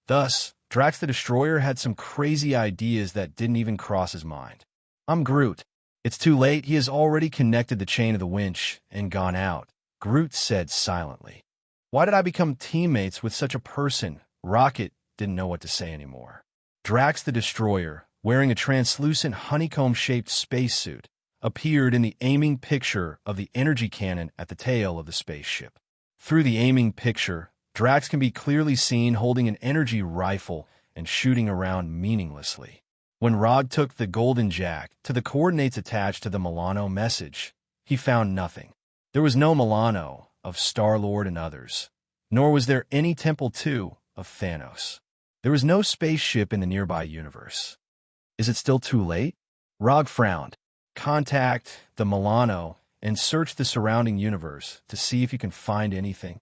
Thus, Drax the Destroyer had some crazy ideas that didn't even cross his mind. "I'm Groot. It's too late. He has already connected the chain of the winch and gone out, Groot said silently. Why did I become teammates with such a person? Rocket didn't know what to say anymore. Drax the Destroyer, wearing a translucent honeycomb-shaped spacesuit, appeared in the aiming picture of the energy cannon at the tail of the spaceship. Through the aiming picture, Drax can be clearly seen holding an energy rifle and shooting around meaninglessly. When Rog took the Golden Jack to the coordinates attached to the Milano message, he found nothing. There was no Milano of Star-Lord and others, nor was there any Temple 2 of Thanos. There was no spaceship in the nearby universe. Is it still too late? Rog frowned. Contact the Milano and search the surrounding universe to see if you can find anything.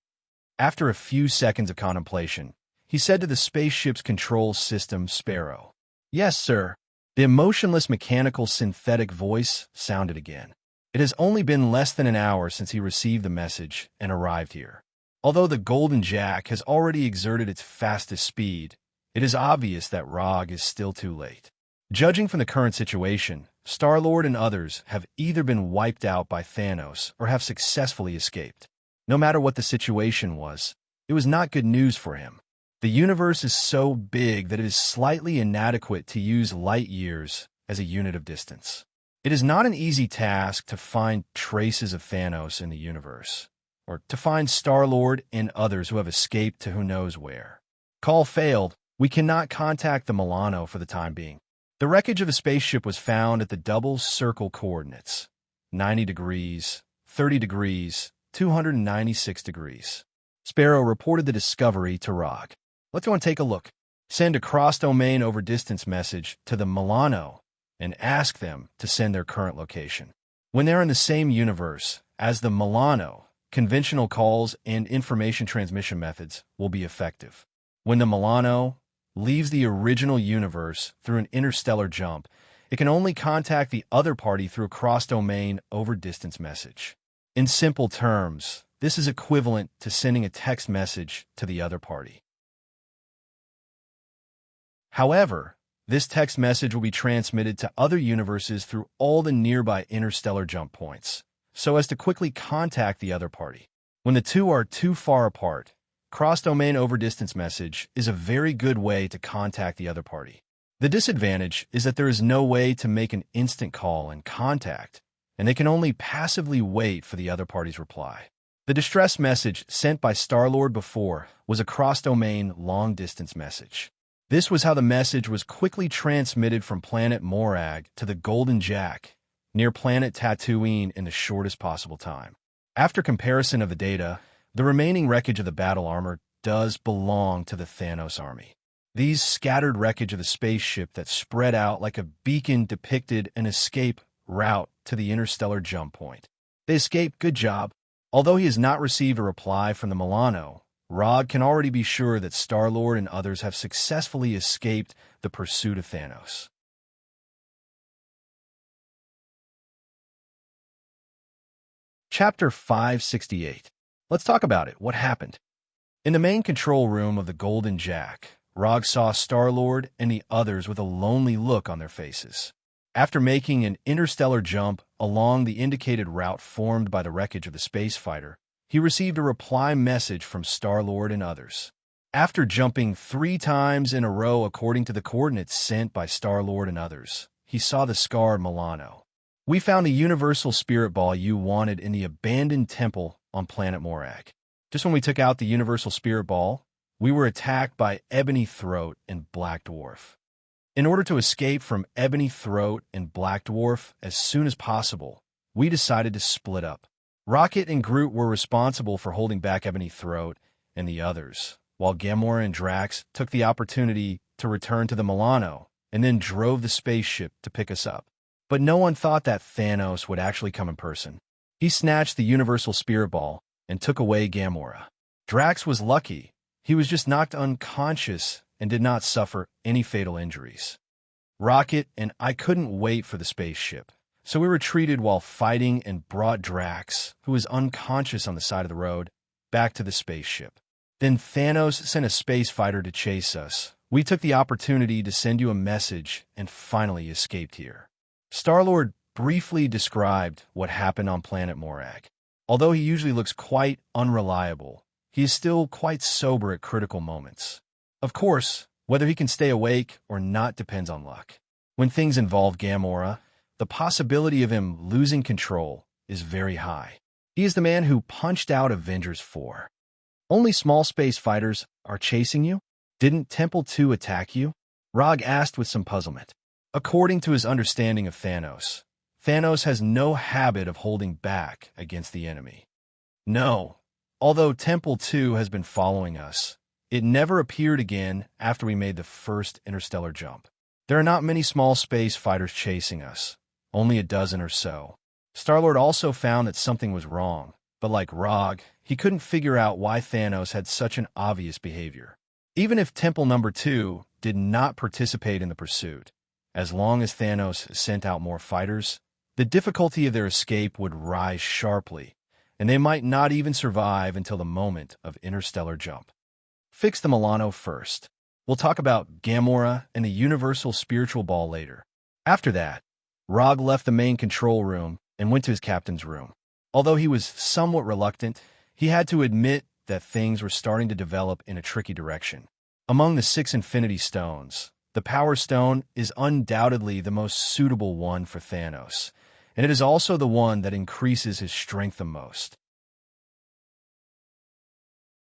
After a few seconds of contemplation, he said to the spaceship's control system, Sparrow. Yes, sir. The emotionless mechanical synthetic voice sounded again. It has only been less than an hour since he received the message and arrived here. Although the Golden Jack has already exerted its fastest speed, it is obvious that Rog is still too late. Judging from the current situation, Star-Lord and others have either been wiped out by Thanos or have successfully escaped. No matter what the situation was, it was not good news for him. The universe is so big that it is slightly inadequate to use light years as a unit of distance. It is not an easy task to find traces of Thanos in the universe, or to find Star-Lord and others who have escaped to who knows where. Call failed. We cannot contact the Milano for the time being. The wreckage of the spaceship was found at the double circle coordinates, 90 degrees, 30 degrees, 296 degrees. Sparrow reported the discovery to Rog. Let's go and take a look. Send a cross-domain over-distance message to the Milano and ask them to send their current location. When they're in the same universe as the Milano, conventional calls and information transmission methods will be effective. When the Milano leaves the original universe through an interstellar jump, it can only contact the other party through a cross-domain over-distance message. In simple terms, this is equivalent to sending a text message to the other party. However, this text message will be transmitted to other universes through all the nearby interstellar jump points, so as to quickly contact the other party. When the two are too far apart, cross-domain over-distance message is a very good way to contact the other party. The disadvantage is that there is no way to make an instant call and contact, and they can only passively wait for the other party's reply. The distress message sent by Star-Lord before was a cross-domain long-distance message. This was how the message was quickly transmitted from planet Morag to the Golden Jack, near planet Tatooine in the shortest possible time. After comparison of the data, the remaining wreckage of the battle armor does belong to the Thanos army. These scattered wreckage of the spaceship that spread out like a beacon depicted an escape route to the interstellar jump point. They escaped, good job. Although he has not received a reply from the Milano, Rog can already be sure that Star-Lord and others have successfully escaped the pursuit of Thanos. Chapter 568. Let's talk about it. What happened? In the main control room of the Golden Jack, Rog saw Star-Lord and the others with a lonely look on their faces. After making an interstellar jump along the indicated route formed by the wreckage of the space fighter, he received a reply message from Star-Lord and others. After jumping 3 times in a row according to the coordinates sent by Star-Lord and others, he saw the scarred Milano. We found the universal spirit ball you wanted in the abandoned temple on planet Morag. Just when we took out the universal spirit ball, we were attacked by Ebony Throat and Black Dwarf. In order to escape from Ebony Throat and Black Dwarf as soon as possible, we decided to split up. Rocket and Groot were responsible for holding back Ebony Throat and the others, while Gamora and Drax took the opportunity to return to the Milano and then drove the spaceship to pick us up. But no one thought that Thanos would actually come in person. He snatched the Universal Spirit Ball and took away Gamora. Drax was lucky. He was just knocked unconscious and did not suffer any fatal injuries. Rocket and I couldn't wait for the spaceship, so we retreated while fighting and brought Drax, who was unconscious on the side of the road, back to the spaceship. Then Thanos sent a space fighter to chase us. We took the opportunity to send you a message and finally escaped here. Star-Lord briefly described what happened on planet Morag. Although he usually looks quite unreliable, he is still quite sober at critical moments. Of course, whether he can stay awake or not depends on luck. When things involve Gamora, the possibility of him losing control is very high. He is the man who punched out Avengers 4. Only small space fighters are chasing you? Didn't Temple 2 attack you? Rog asked with some puzzlement. According to his understanding of Thanos, Thanos has no habit of holding back against the enemy. No, although Temple 2 has been following us, it never appeared again after we made the first interstellar jump. There are not many small space fighters chasing us, only a dozen or so. Star-Lord also found that something was wrong, but like Rog, he couldn't figure out why Thanos had such an obvious behavior. Even if Temple Number 2 did not participate in the pursuit, as long as Thanos sent out more fighters, the difficulty of their escape would rise sharply, and they might not even survive until the moment of interstellar jump. Fix the Milano first. We'll talk about Gamora and the Universal Spiritual Ball later. After that, Rog left the main control room and went to his captain's room. Although he was somewhat reluctant, he had to admit that things were starting to develop in a tricky direction. Among the 6 Infinity Stones, the Power Stone is undoubtedly the most suitable one for Thanos, and it is also the one that increases his strength the most.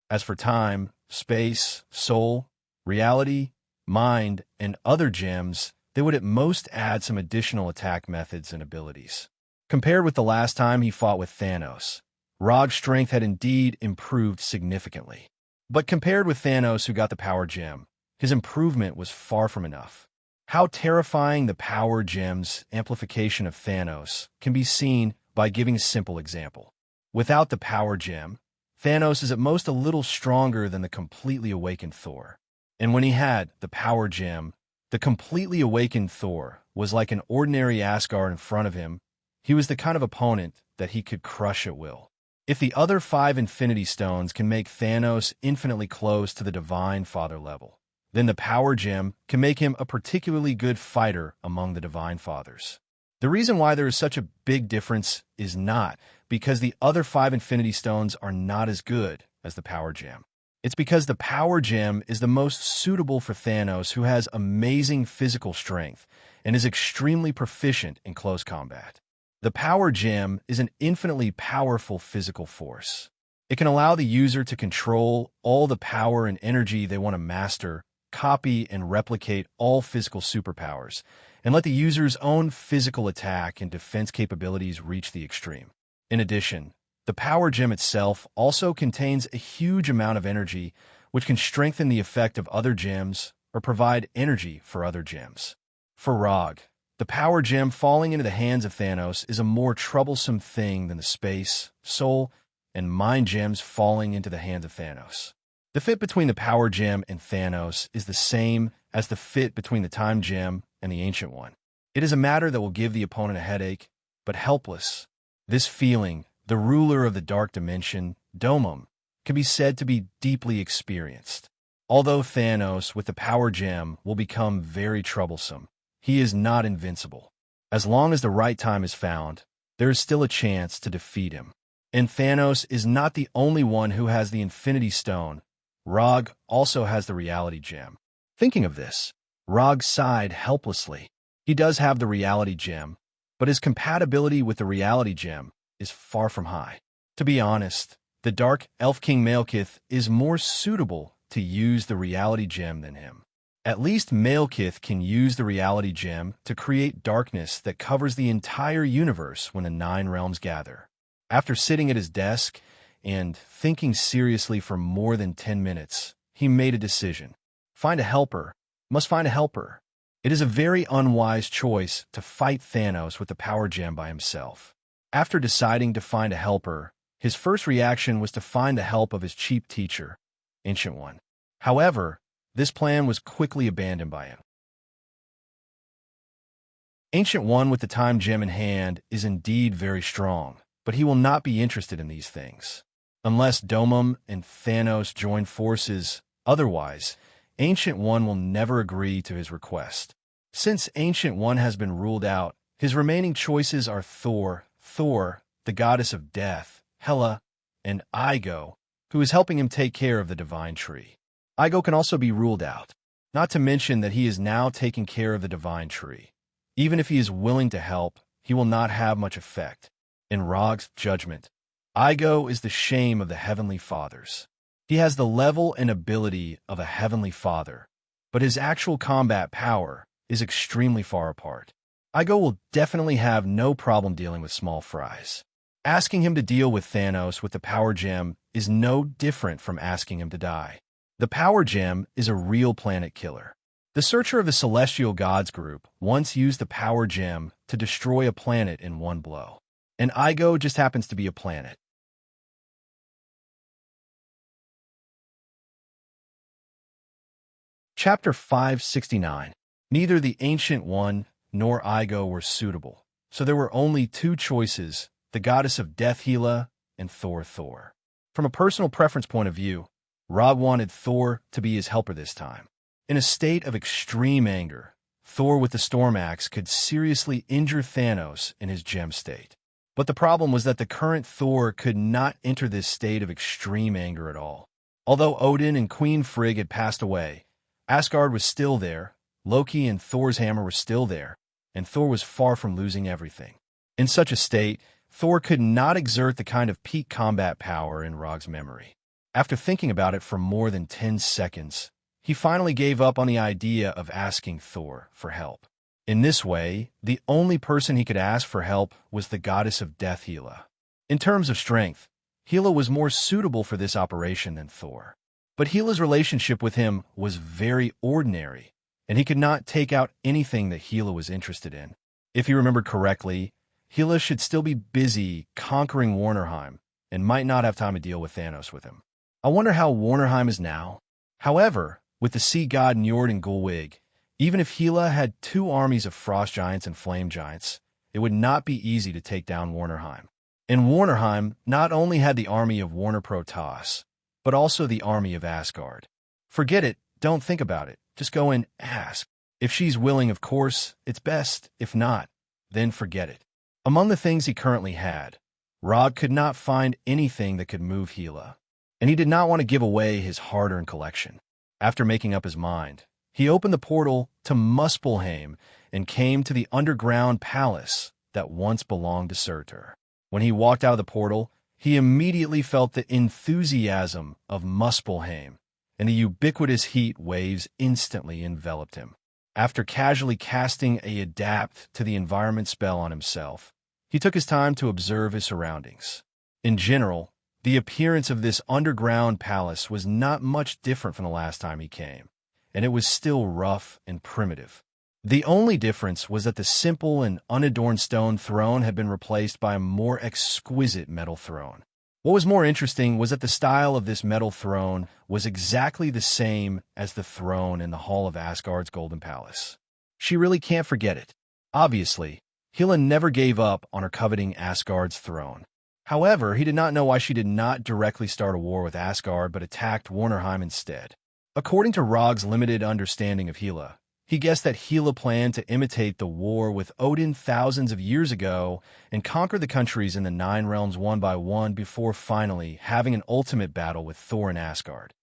As for time, space, soul, reality, mind, and other gems, they would at most add some additional attack methods and abilities. Compared with the last time he fought with Thanos, Rog's strength had indeed improved significantly. But compared with Thanos, who got the Power Gem, his improvement was far from enough. How terrifying the Power Gem's amplification of Thanos can be seen by giving a simple example. Without the Power Gem, Thanos is at most a little stronger than the completely awakened Thor. And when he had the Power Gem, the completely awakened Thor was like an ordinary Asgard in front of him. He was the kind of opponent that he could crush at will. If the other 5 Infinity Stones can make Thanos infinitely close to the Divine Father level, then the Power Gem can make him a particularly good fighter among the Divine Fathers. The reason why there is such a big difference is not because the other 5 Infinity Stones are not as good as the Power Gem. It's because the Power Gem is the most suitable for Thanos, who has amazing physical strength and is extremely proficient in close combat. The Power Gem is an infinitely powerful physical force. It can allow the user to control all the power and energy they want to master, copy and replicate all physical superpowers, and let the user's own physical attack and defense capabilities reach the extreme. In addition, the Power Gem itself also contains a huge amount of energy, which can strengthen the effect of other gems or provide energy for other gems. For Rog, the Power Gem falling into the hands of Thanos is a more troublesome thing than the space, soul, and mind gems falling into the hands of Thanos. The fit between the Power Gem and Thanos is the same as the fit between the Time Gem and the Ancient One. It is a matter that will give the opponent a headache, but helpless. This feeling, the ruler of the dark dimension, Domum, can be said to be deeply experienced. Although Thanos, with the Power Gem, will become very troublesome, he is not invincible. As long as the right time is found, there is still a chance to defeat him. And Thanos is not the only one who has the Infinity Stone. Rog also has the Reality Gem. Thinking of this, Rog sighed helplessly. He does have the Reality Gem, but his compatibility with the Reality Gem is far from high. To be honest, the Dark Elf King Malekith is more suitable to use the Reality Gem than him. At least Malekith can use the Reality Gem to create darkness that covers the entire universe when the 9 realms gather. After sitting at his desk and thinking seriously for more than 10 minutes, he made a decision. Find a helper. Must find a helper. It is a very unwise choice to fight Thanos with the Power Gem by himself. After deciding to find a helper, his first reaction was to find the help of his cheap teacher, Ancient One. However, this plan was quickly abandoned by him. Ancient One with the Time Gem in hand is indeed very strong, but he will not be interested in these things. Unless Domum and Thanos join forces, otherwise, Ancient One will never agree to his request. Since Ancient One has been ruled out, His remaining choices are Thor, the goddess of death, Hela, and Igo, who is helping him take care of the divine tree. Igo can also be ruled out, not to mention that he is now taking care of the divine tree. Even if he is willing to help, he will not have much effect. In Rog's judgment, Igo is the shame of the Heavenly Fathers. He has the level and ability of a Heavenly Father, but his actual combat power is extremely far apart. Igo will definitely have no problem dealing with small fries. Asking him to deal with Thanos with the power gem is no different from asking him to die. The power gem is a real planet killer. The Searcher of the Celestial Gods group once used the power gem to destroy a planet in one blow. And Igo just happens to be a planet. Chapter 569. Neither the Ancient One nor Igo were suitable, so there were only two choices, the goddess of death Hela and Thor. From a personal preference point of view, Rog wanted Thor to be his helper this time. In a state of extreme anger, Thor with the Storm Axe could seriously injure Thanos in his gem state. But the problem was that the current Thor could not enter this state of extreme anger at all. Although Odin and Queen Frigg had passed away, Asgard was still there, Loki and Thor's hammer were still there, and Thor was far from losing everything. In such a state, Thor could not exert the kind of peak combat power in Rog's memory. After thinking about it for more than 10 seconds, he finally gave up on the idea of asking Thor for help. In this way, the only person he could ask for help was the goddess of death Hela. In terms of strength, Hela was more suitable for this operation than Thor. But Hela's relationship with him was very ordinary, and he could not take out anything that Hela was interested in. If he remembered correctly, Hela should still be busy conquering Warnerheim and might not have time to deal with Thanos with him. I wonder how Warnerheim is now. However, with the sea god Njord and Gulwig, even if Hela had 2 armies of frost giants and flame giants, it would not be easy to take down Warnerheim. And Warnerheim not only had the army of Warner Protoss, but also the army of Asgard. Forget it, don't think about it, just go and ask. If she's willing, of course, it's best. If not, then forget it. Among the things he currently had, Rog could not find anything that could move Hela, and he did not want to give away his hard-earned collection. After making up his mind, he opened the portal to Muspelheim and came to the underground palace that once belonged to Surtur. When he walked out of the portal, he immediately felt the enthusiasm of Muspelheim, and the ubiquitous heat waves instantly enveloped him. After casually casting a adapt to the environment spell on himself, he took his time to observe his surroundings. In general, the appearance of this underground palace was not much different from the last time he came, and it was still rough and primitive. The only difference was that the simple and unadorned stone throne had been replaced by a more exquisite metal throne. What was more interesting was that the style of this metal throne was exactly the same as the throne in the Hall of Asgard's Golden Palace. She really can't forget it. Obviously, Hela never gave up on her coveting Asgard's throne. However, he did not know why she did not directly start a war with Asgard but attacked Warnerheim instead. According to Rog's limited understanding of Hela, he guessed that Hela planned to imitate the war with Odin thousands of years ago and conquer the countries in the 9 realms one by one before finally having an ultimate battle with Thor and Asgard.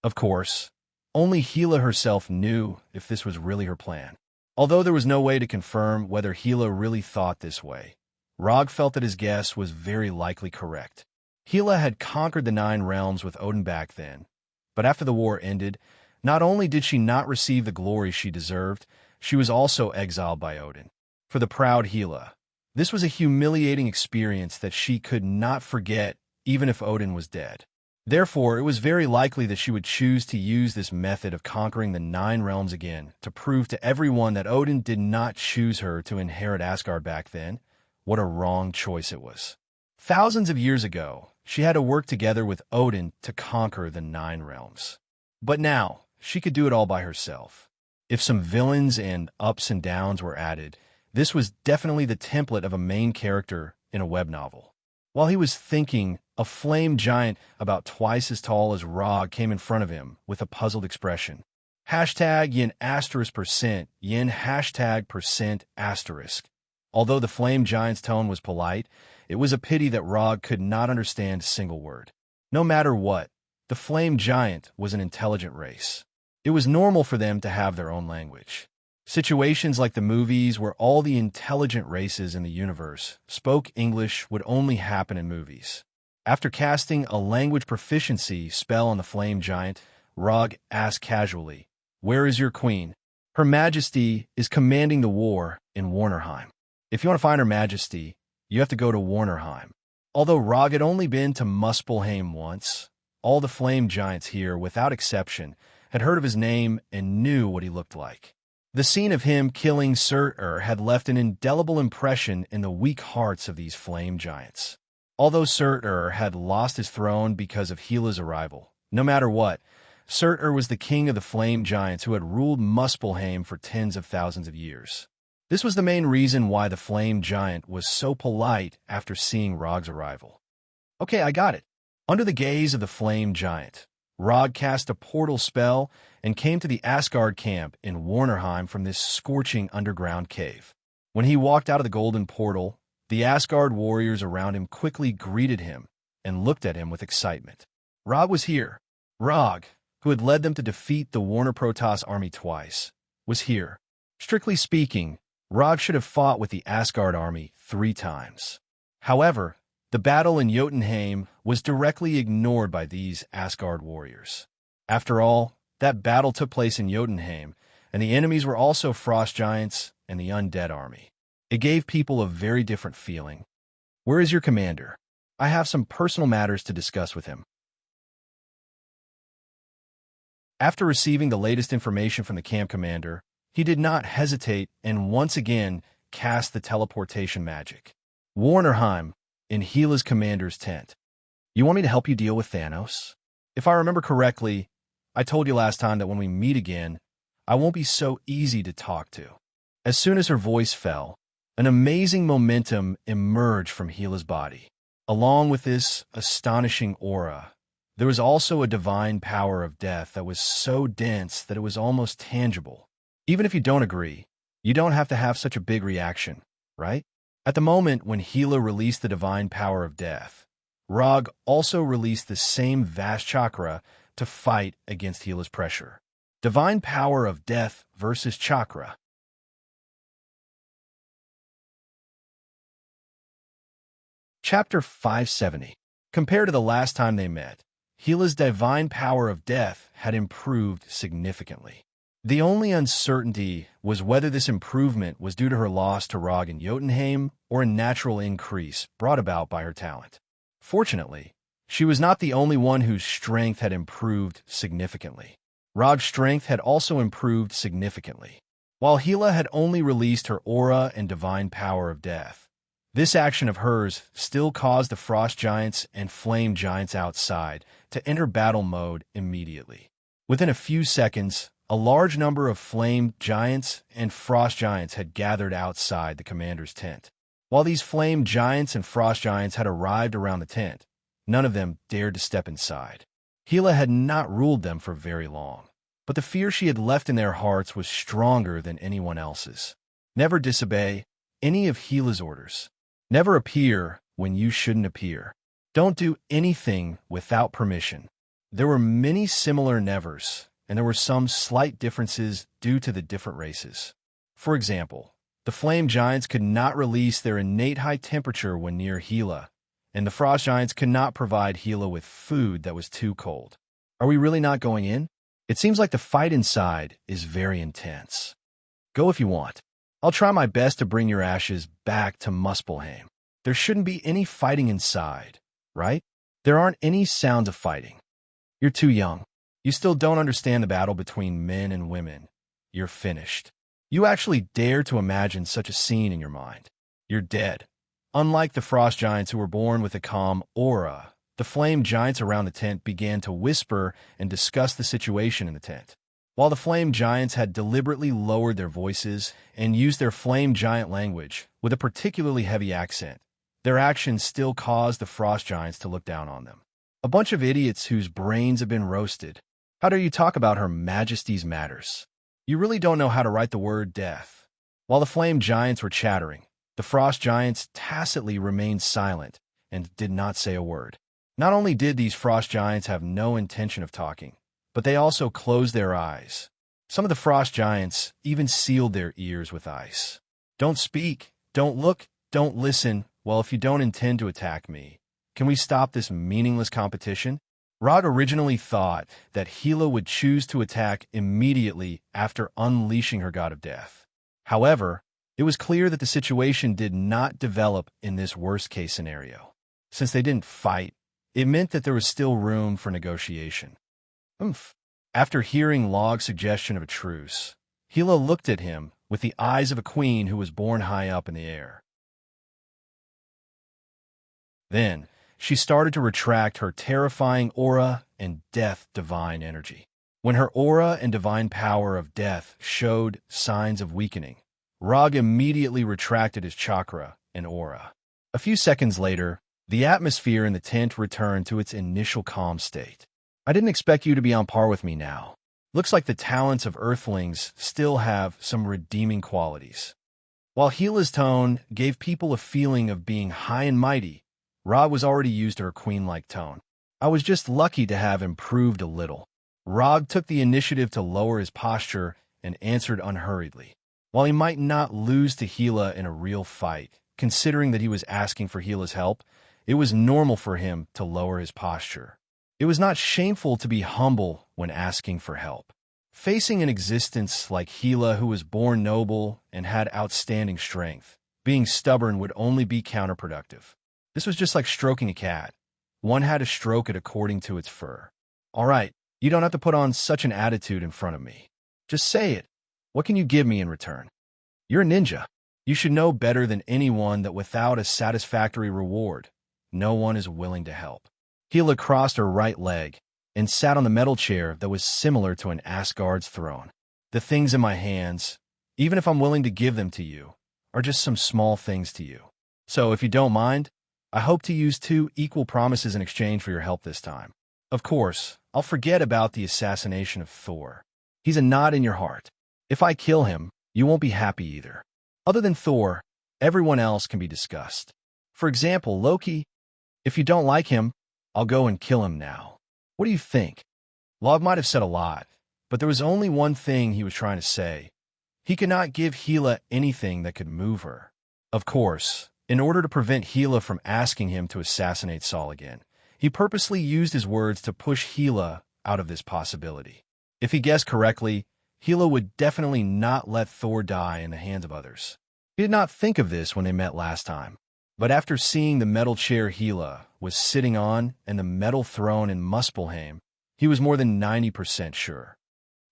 Of course, only Hela herself knew if this was really her plan. Although there was no way to confirm whether Hela really thought this way, Rog felt that his guess was very likely correct. Hela had conquered the 9 realms with Odin back then, but after the war ended, not only did she not receive the glory she deserved, she was also exiled by Odin. For the proud Hela, this was a humiliating experience that she could not forget even if Odin was dead. Therefore, it was very likely that she would choose to use this method of conquering the 9 realms again to prove to everyone that Odin did not choose her to inherit Asgard back then. What a wrong choice it was. Thousands of years ago, she had to work together with Odin to conquer the 9 realms. But now, she could do it all by herself. If some villains and ups and downs were added, this was definitely the template of a main character in a web novel. While he was thinking, a flame giant about twice as tall as Rog came in front of him with a puzzled expression. Hashtag yin asterisk percent, yin hashtag percent asterisk. Although the flame giant's tone was polite, it was a pity that Rog could not understand a single word. No matter what, the flame giant was an intelligent race. It was normal for them to have their own language. Situations like the movies where all the intelligent races in the universe spoke English would only happen in movies. After casting a language proficiency spell on the flame giant, Rog asked casually, "Where is your queen?" "Her Majesty is commanding the war in Warnerheim." If you want to find Her Majesty, you have to go to Warnerheim. Although Rog had only been to Muspelheim once, all the flame giants here, without exception, had heard of his name and knew what he looked like. The scene of him killing Surtur had left an indelible impression in the weak hearts of these flame giants. Although Surtur had lost his throne because of Gila's arrival, no matter what, Surtur was the king of the flame giants who had ruled Muspelheim for tens of thousands of years. This was the main reason why the flame giant was so polite after seeing Rog's arrival. "Okay, I got it." Under the gaze of the flame giant, Rog cast a portal spell and came to the Asgard camp in Warnerheim from this scorching underground cave. When he walked out of the golden portal, the Asgard warriors around him quickly greeted him and looked at him with excitement. Rog was here. Rog, who had led them to defeat the Warner Protoss army twice, was here. Strictly speaking, Rog should have fought with the Asgard army 3 times. However, the battle in Jotunheim was directly ignored by these Asgard warriors. After all, that battle took place in Jotunheim, and the enemies were also frost giants and the undead army. It gave people a very different feeling. "Where is your commander? I have some personal matters to discuss with him." After receiving the latest information from the camp commander, he did not hesitate and once again cast the teleportation magic. Warnerheim, in Gila's commander's tent. "You want me to help you deal with Thanos? If I remember correctly, I told you last time that when we meet again, I won't be so easy to talk to." As soon as her voice fell, an amazing momentum emerged from Gila's body. Along with this astonishing aura, there was also a divine power of death that was so dense that it was almost tangible. Even if you don't agree, you don't have to have such a big reaction, right? At the moment when Gila released the divine power of death, Rog also released the same vast chakra to fight against Gila's pressure. Divine power of death versus chakra. Chapter 570. Compared to the last time they met, Gila's divine power of death had improved significantly. The only uncertainty was whether this improvement was due to her loss to Rog in Jotunheim or a natural increase brought about by her talent. Fortunately, she was not the only one whose strength had improved significantly. Rog's strength had also improved significantly. While Gila had only released her aura and divine power of death, this action of hers still caused the frost giants and flame giants outside to enter battle mode immediately. Within a few seconds, a large number of flame giants and frost giants had gathered outside the commander's tent. While these flame giants and frost giants had arrived around the tent, none of them dared to step inside. Gila had not ruled them for very long, but the fear she had left in their hearts was stronger than anyone else's. Never disobey any of Gila's orders. Never appear when you shouldn't appear. Don't do anything without permission. There were many similar nevers, and there were some slight differences due to the different races. For example, the flame giants could not release their innate high temperature when near Gila, and the frost giants could not provide Gila with food that was too cold. Are we really not going in? It seems like the fight inside is very intense. Go if you want. I'll try my best to bring your ashes back to Muspelheim. There shouldn't be any fighting inside, right? There aren't any sounds of fighting. You're too young. You still don't understand the battle between men and women. You're finished. You actually dare to imagine such a scene in your mind. You're dead. Unlike the frost giants who were born with a calm aura, the flame giants around the tent began to whisper and discuss the situation in the tent. While the flame giants had deliberately lowered their voices and used their flame giant language with a particularly heavy accent, their actions still caused the frost giants to look down on them. A bunch of idiots whose brains have been roasted. How dare you talk about Her Majesty's matters? You really don't know how to write the word death. While the flame giants were chattering, the frost giants tacitly remained silent and did not say a word. Not only did these frost giants have no intention of talking, but they also closed their eyes. Some of the frost giants even sealed their ears with ice. Don't speak, don't look, don't listen. Well, if you don't intend to attack me, can we stop this meaningless competition? Rog originally thought that Gila would choose to attack immediately after unleashing her god of death. However, it was clear that the situation did not develop in this worst-case scenario. Since they didn't fight, it meant that there was still room for negotiation. After hearing Log's suggestion of a truce, Gila looked at him with the eyes of a queen who was born high up in the air. Then, she started to retract her terrifying aura and death divine energy. When her aura and divine power of death showed signs of weakening, Rog immediately retracted his chakra and aura. A few seconds later, the atmosphere in the tent returned to its initial calm state. I didn't expect you to be on par with me now. Looks like the talents of Earthlings still have some redeeming qualities. While Gila's tone gave people a feeling of being high and mighty, Rog was already used to her queen-like tone. I was just lucky to have improved a little. Rog took the initiative to lower his posture and answered unhurriedly. While he might not lose to Gila in a real fight, considering that he was asking for Gila's help, it was normal for him to lower his posture. It was not shameful to be humble when asking for help. Facing an existence like Gila, who was born noble and had outstanding strength, being stubborn would only be counterproductive. This was just like stroking a cat. One had to stroke it according to its fur. All right, you don't have to put on such an attitude in front of me. Just say it. What can you give me in return? You're a ninja. You should know better than anyone that without a satisfactory reward, no one is willing to help. Gila crossed her right leg and sat on the metal chair that was similar to an Asgard's throne. The things in my hands, even if I'm willing to give them to you, are just some small things to you. So if you don't mind, I hope to use 2 equal promises in exchange for your help this time. Of course, I'll forget about the assassination of Thor. He's a knot in your heart. If I kill him, you won't be happy either. Other than Thor, everyone else can be discussed. For example, Loki. If you don't like him, I'll go and kill him now. What do you think? Log might have said a lot, but there was only one thing he was trying to say. He could not give Gila anything that could move her. Of course, in order to prevent Gila from asking him to assassinate Saul again, he purposely used his words to push Gila out of this possibility. If he guessed correctly, Gila would definitely not let Thor die in the hands of others. He did not think of this when they met last time, but after seeing the metal chair Gila was sitting on and the metal throne in Muspelheim, he was more than 90% sure.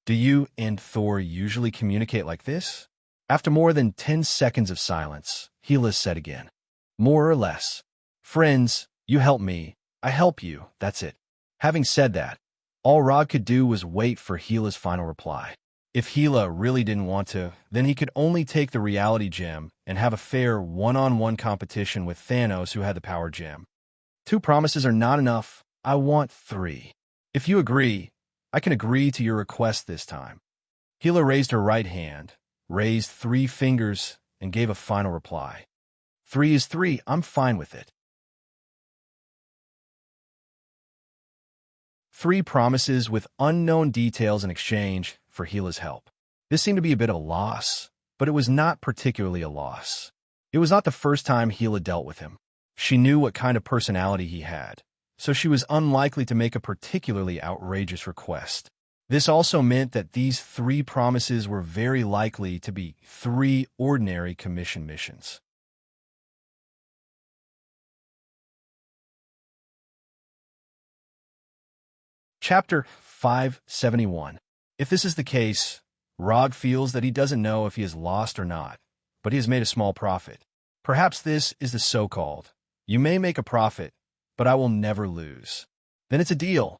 Do you and Thor usually communicate like this? After more than 10 seconds of silence, Gila said again, more or less. Friends, you help me, I help you, that's it. Having said that, all Rog could do was wait for Gila's final reply. If Gila really didn't want to, then he could only take the reality gem and have a fair one-on-one competition with Thanos, who had the power gem. 2 promises are not enough. I want 3. If you agree, I can agree to your request this time. Gila raised her right hand, raised 3 fingers, and gave a final reply. 3 is 3. I'm fine with it. 3 promises with unknown details in exchange for Gila's help. This seemed to be a bit of a loss, but it was not particularly a loss. It was not the first time Gila dealt with him. She knew what kind of personality he had, so she was unlikely to make a particularly outrageous request. This also meant that these 3 promises were very likely to be 3 ordinary commission missions. Chapter 571. If this is the case, Rog feels that he doesn't know if he is lost or not, but he has made a small profit. Perhaps this is the so-called, you may make a profit, but I will never lose. Then it's a deal.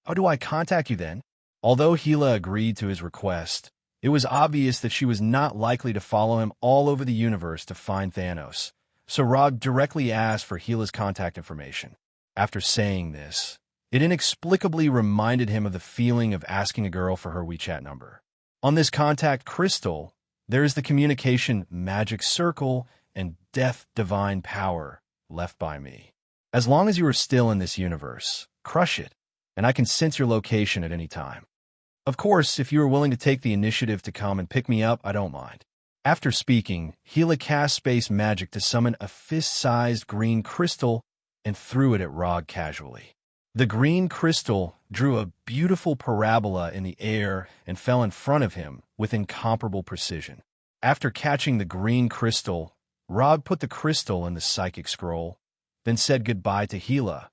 How do I contact you then? Although Gila agreed to his request, it was obvious that she was not likely to follow him all over the universe to find Thanos, so Rog directly asked for Gila's contact information. After saying this, It inexplicably reminded him of the feeling of asking a girl for her WeChat number. On this contact crystal, there is the communication magic circle and death divine power left by me. As long as you are still in this universe, crush it, and I can sense your location at any time. Of course, if you are willing to take the initiative to come and pick me up, I don't mind. After speaking, Hila cast space magic to summon a fist-sized green crystal and threw it at Rog casually. The green crystal drew a beautiful parabola in the air and fell in front of him with incomparable precision. After catching the green crystal, Rog put the crystal in the psychic scroll, then said goodbye to Hila,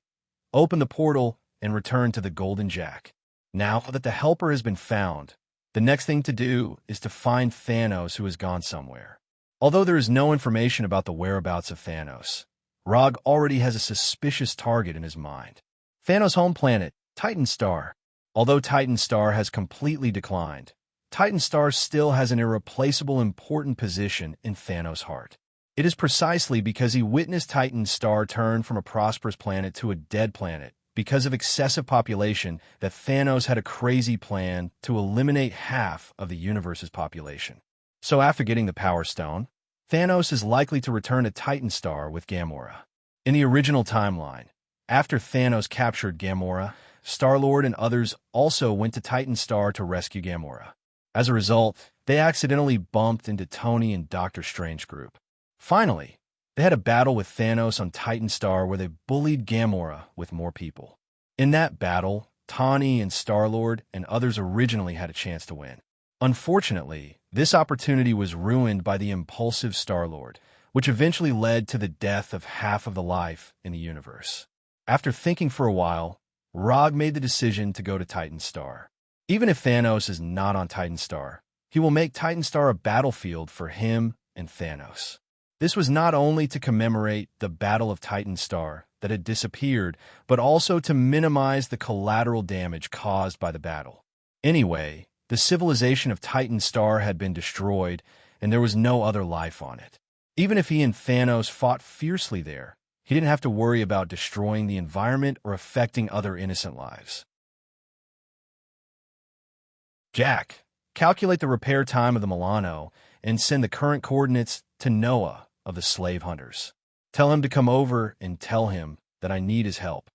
opened the portal, and returned to the Golden Jack. Now that the helper has been found, the next thing to do is to find Thanos, who has gone somewhere. Although there is no information about the whereabouts of Thanos, Rog already has a suspicious target in his mind. Thanos' home planet, Titan Star. Although Titan Star has completely declined, Titan Star still has an irreplaceable important position in Thanos' heart. It is precisely because he witnessed Titan Star turn from a prosperous planet to a dead planet because of excessive population that Thanos had a crazy plan to eliminate half of the universe's population. So after getting the Power Stone, Thanos is likely to return to Titan Star with Gamora. In the original timeline, after Thanos captured Gamora, Star-Lord and others also went to Titan Star to rescue Gamora. As a result, they accidentally bumped into Tony and Doctor Strange group. Finally, they had a battle with Thanos on Titan Star where they bullied Gamora with more people. In that battle, Tony and Star-Lord and others originally had a chance to win. Unfortunately, this opportunity was ruined by the impulsive Star-Lord, which eventually led to the death of half of the life in the universe. After thinking for a while, Rog made the decision to go to Titan Star. Even if Thanos is not on Titan Star, he will make Titan Star a battlefield for him and Thanos. This was not only to commemorate the Battle of Titan Star that had disappeared, but also to minimize the collateral damage caused by the battle. Anyway, the civilization of Titan Star had been destroyed, and there was no other life on it. Even if he and Thanos fought fiercely there, he didn't have to worry about destroying the environment or affecting other innocent lives. Jack, calculate the repair time of the Milano and send the current coordinates to Noah of the Slave Hunters. Tell him to come over and tell him that I need his help.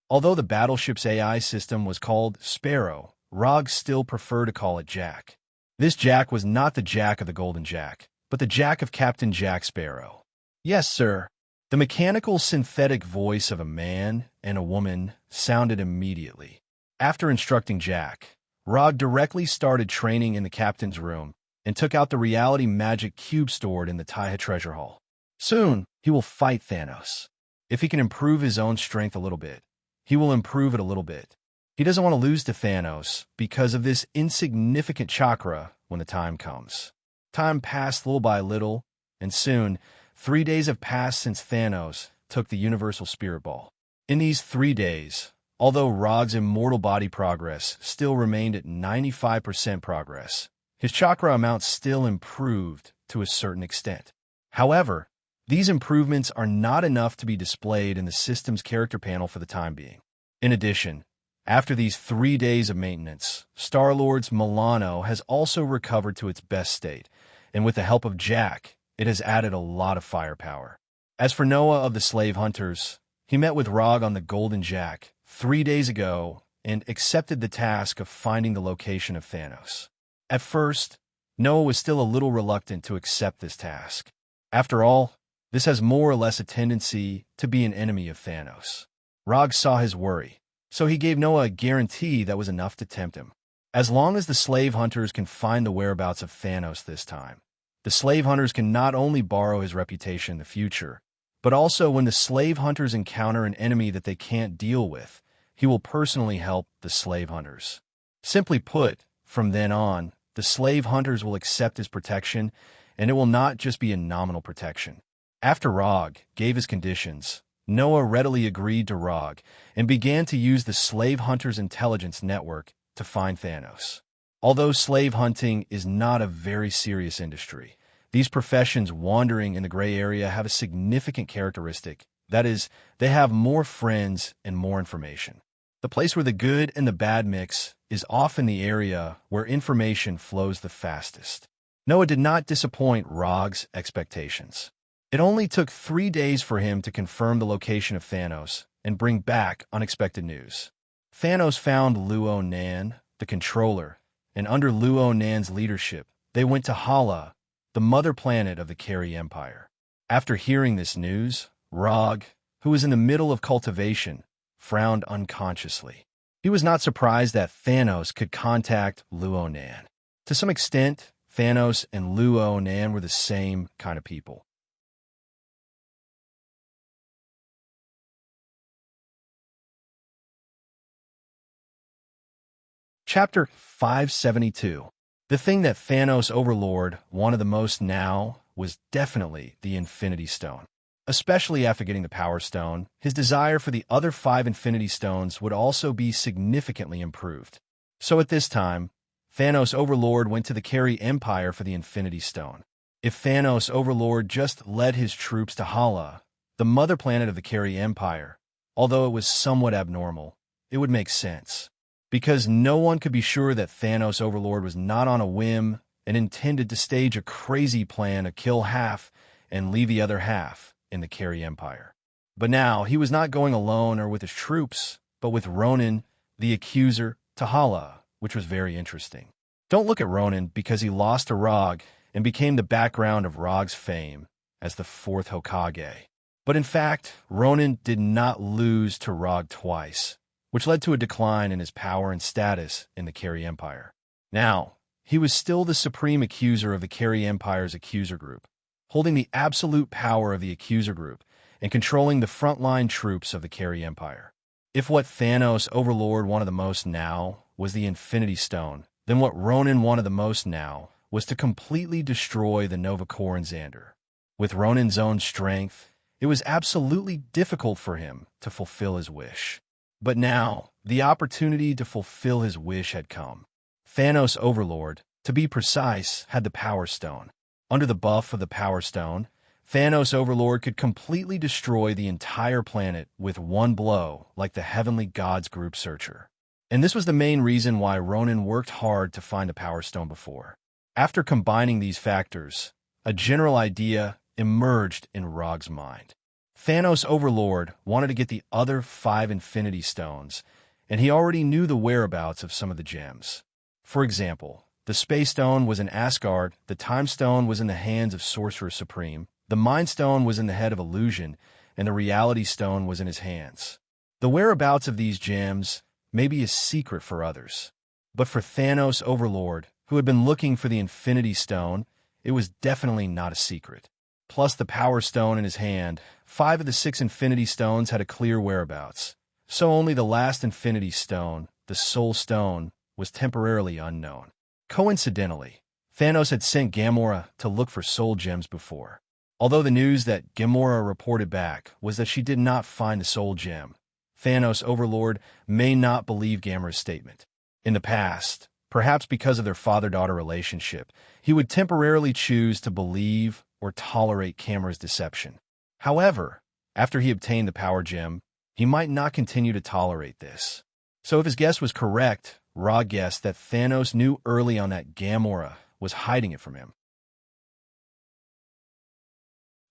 Although the battleship's AI system was called Sparrow, Rog still preferred to call it Jack. This Jack was not the Jack of the Golden Jack, but the Jack of Captain Jack Sparrow. Yes, sir. The mechanical synthetic voice of a man and a woman sounded immediately. After instructing Jack, Rog directly started training in the captain's room and took out the reality magic cube stored in the Taiha treasure hall. Soon, he will fight Thanos. If he can improve his own strength a little bit, he will improve it a little bit. He doesn't want to lose to Thanos because of this insignificant chakra when the time comes. Time passed little by little, and soon, 3 days have passed since Thanos took the Universal Spirit Ball. In these 3 days, although Rog's immortal body progress still remained at 95% progress, his chakra amount still improved to a certain extent. However, these improvements are not enough to be displayed in the system's character panel for the time being. In addition, after these 3 days of maintenance, Star-Lord's Milano has also recovered to its best state, and with the help of Jack, it has added a lot of firepower. As for Noah of the Slave Hunters, he met with Rog on the Golden Jack 3 days ago and accepted the task of finding the location of Thanos. At first, Noah was still a little reluctant to accept this task. After all, this has more or less a tendency to be an enemy of Thanos. Rog saw his worry, so he gave Noah a guarantee that was enough to tempt him. As long as the Slave Hunters can find the whereabouts of Thanos this time, the Slave Hunters can not only borrow his reputation in the future, but also when the Slave Hunters encounter an enemy that they can't deal with, he will personally help the Slave Hunters. Simply put, from then on, the Slave Hunters will accept his protection, and it will not just be a nominal protection. After Rog gave his conditions, Noah readily agreed to Rog and began to use the Slave Hunters' intelligence network to find Thanos. Although slave hunting is not a very serious industry, these professions wandering in the gray area have a significant characteristic. That is, they have more friends and more information. The place where the good and the bad mix is often the area where information flows the fastest. Noah did not disappoint Rog's expectations. It only took 3 days for him to confirm the location of Thanos and bring back unexpected news. Thanos found Luo Nan, the controller, and under Luo Nan's leadership, they went to Hala, the mother planet of the Carey Empire. After hearing this news, Rog, who was in the middle of cultivation, frowned unconsciously. He was not surprised that Thanos could contact Luo Nan. To some extent, Thanos and Luo Nan were the same kind of people. Chapter 572. The thing that Thanos Overlord wanted the most now was definitely the Infinity Stone. Especially after getting the Power Stone, his desire for the other 5 Infinity Stones would also be significantly improved. So at this time, Thanos Overlord went to the Carey Empire for the Infinity Stone. If Thanos Overlord just led his troops to Hala, the mother planet of the Carey Empire, although it was somewhat abnormal, it would make sense. Because no one could be sure that Thanos Overlord was not on a whim and intended to stage a crazy plan to kill half and leave the other half in the Carey Empire. But now he was not going alone or with his troops, but with Ronan, the accuser, to Hala, which was very interesting. Don't look at Ronan because he lost to Rog and became the background of Rog's fame as the 4th Hokage. But in fact, Ronan did not lose to Rog twice, which led to a decline in his power and status in the Carey Empire. Now, he was still the supreme accuser of the Carey Empire's accuser group, holding the absolute power of the accuser group and controlling the frontline troops of the Carey Empire. If what Thanos Overlord wanted the most now was the Infinity Stone, then what Ronan wanted the most now was to completely destroy the Nova Corps and Xander. With Ronan's own strength, it was absolutely difficult for him to fulfill his wish. But now, the opportunity to fulfill his wish had come. Thanos Overlord, to be precise, had the Power Stone. Under the buff of the Power Stone, Thanos Overlord could completely destroy the entire planet with one blow, like the Heavenly Gods Group Searcher. And this was the main reason why Ronan worked hard to find the Power Stone before. After combining these factors, a general idea emerged in Rog's mind. Thanos Overlord wanted to get the other 5 Infinity Stones, and he already knew the whereabouts of some of the gems. For example, the Space Stone was in Asgard, the Time Stone was in the hands of Sorcerer Supreme, the Mind Stone was in the head of Illusion, and the Reality Stone was in his hands. The whereabouts of these gems may be a secret for others, but for Thanos Overlord, who had been looking for the Infinity Stone, it was definitely not a secret. Plus the Power Stone in his hand, 5 of the 6 Infinity Stones had a clear whereabouts, so only the last Infinity Stone, the Soul Stone, was temporarily unknown. Coincidentally, Thanos had sent Gamora to look for soul gems before. Although the news that Gamora reported back was that she did not find the soul gem, Thanos Overlord may not believe Gamora's statement. In the past, perhaps because of their father-daughter relationship, he would temporarily choose to believe or tolerate Gamora's deception. However, after he obtained the power gem, he might not continue to tolerate this. So if his guess was correct, Rog guessed that Thanos knew early on that Gamora was hiding it from him.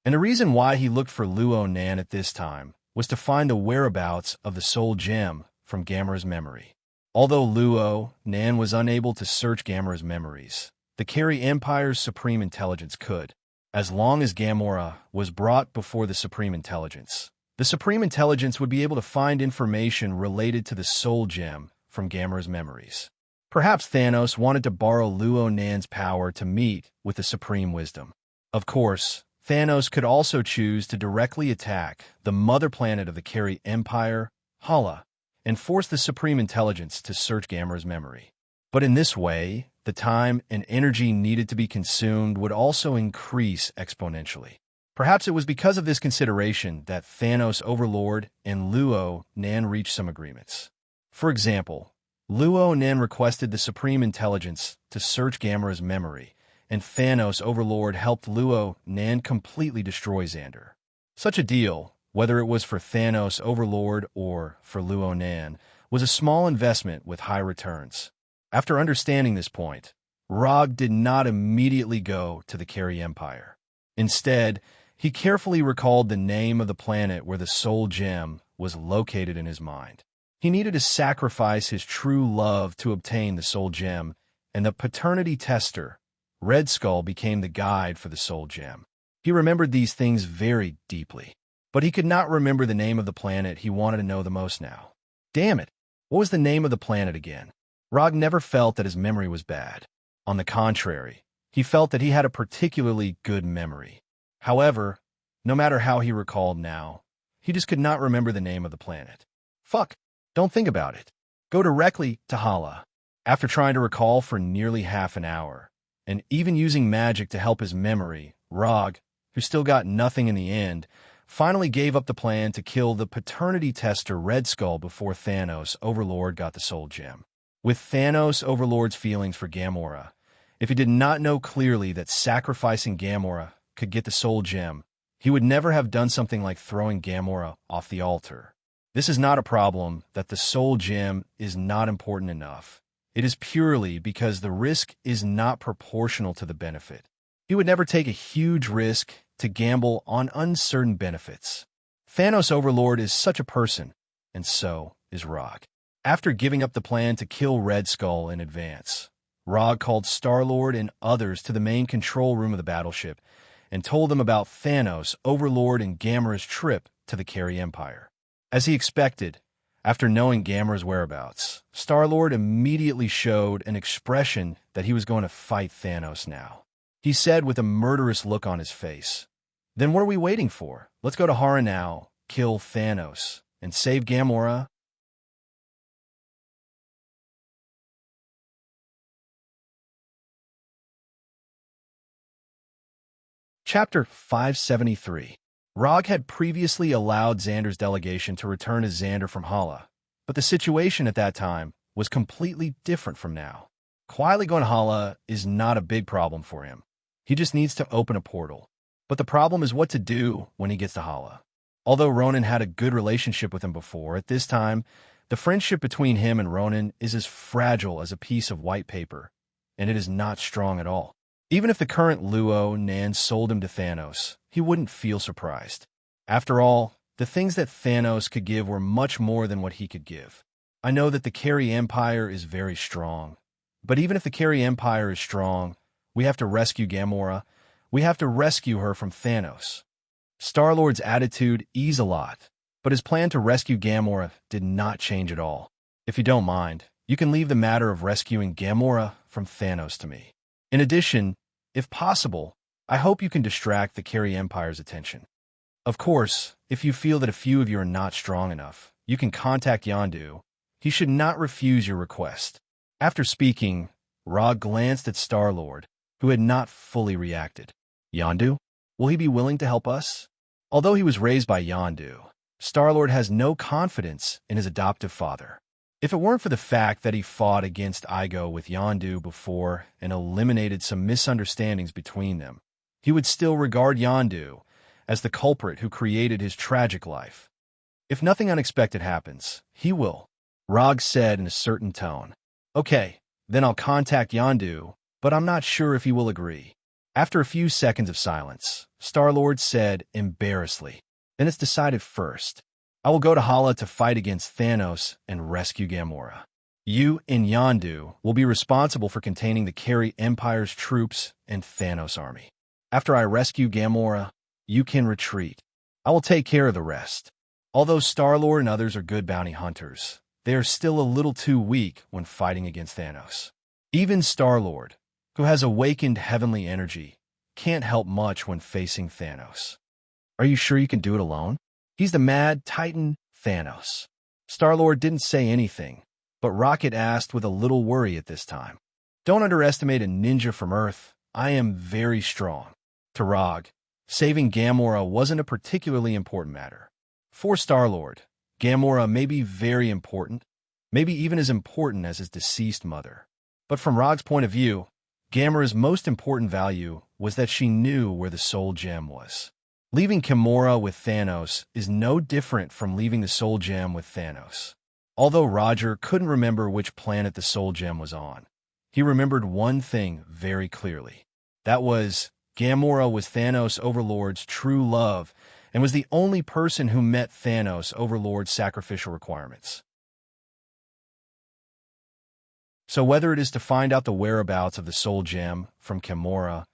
And the reason why he looked for Luo Nan at this time was to find the whereabouts of the soul gem from Gamora's memory. Although Luo Nan was unable to search Gamora's memories, the Carey Empire's Supreme Intelligence could, as long as Gamora was brought before the Supreme Intelligence. The Supreme Intelligence would be able to find information related to the soul gem from Gamora's memories. Perhaps Thanos wanted to borrow Luo Nan's power to meet with the Supreme Wisdom. Of course, Thanos could also choose to directly attack the mother planet of the Carey Empire, Hala, and force the Supreme Intelligence to search Gamora's memory. But in this way, the time and energy needed to be consumed would also increase exponentially. Perhaps it was because of this consideration that Thanos Overlord and Luo Nan reached some agreements. For example, Luo Nan requested the Supreme Intelligence to search Gamora's memory, and Thanos Overlord helped Luo Nan completely destroy Xander. Such a deal, whether it was for Thanos Overlord or for Luo Nan, was a small investment with high returns. After understanding this point, Rog did not immediately go to the Carey Empire. Instead, he carefully recalled the name of the planet where the soul gem was located in his mind. He needed to sacrifice his true love to obtain the soul gem, and the paternity tester, Red Skull, became the guide for the soul gem. He remembered these things very deeply, but he could not remember the name of the planet he wanted to know the most now. Damn it! What was the name of the planet again? Rog never felt that his memory was bad. On the contrary, he felt that he had a particularly good memory. However, no matter how he recalled now, he just could not remember the name of the planet. Fuck! Don't think about it. Go directly to Hala. After trying to recall for nearly half an hour, and even using magic to help his memory, Rog, who still got nothing in the end, finally gave up the plan to kill the paternity tester Red Skull before Thanos Overlord got the soul gem. With Thanos Overlord's feelings for Gamora, if he did not know clearly that sacrificing Gamora could get the soul gem, he would never have done something like throwing Gamora off the altar. This is not a problem that the soul gem is not important enough. It is purely because the risk is not proportional to the benefit. He would never take a huge risk to gamble on uncertain benefits. Thanos Overlord is such a person, and so is Rog. After giving up the plan to kill Red Skull in advance, Rog called Star-Lord and others to the main control room of the battleship and told them about Thanos Overlord and Gamora's trip to the Carey Empire. As he expected, after knowing Gamora's whereabouts, Star-Lord immediately showed an expression that he was going to fight Thanos now. He said with a murderous look on his face, "Then what are we waiting for? Let's go to Hara now, kill Thanos, and save Gamora." Chapter 573. Rog had previously allowed Xander's delegation to return to Xander from Hala, but the situation at that time was completely different from now. Quietly going to Hala is not a big problem for him. He just needs to open a portal. But the problem is what to do when he gets to Hala. Although Ronan had a good relationship with him before, at this time, the friendship between him and Ronan is as fragile as a piece of white paper, and it is not strong at all. Even if the current Luo Nan sold him to Thanos, he wouldn't feel surprised. After all, the things that Thanos could give were much more than what he could give. I know that the Carey Empire is very strong, but even if the Carey Empire is strong, we have to rescue Gamora. We have to rescue her from Thanos. Star-Lord's attitude eased a lot, but his plan to rescue Gamora did not change at all. If you don't mind, you can leave the matter of rescuing Gamora from Thanos to me. In addition, if possible, I hope you can distract the Carey Empire's attention. Of course, if you feel that a few of you are not strong enough, you can contact Yondu. He should not refuse your request. After speaking, Rog glanced at Star-Lord, who had not fully reacted. Yondu? Will he be willing to help us? Although he was raised by Yondu, Star-Lord has no confidence in his adoptive father. If it weren't for the fact that he fought against Igo with Yondu before and eliminated some misunderstandings between them, he would still regard Yondu as the culprit who created his tragic life. If nothing unexpected happens, he will, Rog said in a certain tone. Okay, then I'll contact Yondu, but I'm not sure if he will agree. After a few seconds of silence, Star-Lord said embarrassedly, "Then it's decided first. I will go to Hala to fight against Thanos and rescue Gamora. You and Yondu will be responsible for containing the Carey Empire's troops and Thanos' army. After I rescue Gamora, you can retreat. I will take care of the rest." Although Star-Lord and others are good bounty hunters, they are still a little too weak when fighting against Thanos. Even Star-Lord, who has awakened heavenly energy, can't help much when facing Thanos. Are you sure you can do it alone? He's the mad Titan Thanos. Star-Lord didn't say anything, but Rocket asked with a little worry at this time. Don't underestimate a ninja from Earth. I am very strong. To Rog, saving Gamora wasn't a particularly important matter. For Star-Lord, Gamora may be very important, maybe even as important as his deceased mother. But from Rog's point of view, Gamora's most important value was that she knew where the soul gem was. Leaving Gamora with Thanos is no different from leaving the soul gem with Thanos. Although Roger couldn't remember which planet the soul gem was on, he remembered one thing very clearly. That was, Gamora was Thanos Overlord's true love and was the only person who met Thanos Overlord's sacrificial requirements. So whether it is to find out the whereabouts of the soul gem from Gamora,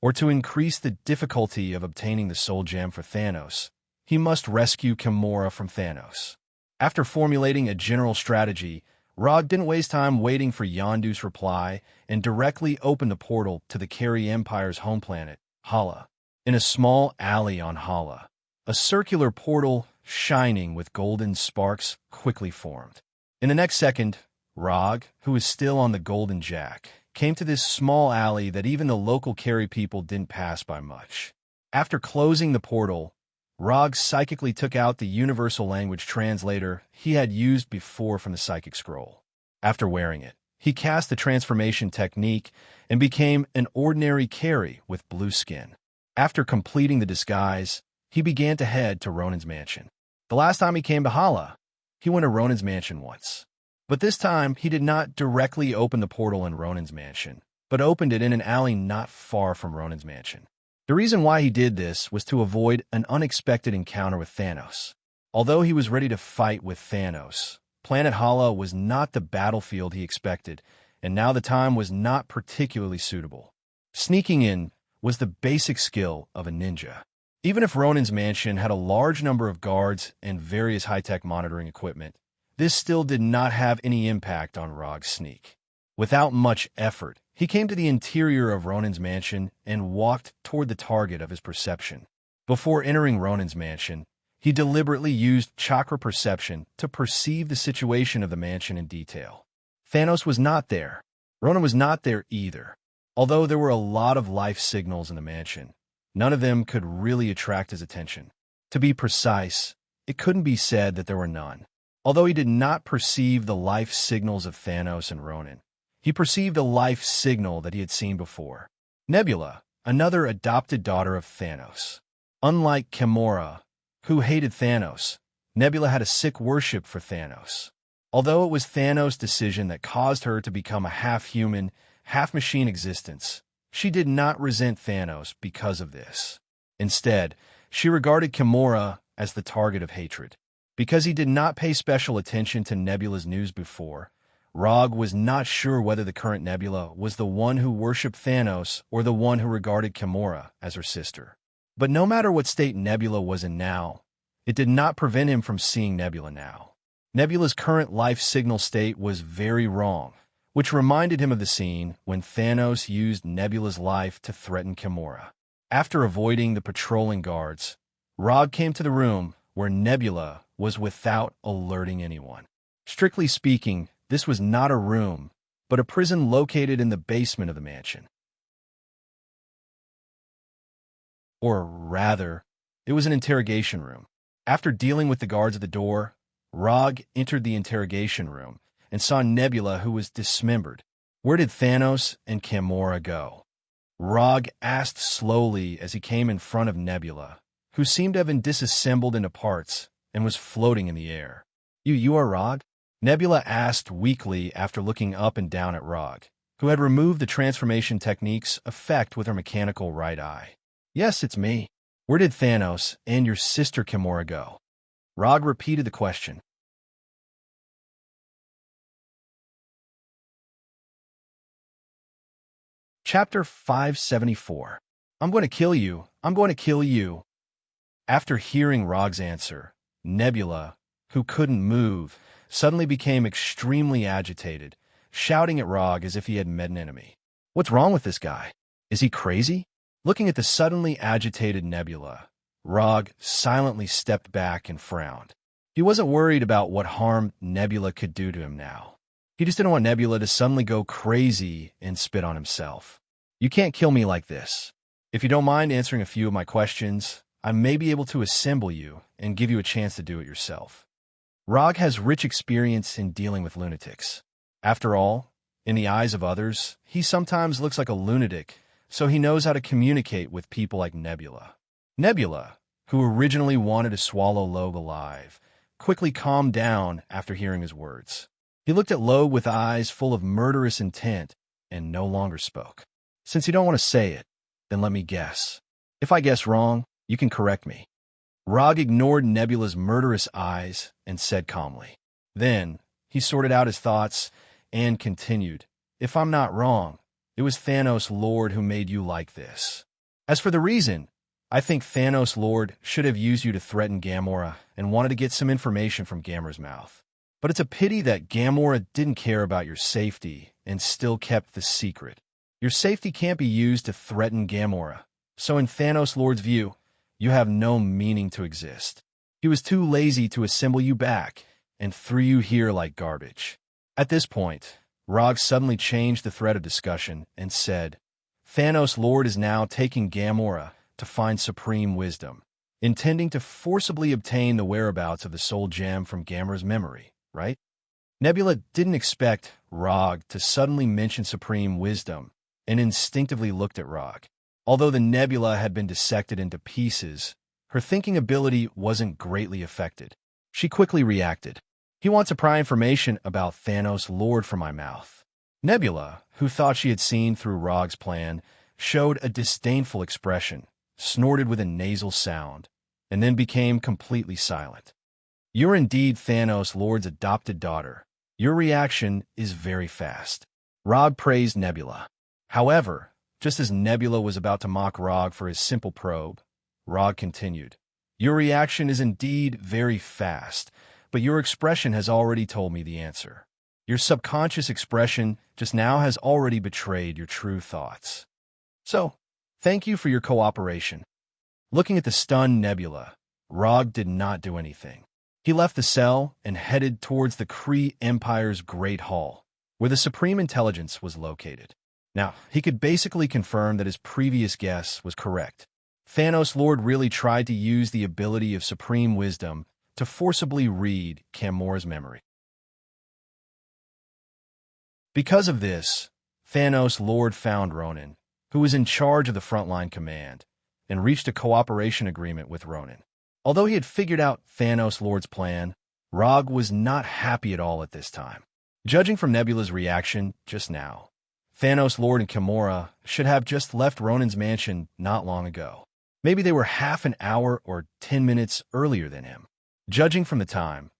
or to increase the difficulty of obtaining the soul gem for Thanos, he must rescue Gamora from Thanos. After formulating a general strategy, Rog didn't waste time waiting for Yondu's reply and directly opened the portal to the Carey Empire's home planet, Hala. In a small alley on Hala, a circular portal shining with golden sparks quickly formed. In the next second, Rog, who was still on the Golden Jack, came to this small alley that even the local Carey people didn't pass by much. After closing the portal, Rog psychically took out the universal language translator he had used before from the psychic scroll. After wearing it, he cast the transformation technique and became an ordinary Carey with blue skin. After completing the disguise, he began to head to Ronan's mansion. The last time he came to Hala, he went to Ronan's mansion once. But this time, he did not directly open the portal in Ronan's mansion, but opened it in an alley not far from Ronan's mansion. The reason why he did this was to avoid an unexpected encounter with Thanos. Although he was ready to fight with Thanos, Planet Hala was not the battlefield he expected, and now the time was not particularly suitable. Sneaking in was the basic skill of a ninja. Even if Ronan's mansion had a large number of guards and various high-tech monitoring equipment, this still did not have any impact on Rog's sneak. Without much effort, he came to the interior of Ronan's mansion and walked toward the target of his perception. Before entering Ronan's mansion, he deliberately used chakra perception to perceive the situation of the mansion in detail. Thanos was not there. Ronan was not there either. Although there were a lot of life signals in the mansion, none of them could really attract his attention. To be precise, it couldn't be said that there were none. Although he did not perceive the life signals of Thanos and Ronan, he perceived a life signal that he had seen before. Nebula, another adopted daughter of Thanos. Unlike Gamora, who hated Thanos, Nebula had a sick worship for Thanos. Although it was Thanos' decision that caused her to become a half-human, half-machine existence, she did not resent Thanos because of this. Instead, she regarded Gamora as the target of hatred. Because he did not pay special attention to Nebula's news before, Rog was not sure whether the current Nebula was the one who worshipped Thanos or the one who regarded Gamora as her sister. But no matter what state Nebula was in now, it did not prevent him from seeing Nebula now. Nebula's current life signal state was very wrong, which reminded him of the scene when Thanos used Nebula's life to threaten Gamora. After avoiding the patrolling guards, Rog came to the room where Nebula was without alerting anyone. Strictly speaking, this was not a room, but a prison located in the basement of the mansion. Or rather, it was an interrogation room. After dealing with the guards at the door, Rog entered the interrogation room and saw Nebula, who was dismembered. Where did Thanos and Gamora go? Rog asked slowly as he came in front of Nebula, who seemed to have been disassembled into parts and was floating in the air. You are Rog? Nebula asked weakly after looking up and down at Rog, who had removed the transformation technique's effect with her mechanical right eye. Yes, it's me. Where did Thanos and your sister Gamora go? Rog repeated the question. Chapter 574. I'm going to kill you. I'm going to kill you. After hearing Rog's answer, Nebula, who couldn't move, suddenly became extremely agitated, shouting at Rog as if he had met an enemy. What's wrong with this guy? Is he crazy? Looking at the suddenly agitated Nebula, Rog silently stepped back and frowned. He wasn't worried about what harm Nebula could do to him now. He just didn't want Nebula to suddenly go crazy and spit on himself. You can't kill me like this. If you don't mind answering a few of my questions, I may be able to assemble you and give you a chance to do it yourself. Rog has rich experience in dealing with lunatics. After all, in the eyes of others, he sometimes looks like a lunatic, so he knows how to communicate with people like Nebula. Nebula, who originally wanted to swallow Log alive, quickly calmed down after hearing his words. He looked at Loeb with eyes full of murderous intent and no longer spoke. Since you don't want to say it, then let me guess. If I guess wrong, you can correct me. Rog ignored Nebula's murderous eyes and said calmly. Then, he sorted out his thoughts and continued, if I'm not wrong, it was Thanos Lord who made you like this. As for the reason, I think Thanos Lord should have used you to threaten Gamora and wanted to get some information from Gamora's mouth. But it's a pity that Gamora didn't care about your safety and still kept the secret. Your safety can't be used to threaten Gamora, so in Thanos Lord's view, you have no meaning to exist. He was too lazy to assemble you back and threw you here like garbage. At this point, Rog suddenly changed the thread of discussion and said, Thanos Lord is now taking Gamora to find supreme wisdom, intending to forcibly obtain the whereabouts of the soul gem from Gamora's memory, right? Nebula didn't expect Rog to suddenly mention supreme wisdom and instinctively looked at Rog. Although the nebula had been dissected into pieces, her thinking ability wasn't greatly affected. She quickly reacted. He wants to pry information about Thanos Lord from my mouth. Nebula, who thought she had seen through Rog's plan, showed a disdainful expression, snorted with a nasal sound, and then became completely silent. You're indeed Thanos Lord's adopted daughter. Your reaction is very fast. Rog praised Nebula. However, just as Nebula was about to mock Rog for his simple probe, Rog continued, your reaction is indeed very fast, but your expression has already told me the answer. Your subconscious expression just now has already betrayed your true thoughts. So, thank you for your cooperation. Looking at the stunned Nebula, Rog did not do anything. He left the cell and headed towards the Kree Empire's Great Hall, where the Supreme Intelligence was located. Now, he could basically confirm that his previous guess was correct. Thanos Lord really tried to use the ability of Supreme Wisdom to forcibly read Gamora's memory. Because of this, Thanos Lord found Ronan, who was in charge of the frontline command, and reached a cooperation agreement with Ronan. Although he had figured out Thanos Lord's plan, Rog was not happy at all at this time. Judging from Nebula's reaction just now, Thanos Lord and Gamora should have just left Ronan's mansion not long ago. Maybe they were half an hour or 10 minutes earlier than him. Judging from the time,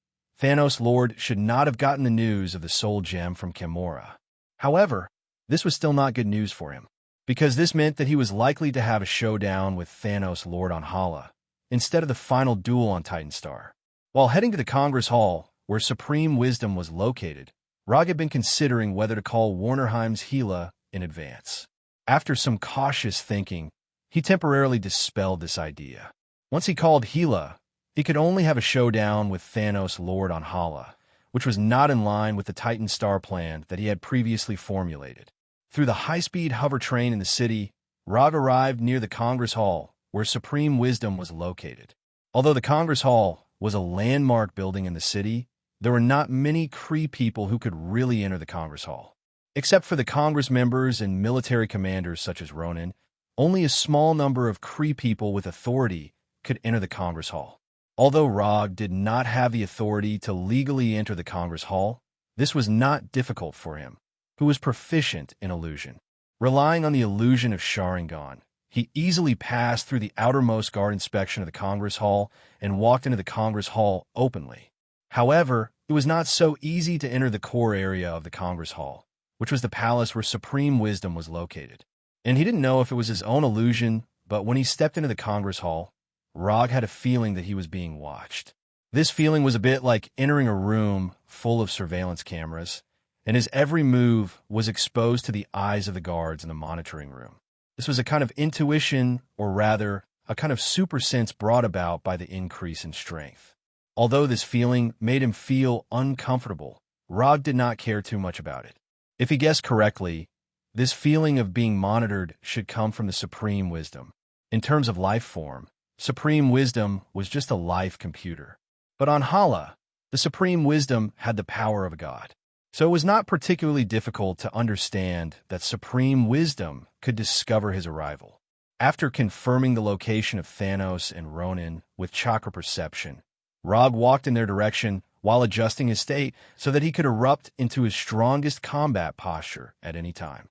Thanos Lord should not have gotten the news of the soul gem from Gamora. However, this was still not good news for him, because this meant that he was likely to have a showdown with Thanos Lord on Hala, instead of the final duel on Titan Star. While heading to the Congress Hall, where Supreme Wisdom was located, Rog had been considering whether to call Warnerheim's Gila in advance. After some cautious thinking, he temporarily dispelled this idea. Once he called Gila, he could only have a showdown with Thanos Lord on Hala, which was not in line with the Titan Star plan that he had previously formulated. Through the high-speed hover train in the city, Rog arrived near the Congress Hall, where Supreme Wisdom was located. Although the Congress Hall was a landmark building in the city, there were not many Kree people who could really enter the Congress Hall. Except for the Congress members and military commanders such as Ronan, only a small number of Kree people with authority could enter the Congress Hall. Although Rog did not have the authority to legally enter the Congress Hall, this was not difficult for him, who was proficient in illusion. Relying on the illusion of Sharingan, he easily passed through the outermost guard inspection of the Congress Hall and walked into the Congress Hall openly. However, it was not so easy to enter the core area of the Congress Hall, which was the palace where Supreme Wisdom was located. And he didn't know if it was his own illusion, but when he stepped into the Congress Hall, Rog had a feeling that he was being watched. This feeling was a bit like entering a room full of surveillance cameras, and his every move was exposed to the eyes of the guards in the monitoring room. This was a kind of intuition, or rather, a kind of super sense brought about by the increase in strength. Although this feeling made him feel uncomfortable, Rog did not care too much about it. If he guessed correctly, this feeling of being monitored should come from the Supreme Wisdom. In terms of life form, Supreme Wisdom was just a life computer. But on Hala, the Supreme Wisdom had the power of a god. So it was not particularly difficult to understand that Supreme Wisdom could discover his arrival. After confirming the location of Thanos and Ronan with chakra perception, Rog walked in their direction while adjusting his state so that he could erupt into his strongest combat posture at any time.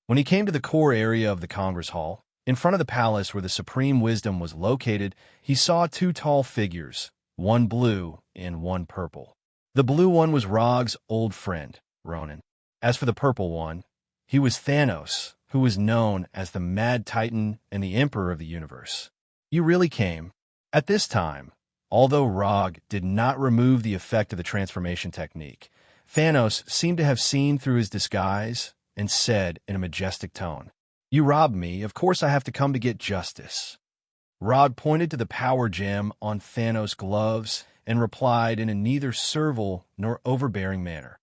When he came to the core area of the Congress Hall, in front of the palace where the Supreme Wisdom was located, he saw two tall figures, one blue and one purple. The blue one was Rog's old friend, Ronan. As for the purple one, he was Thanos, who was known as the Mad Titan and the Emperor of the Universe. You really came. At this time, although Rog did not remove the effect of the transformation technique, Thanos seemed to have seen through his disguise and said in a majestic tone, "You robbed me, of course I have to come to get justice." Rog pointed to the power gem on Thanos' gloves and replied in a neither servile nor overbearing manner.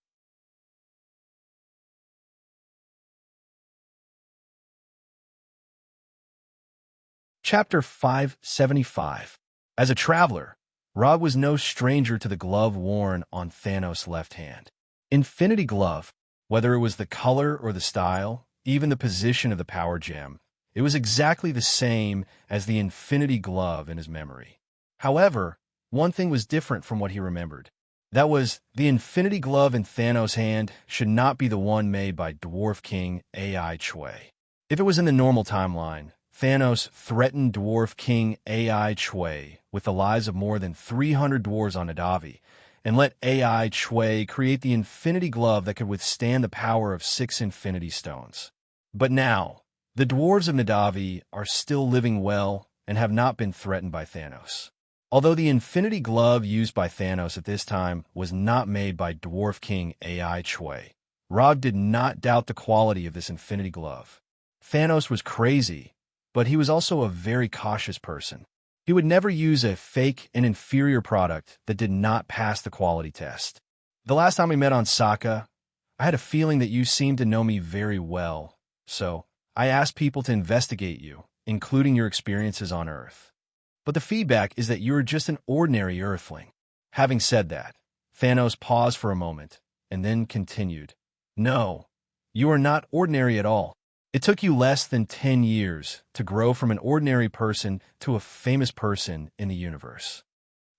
Chapter 575. As a traveler, Rog was no stranger to the glove worn on Thanos' left hand. Infinity Glove, whether it was the color or the style, even the position of the power gem, it was exactly the same as the Infinity Glove in his memory. However, one thing was different from what he remembered. That was, the Infinity Glove in Thanos' hand should not be the one made by Dwarf King Ai Chui. If it was in the normal timeline, Thanos threatened Dwarf King Ai Chui with the lives of more than 300 dwarves on Na'Davi, and let Ai Chui create the Infinity Glove that could withstand the power of 6 Infinity Stones. But now, the dwarves of Na'Davi are still living well and have not been threatened by Thanos. Although the Infinity Glove used by Thanos at this time was not made by Dwarf King Ai Chui, Rog did not doubt the quality of this Infinity Glove. Thanos was crazy, but he was also a very cautious person. He would never use a fake and inferior product that did not pass the quality test. The last time we met on Sokka, I had a feeling that you seemed to know me very well, so I asked people to investigate you, including your experiences on Earth. But the feedback is that you are just an ordinary Earthling. Having said that, Thanos paused for a moment, and then continued, "No, you are not ordinary at all. It took you less than 10 years to grow from an ordinary person to a famous person in the universe.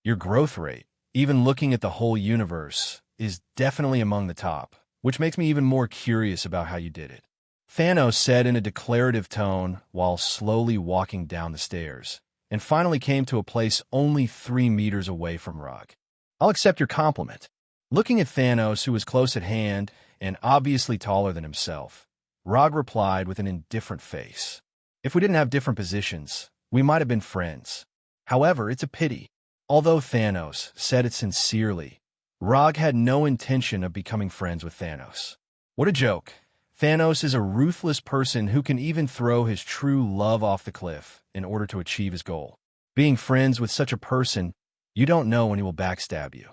Your growth rate, even looking at the whole universe, is definitely among the top, which makes me even more curious about how you did it," Thanos said in a declarative tone while slowly walking down the stairs, and finally came to a place only 3 meters away from Rog. "I'll accept your compliment." Looking at Thanos, who was close at hand and obviously taller than himself, Rog replied with an indifferent face, "If we didn't have different positions, we might have been friends. However, it's a pity." Although Thanos said it sincerely, Rog had no intention of becoming friends with Thanos. What a joke. Thanos is a ruthless person who can even throw his true love off the cliff in order to achieve his goal. Being friends with such a person, you don't know when he will backstab you.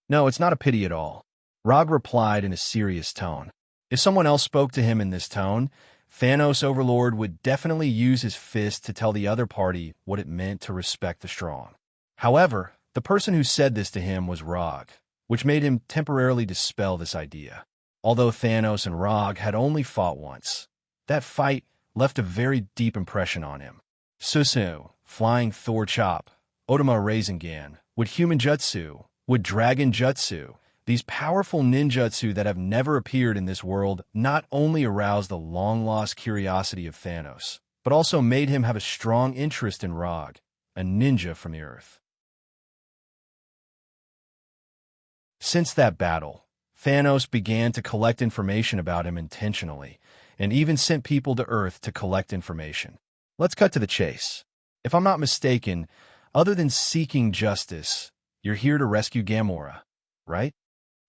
"No, it's not a pity at all," Rog replied in a serious tone. If someone else spoke to him in this tone, Thanos Overlord would definitely use his fist to tell the other party what it meant to respect the strong. However, the person who said this to him was Rog, which made him temporarily dispel this idea. Although Thanos and Rog had only fought once, that fight left a very deep impression on him. Susanoo, Flying Thor Chop, Otama Rasengan, with Human Jutsu, with Dragon Jutsu, these powerful ninjutsu that have never appeared in this world not only aroused the long-lost curiosity of Thanos, but also made him have a strong interest in Rog, a ninja from the Earth. Since that battle, Thanos began to collect information about him intentionally, and even sent people to Earth to collect information. Let's cut to the chase. If I'm not mistaken, other than seeking justice, you're here to rescue Gamora, right?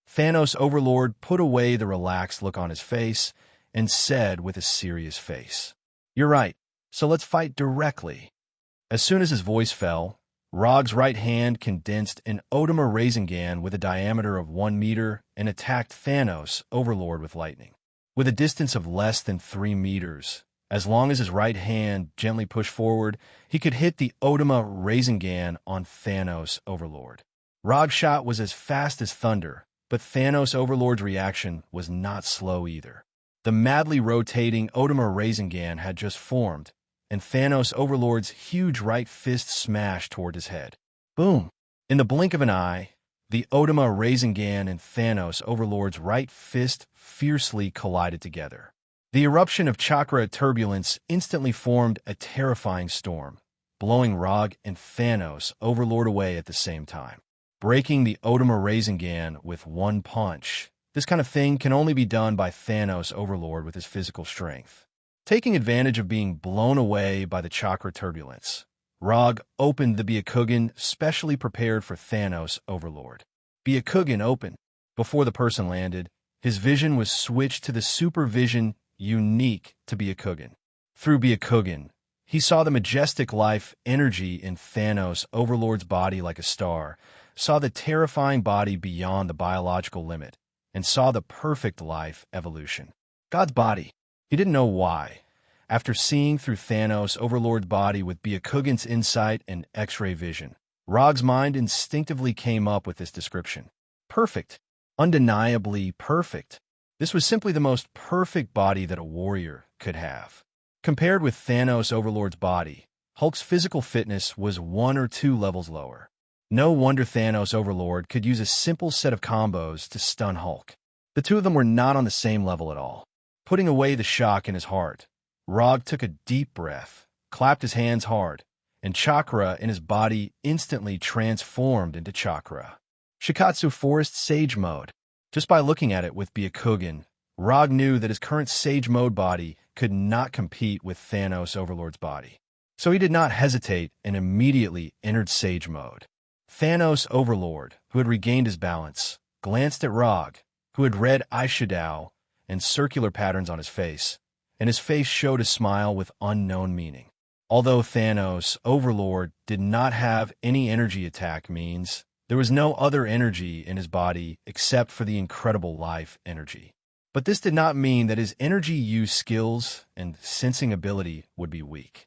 Thanos Overlord put away the relaxed look on his face and said with a serious face, "You're right, so let's fight directly." As soon as his voice fell, Rog's right hand condensed an Otama Rasengan with a diameter of 1 meter and attacked Thanos Overlord with lightning. With a distance of less than 3 meters, as long as his right hand gently pushed forward, he could hit the Otama Rasengan on Thanos Overlord. Rog's shot was as fast as thunder, but Thanos Overlord's reaction was not slow either. The madly rotating Otama Rasengan had just formed, and Thanos Overlord's huge right fist smashed toward his head. Boom! In the blink of an eye, the Odama Rasengan and Thanos Overlord's right fist fiercely collided together. The eruption of chakra turbulence instantly formed a terrifying storm, blowing Rog and Thanos Overlord away at the same time. Breaking the Odama Rasengan with one punch. This kind of thing can only be done by Thanos Overlord with his physical strength. Taking advantage of being blown away by the chakra turbulence, Rog opened the Byakugan specially prepared for Thanos Overlord. Byakugan opened. Before the person landed, his vision was switched to the super vision unique to Byakugan. Through Byakugan, he saw the majestic life energy in Thanos Overlord's body like a star, saw the terrifying body beyond the biological limit, and saw the perfect life evolution. God's body. He didn't know why. After seeing through Thanos Overlord's body with Byakugan's insight and X-ray vision, Rog's mind instinctively came up with this description. Perfect. Undeniably perfect. This was simply the most perfect body that a warrior could have. Compared with Thanos Overlord's body, Hulk's physical fitness was 1 or 2 levels lower. No wonder Thanos Overlord could use a simple set of combos to stun Hulk. The two of them were not on the same level at all. Putting away the shock in his heart, Rog took a deep breath, clapped his hands hard, and chakra in his body instantly transformed into chakra. Shikatsu Forest Sage Mode. Just by looking at it with Byakugan, Rog knew that his current Sage Mode body could not compete with Thanos Overlord's body. So he did not hesitate and immediately entered Sage Mode. Thanos Overlord, who had regained his balance, glanced at Rog, who had red eyeshadow and circular patterns on his face, and his face showed a smile with unknown meaning. Although Thanos Overlord did not have any energy attack means, there was no other energy in his body except for the incredible life energy. But this did not mean that his energy use skills and sensing ability would be weak.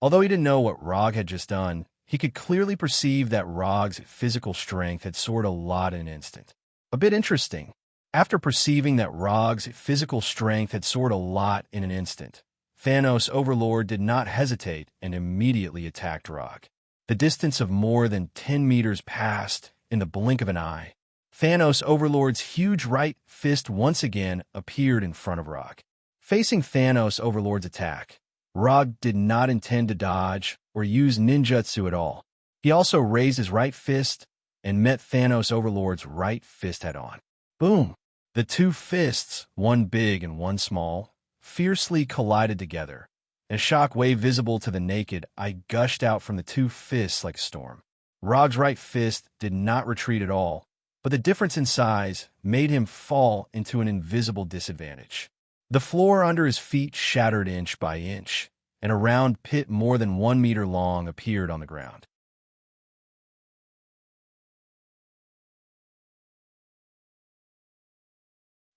Although he didn't know what Rog had just done, he could clearly perceive that Rog's physical strength had soared a lot in an instant. A bit interesting. After perceiving that Rog's physical strength had soared a lot in an instant, Thanos Overlord did not hesitate and immediately attacked Rog. The distance of more than 10 meters passed in the blink of an eye. Thanos Overlord's huge right fist once again appeared in front of Rog. Facing Thanos Overlord's attack, Rog did not intend to dodge or use ninjutsu at all. He also raised his right fist and met Thanos Overlord's right fist head-on. Boom! The two fists, one big and one small, fiercely collided together. A shock wave visible to the naked eye gushed out from the two fists like a storm. Rog's right fist did not retreat at all, but the difference in size made him fall into an invisible disadvantage. The floor under his feet shattered inch by inch, and a round pit more than 1 meter long appeared on the ground.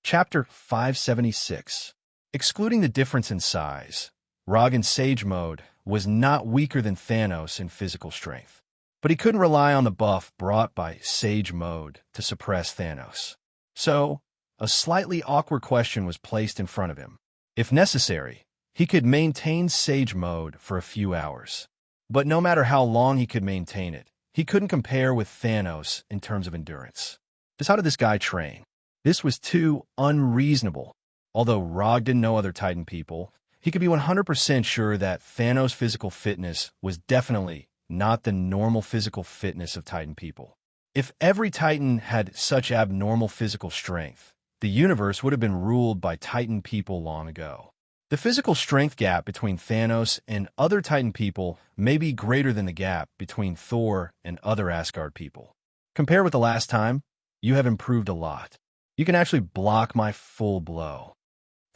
Chapter 576. Excluding the difference in size, Rog in Sage Mode was not weaker than Thanos in physical strength, but he couldn't rely on the buff brought by Sage Mode to suppress Thanos. So, a slightly awkward question was placed in front of him. If necessary, he could maintain Sage Mode for a few hours. But no matter how long he could maintain it, he couldn't compare with Thanos in terms of endurance. Just how did this guy train? This was too unreasonable. Although Rog didn't know other Titan people, he could be 100% sure that Thanos' physical fitness was definitely not the normal physical fitness of Titan people. If every Titan had such abnormal physical strength, the universe would have been ruled by Titan people long ago. The physical strength gap between Thanos and other Titan people may be greater than the gap between Thor and other Asgard people. Compared with the last time, you have improved a lot. You can actually block my full blow.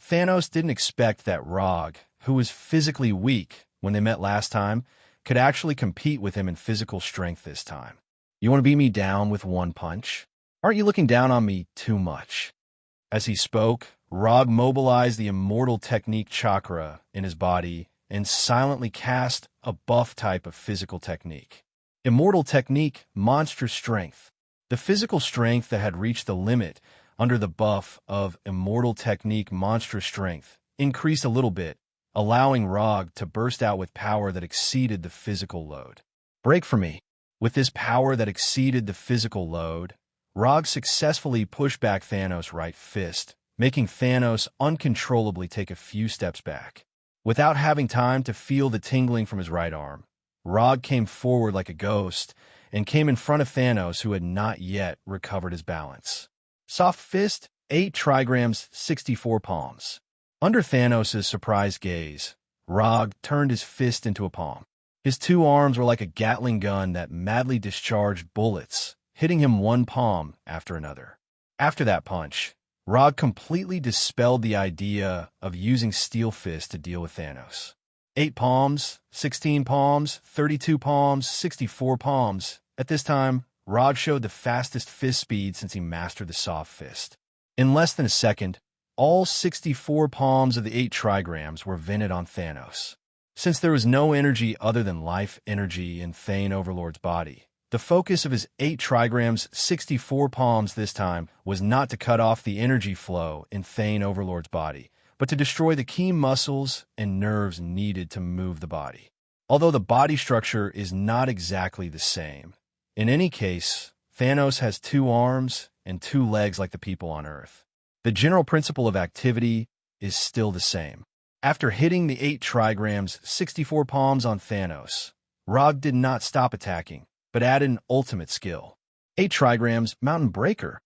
Thanos didn't expect that Rog, who was physically weak when they met last time, could actually compete with him in physical strength this time. You want to beat me down with one punch? Aren't you looking down on me too much? As he spoke, Rog mobilized the immortal technique chakra in his body and silently cast a buff type of physical technique. Immortal technique, monstrous strength. The physical strength that had reached the limit under the buff of immortal technique monstrous strength increased a little bit, allowing Rog to burst out with power that exceeded the physical load. Break for me. With this power that exceeded the physical load, Rog successfully pushed back Thanos' right fist, making Thanos uncontrollably take a few steps back. Without having time to feel the tingling from his right arm, Rog came forward like a ghost and came in front of Thanos, who had not yet recovered his balance. Soft fist, 8 trigrams, 64 palms. Under Thanos' surprised gaze, Rog turned his fist into a palm. His 2 arms were like a Gatling gun that madly discharged bullets, hitting him one palm after another. After that punch, Rog completely dispelled the idea of using Steel Fist to deal with Thanos. 8 palms, 16 palms, 32 palms, 64 palms. At this time, Rog showed the fastest fist speed since he mastered the soft fist. In less than a second, all 64 palms of the 8 trigrams were vented on Thanos. Since there was no energy other than life energy in Thane Overlord's body, the focus of his 8 trigrams, 64 palms this time was not to cut off the energy flow in Thane Overlord's body, but to destroy the key muscles and nerves needed to move the body. Although the body structure is not exactly the same, in any case, Thanos has 2 arms and 2 legs like the people on Earth. The general principle of activity is still the same. After hitting the 8 trigrams, 64 palms on Thanos, Rog did not stop attacking, but added an ultimate skill. 8 trigrams, Mountain Breaker.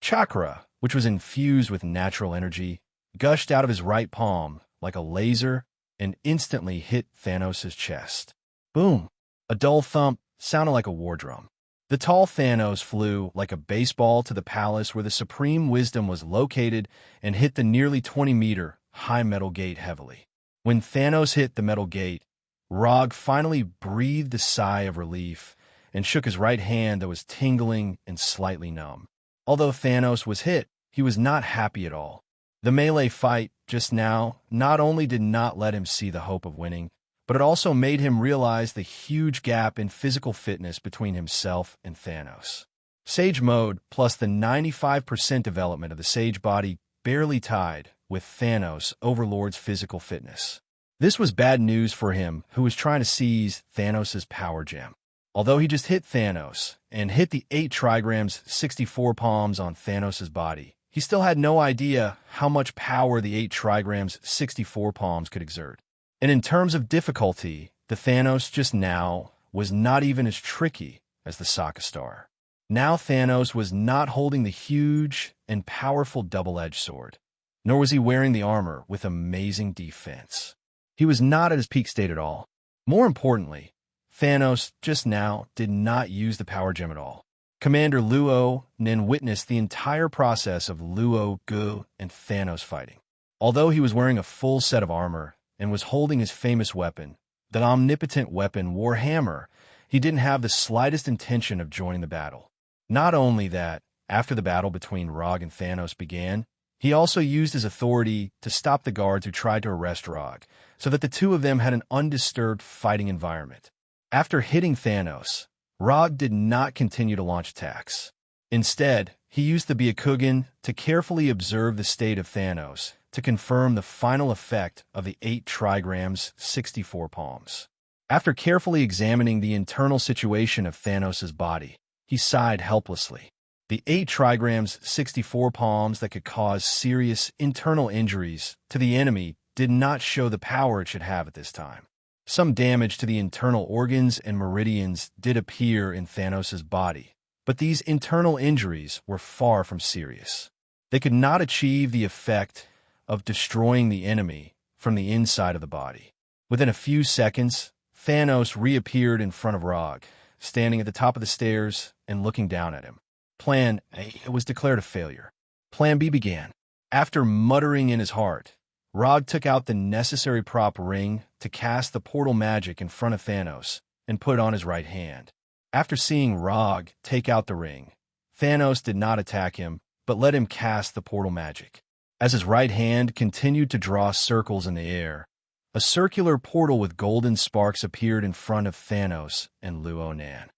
Chakra, which was infused with natural energy, gushed out of his right palm like a laser and instantly hit Thanos' chest. Boom! A dull thump sounded like a war drum. The tall Thanos flew like a baseball to the palace where the Supreme Wisdom was located and hit the nearly 20-meter high metal gate heavily. When Thanos hit the metal gate, Rog finally breathed a sigh of relief and shook his right hand that was tingling and slightly numb. Although Thanos was hit, he was not happy at all. The melee fight just now not only did not let him see the hope of winning, but it also made him realize the huge gap in physical fitness between himself and Thanos. Sage mode plus the 95% development of the Sage body barely tied with Thanos' Overlord's physical fitness. This was bad news for him, who was trying to seize Thanos' power gem. Although he just hit Thanos and hit the 8 trigrams 64 palms on Thanos' body, he still had no idea how much power the 8 trigrams 64 palms could exert. And in terms of difficulty, the Thanos just now was not even as tricky as the Sokka Star. Now Thanos was not holding the huge and powerful double-edged sword, nor was he wearing the armor with amazing defense. He was not at his peak state at all. More importantly, Thanos just now did not use the power gem at all. Commander Luo Nen witnessed the entire process of Luo, Gu, and Thanos fighting. Although he was wearing a full set of armor and was holding his famous weapon, the omnipotent weapon Warhammer, he didn't have the slightest intention of joining the battle. Not only that, after the battle between Rog and Thanos began, he also used his authority to stop the guards who tried to arrest Rog, so that the two of them had an undisturbed fighting environment. After hitting Thanos, Rog did not continue to launch attacks. Instead, he used the Byakugan to carefully observe the state of Thanos to confirm the final effect of the 8 trigrams 64 palms. After carefully examining the internal situation of Thanos' body, he sighed helplessly. The 8 trigrams 64 palms that could cause serious internal injuries to the enemy did not show the power it should have at this time. Some damage to the internal organs and meridians did appear in Thanos' body, but these internal injuries were far from serious. They could not achieve the effect of destroying the enemy from the inside of the body. Within a few seconds, Thanos reappeared in front of Rog, standing at the top of the stairs and looking down at him. Plan A was declared a failure. Plan B began. After muttering in his heart, Rog took out the necessary prop ring to cast the portal magic in front of Thanos and put it on his right hand. After seeing Rog take out the ring, Thanos did not attack him, but let him cast the portal magic. As his right hand continued to draw circles in the air, a circular portal with golden sparks appeared in front of Thanos and Luo Nan.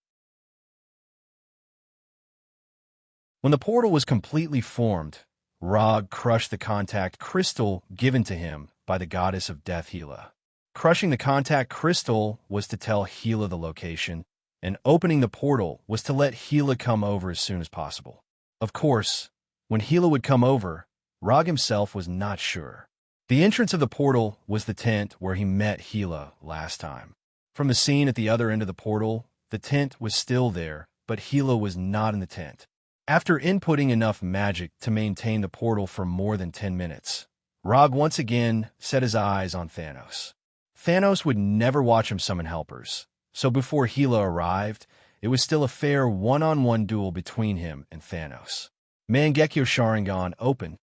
When the portal was completely formed, Rog crushed the contact crystal given to him by the goddess of death, Hela. Crushing the contact crystal was to tell Hela the location, and opening the portal was to let Hela come over as soon as possible. Of course, when Hela would come over, Rog himself was not sure. The entrance of the portal was the tent where he met Hela last time. From the scene at the other end of the portal, the tent was still there, but Hela was not in the tent. After inputting enough magic to maintain the portal for more than 10 minutes, Rog once again set his eyes on Thanos. Thanos would never watch him summon helpers, so before Hela arrived, it was still a fair one-on-one duel between him and Thanos. Mangekyo Sharingan opened.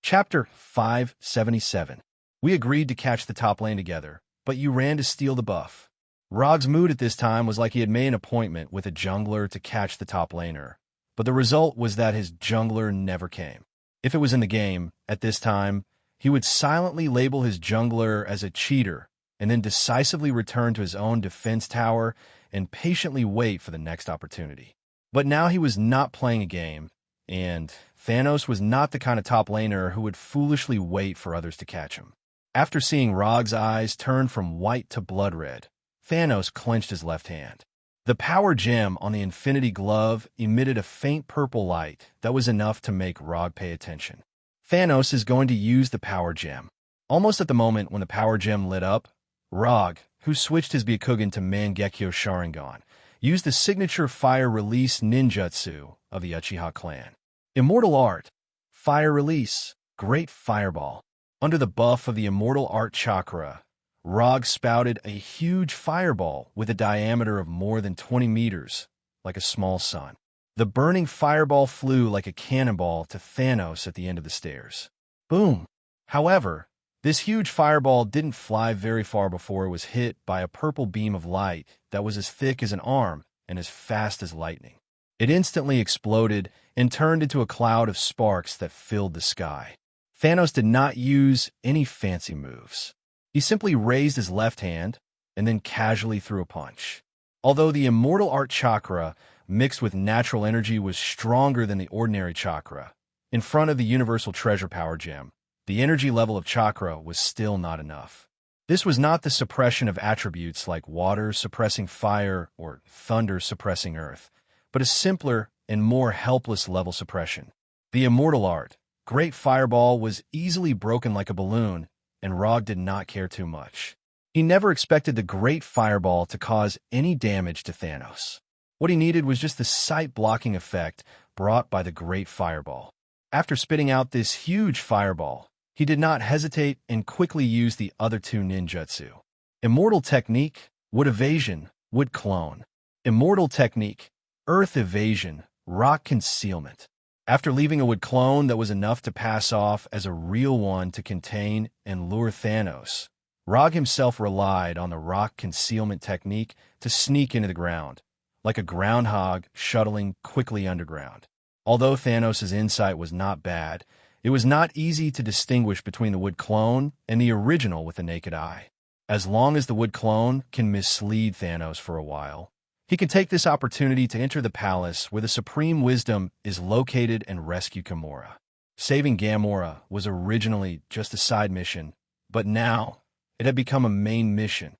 Chapter 577. We agreed to catch the top lane together, but you ran to steal the buff. Rog's mood at this time was like he had made an appointment with a jungler to catch the top laner, but the result was that his jungler never came. If it was in the game, at this time, he would silently label his jungler as a cheater and then decisively return to his own defense tower and patiently wait for the next opportunity. But now he was not playing a game, and Thanos was not the kind of top laner who would foolishly wait for others to catch him. After seeing Rog's eyes turn from white to blood red, Thanos clenched his left hand. The power gem on the Infinity Glove emitted a faint purple light that was enough to make Rog pay attention. Thanos is going to use the power gem. Almost at the moment when the power gem lit up, Rog, who switched his Byakugan to Mangekyo Sharingan, used the signature fire release ninjutsu of the Uchiha clan. Immortal Art, Fire Release, Great Fireball. Under the buff of the Immortal Art Chakra, Rog spouted a huge fireball with a diameter of more than 20 meters, like a small sun. The burning fireball flew like a cannonball to Thanos at the end of the stairs. Boom! However, this huge fireball didn't fly very far before it was hit by a purple beam of light that was as thick as an arm and as fast as lightning. It instantly exploded and turned into a cloud of sparks that filled the sky. Thanos did not use any fancy moves. He simply raised his left hand and then casually threw a punch. Although the Immortal Art Chakra mixed with natural energy was stronger than the ordinary chakra, in front of the Universal Treasure Power Gem, the energy level of chakra was still not enough. This was not the suppression of attributes like water suppressing fire or thunder suppressing earth, but a simpler and more helpless level suppression. The Immortal Art, Great Fireball, was easily broken like a balloon, and Rog did not care too much. He never expected the Great Fireball to cause any damage to Thanos. What he needed was just the sight-blocking effect brought by the Great Fireball. After spitting out this huge fireball, he did not hesitate and quickly used the other two ninjutsu. Immortal Technique, Wood Evasion, Wood Clone. Immortal Technique, Earth Evasion, Rock Concealment. After leaving a wood clone that was enough to pass off as a real one to contain and lure Thanos, Rog himself relied on the rock concealment technique to sneak into the ground, like a groundhog shuttling quickly underground. Although Thanos' insight was not bad, it was not easy to distinguish between the wood clone and the original with the naked eye. As long as the wood clone can mislead Thanos for a while, he can take this opportunity to enter the palace where the Supreme Wisdom is located and rescue Gamora. Saving Gamora was originally just a side mission, but now it had become a main mission.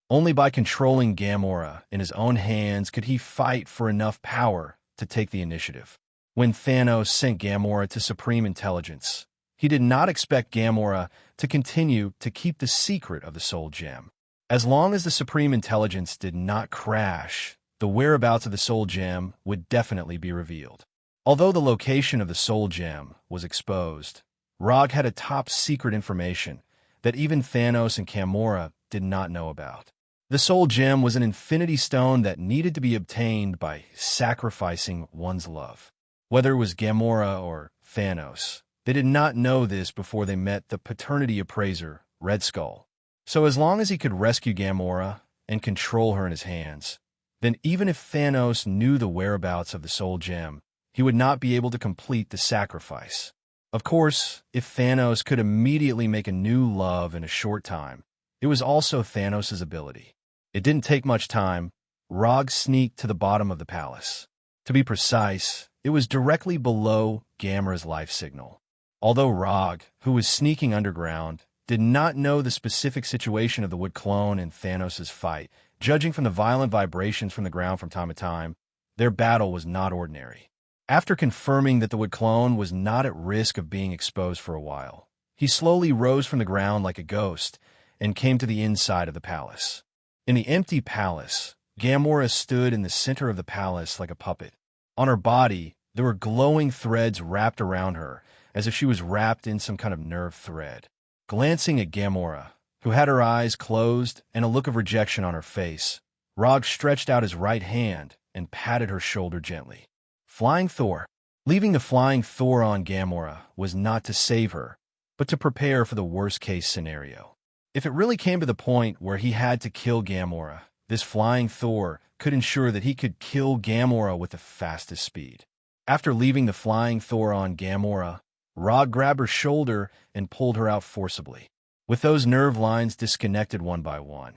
Only by controlling Gamora in his own hands could he fight for enough power to take the initiative. When Thanos sent Gamora to Supreme Intelligence, he did not expect Gamora to continue to keep the secret of the Soul Gem. As long as the Supreme Intelligence did not crash, the whereabouts of the Soul Gem would definitely be revealed. Although the location of the Soul Gem was exposed, Rog had a top-secret information that even Thanos and Gamora did not know about. The Soul Gem was an infinity stone that needed to be obtained by sacrificing one's love. Whether it was Gamora or Thanos, they did not know this before they met the paternity appraiser, Red Skull. So as long as he could rescue Gamora and control her in his hands, then even if Thanos knew the whereabouts of the Soul Gem, he would not be able to complete the sacrifice. Of course, if Thanos could immediately make a new love in a short time, It was also Thanos' ability. It didn't take much time. Rog sneaked to the bottom of the palace. To be precise, it was directly below Gamera's life signal. Although Rog, who was sneaking underground, did not know the specific situation of the wood clone and Thanos' fight, judging from the violent vibrations from the ground from time to time, their battle was not ordinary. After confirming that the wood clone was not at risk of being exposed for a while, he slowly rose from the ground like a ghost and came to the inside of the palace. In the empty palace, Gamora stood in the center of the palace like a puppet. On her body, there were glowing threads wrapped around her, as if she was wrapped in some kind of nerve thread. Glancing at Gamora, who had her eyes closed and a look of rejection on her face, Rog stretched out his right hand and patted her shoulder gently. Flying Thor. Leaving the Flying Thor on Gamora was not to save her, but to prepare for the worst-case scenario. If it really came to the point where he had to kill Gamora, this Flying Thor could ensure that he could kill Gamora with the fastest speed. After leaving the Flying Thor on Gamora, Rog grabbed her shoulder and pulled her out forcibly. With those nerve lines disconnected one by one,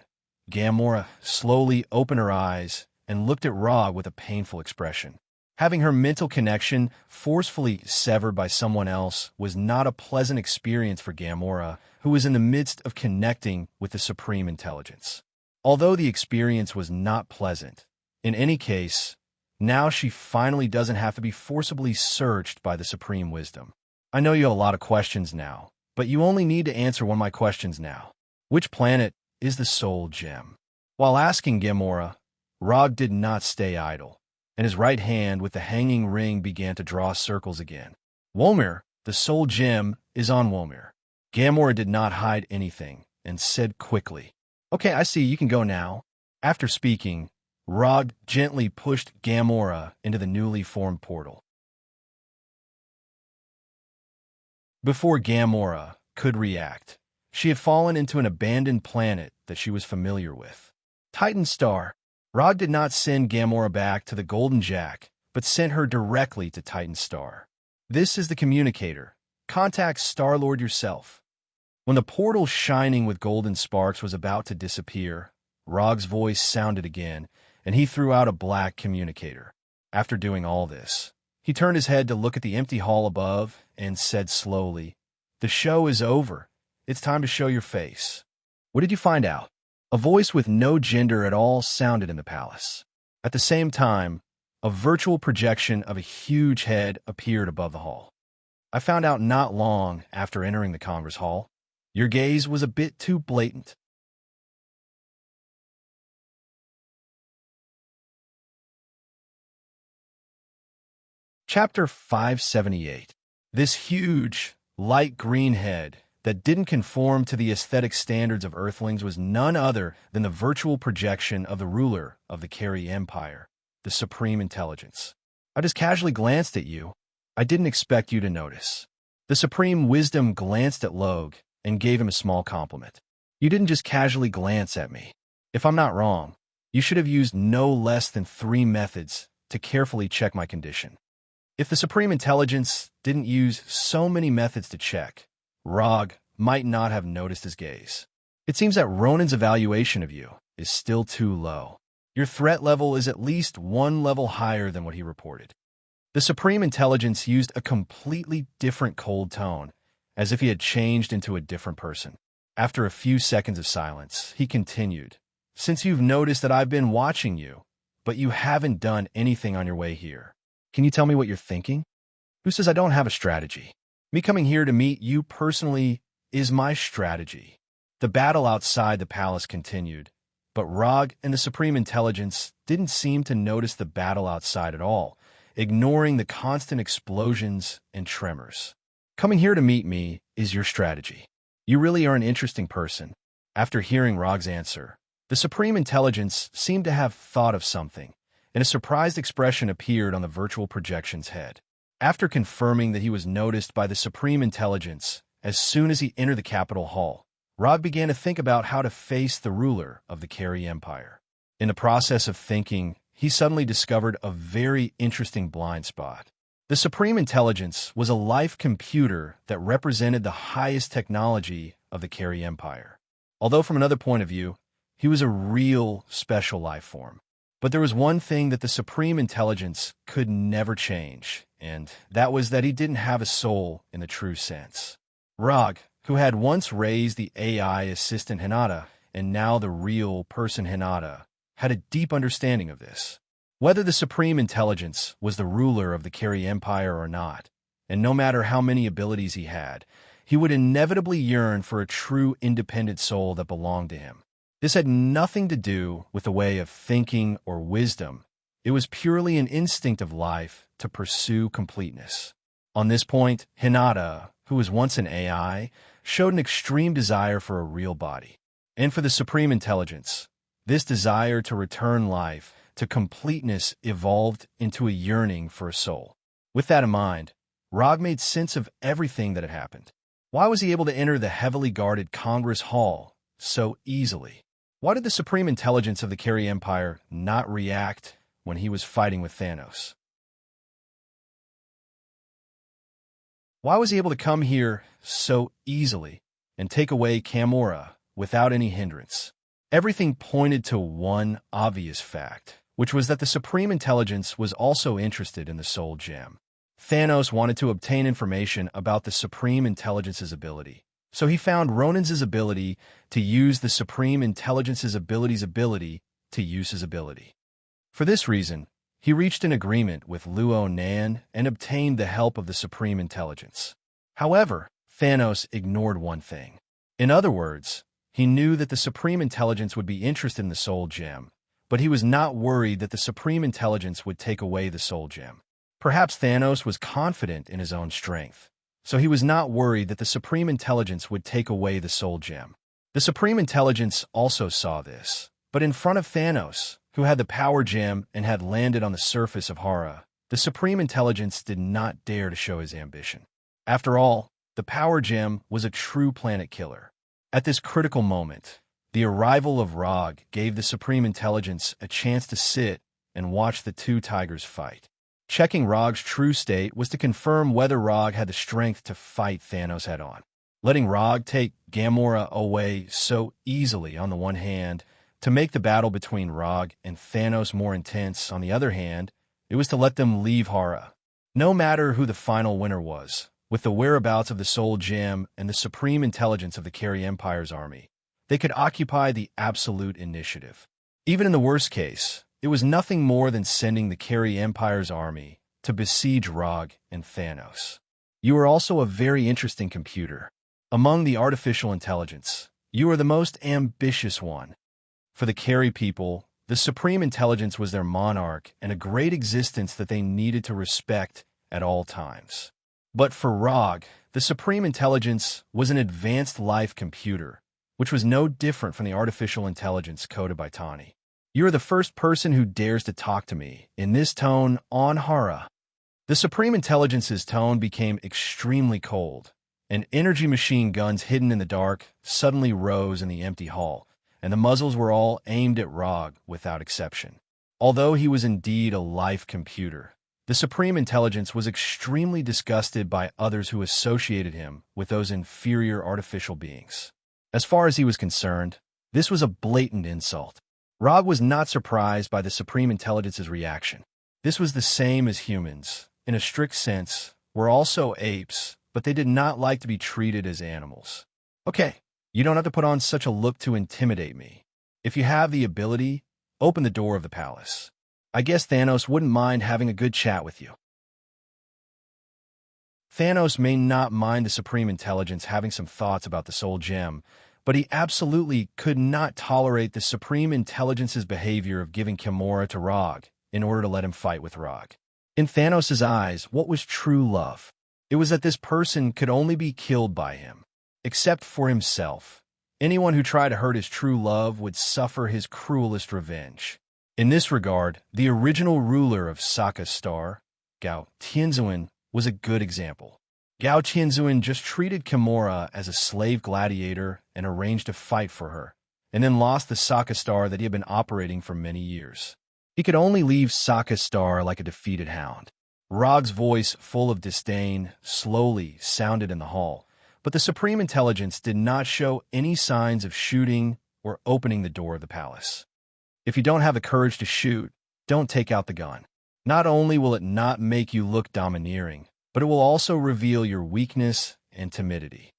Gamora slowly opened her eyes and looked at Rog with a painful expression. Having her mental connection forcefully severed by someone else was not a pleasant experience for Gamora, who was in the midst of connecting with the Supreme Intelligence. Although the experience was not pleasant, in any case, now she finally doesn't have to be forcibly searched by the Supreme Wisdom. I know you have a lot of questions now, but you only need to answer one of my questions now. Which planet is the Soul Gem? While asking Gamora, Rog did not stay idle, and his right hand with the hanging ring began to draw circles again. Womir, the Soul Gem, is on Womir. Gamora did not hide anything and said quickly, "Okay, I see, you can go now." After speaking, Rog gently pushed Gamora into the newly formed portal. Before Gamora could react, she had fallen into an abandoned planet that she was familiar with. Titan Star. Rog did not send Gamora back to the Golden Jack, but sent her directly to Titan Star. This is the communicator. Contact Star-Lord yourself. When the portal shining with golden sparks was about to disappear, Rog's voice sounded again, and he threw out a black communicator. After doing all this, he turned his head to look at the empty hall above and said slowly, "The show is over. It's time to show your face." "What did you find out?" A voice with no gender at all sounded in the palace. At the same time, a virtual projection of a huge head appeared above the hall. "I found out not long after entering the Congress Hall. Your gaze was a bit too blatant." Chapter 578. This huge, light green head that didn't conform to the aesthetic standards of Earthlings was none other than the virtual projection of the ruler of the Carey Empire, the Supreme Intelligence. "I just casually glanced at you. I didn't expect you to notice." The Supreme Wisdom glanced at Logue and gave him a small compliment. "You didn't just casually glance at me. If I'm not wrong, you should have used no less than 3 methods to carefully check my condition." If the Supreme Intelligence didn't use so many methods to check, Rog might not have noticed his gaze. "It seems that Ronan's evaluation of you is still too low. Your threat level is at least 1 level higher than what he reported." The Supreme Intelligence used a completely different cold tone, as if he had changed into a different person. After a few seconds of silence, he continued, "Since you've noticed that I've been watching you, but you haven't done anything on your way here, can you tell me what you're thinking? Who says I don't have a strategy? Me coming here to meet you personally is my strategy." The battle outside the palace continued, but Rog and the Supreme Intelligence didn't seem to notice the battle outside at all, ignoring the constant explosions and tremors. "Coming here to meet me is your strategy. You really are an interesting person." After hearing Rog's answer, the Supreme Intelligence seemed to have thought of something, and a surprised expression appeared on the virtual projection's head. After confirming that he was noticed by the Supreme Intelligence as soon as he entered the Capitol Hall, Rog began to think about how to face the ruler of the Carey Empire. In the process of thinking, he suddenly discovered a very interesting blind spot. The Supreme Intelligence was a life computer that represented the highest technology of the Carey Empire. Although from another point of view, he was a real special life form. But there was one thing that the Supreme Intelligence could never change, and that was that he didn't have a soul in the true sense. Rog, who had once raised the AI assistant Hinata, and now the real person Hinata, had a deep understanding of this. Whether the Supreme Intelligence was the ruler of the Carey Empire or not, and no matter how many abilities he had, he would inevitably yearn for a true independent soul that belonged to him. This had nothing to do with a way of thinking or wisdom. It was purely an instinct of life to pursue completeness. On this point, Hinata, who was once an AI, showed an extreme desire for a real body. And for the Supreme Intelligence, this desire to return life to completeness evolved into a yearning for a soul. With that in mind, Rog made sense of everything that had happened. Why was he able to enter the heavily guarded Congress Hall so easily? Why did the Supreme Intelligence of the Carey Empire not react when he was fighting with Thanos? Why was he able to come here so easily and take away Gamora without any hindrance? Everything pointed to one obvious fact, which was that the Supreme Intelligence was also interested in the Soul Gem. Thanos wanted to obtain information about the Supreme Intelligence's ability, so he found Ronin's ability to use the Supreme Intelligence's ability to use his ability. For this reason, he reached an agreement with Luo Nan and obtained the help of the Supreme Intelligence. However, Thanos ignored one thing. In other words, he knew that the Supreme Intelligence would be interested in the Soul Gem, but he was not worried that the Supreme Intelligence would take away the Soul Gem. Perhaps Thanos was confident in his own strength, so he was not worried that the Supreme Intelligence would take away the Soul Gem. The Supreme Intelligence also saw this, but in front of Thanos, who had the Power Gem and had landed on the surface of Hara, the Supreme Intelligence did not dare to show his ambition. After all, the Power Gem was a true planet killer. At this critical moment, the arrival of Rog gave the Supreme Intelligence a chance to sit and watch the two tigers fight. Checking Rog's true state was to confirm whether Rog had the strength to fight Thanos head-on. Letting Rog take Gamora away so easily on the one hand, to make the battle between Rog and Thanos more intense on the other hand, it was to let them leave Hara. No matter who the final winner was, with the whereabouts of the Soul Gem and the Supreme Intelligence of the Carey Empire's army, they could occupy the absolute initiative. Even in the worst case, it was nothing more than sending the Carey Empire's army to besiege Rog and Thanos. You are also a very interesting computer. Among the artificial intelligence, you are the most ambitious one. For the Carey people, the Supreme Intelligence was their monarch and a great existence that they needed to respect at all times. But for Rog, the Supreme Intelligence was an advanced life computer, which was no different from the artificial intelligence coded by Tani. You are the first person who dares to talk to me in this tone on Hara. The Supreme Intelligence's tone became extremely cold, and energy machine guns hidden in the dark suddenly rose in the empty hall, and the muzzles were all aimed at Rog without exception. Although he was indeed a life computer, the Supreme Intelligence was extremely disgusted by others who associated him with those inferior artificial beings. As far as he was concerned, this was a blatant insult. Rog was not surprised by the Supreme Intelligence's reaction. This was the same as humans. In a strict sense, were also apes, but they did not like to be treated as animals. Okay, you don't have to put on such a look to intimidate me. If you have the ability, open the door of the palace. I guess Thanos wouldn't mind having a good chat with you. Thanos may not mind the Supreme Intelligence having some thoughts about the Soul Gem, but he absolutely could not tolerate the Supreme Intelligence's behavior of giving Gamora to Rog in order to let him fight with Rog. In Thanos' eyes, what was true love? It was that this person could only be killed by him, except for himself. Anyone who tried to hurt his true love would suffer his cruelest revenge. In this regard, the original ruler of Sokka's star, Gao Tianzuan, was a good example. Gao Tianzuan just treated Gamora as a slave gladiator and arranged to fight for her, and then lost the Sokka star that he had been operating for many years. He could only leave Sokka's star like a defeated hound. Rog's voice, full of disdain, slowly sounded in the hall, But the Supreme Intelligence did not show any signs of shooting or opening the door of the palace. If you don't have the courage to shoot, don't take out the gun. Not only will it not make you look domineering, but it will also reveal your weakness and timidity.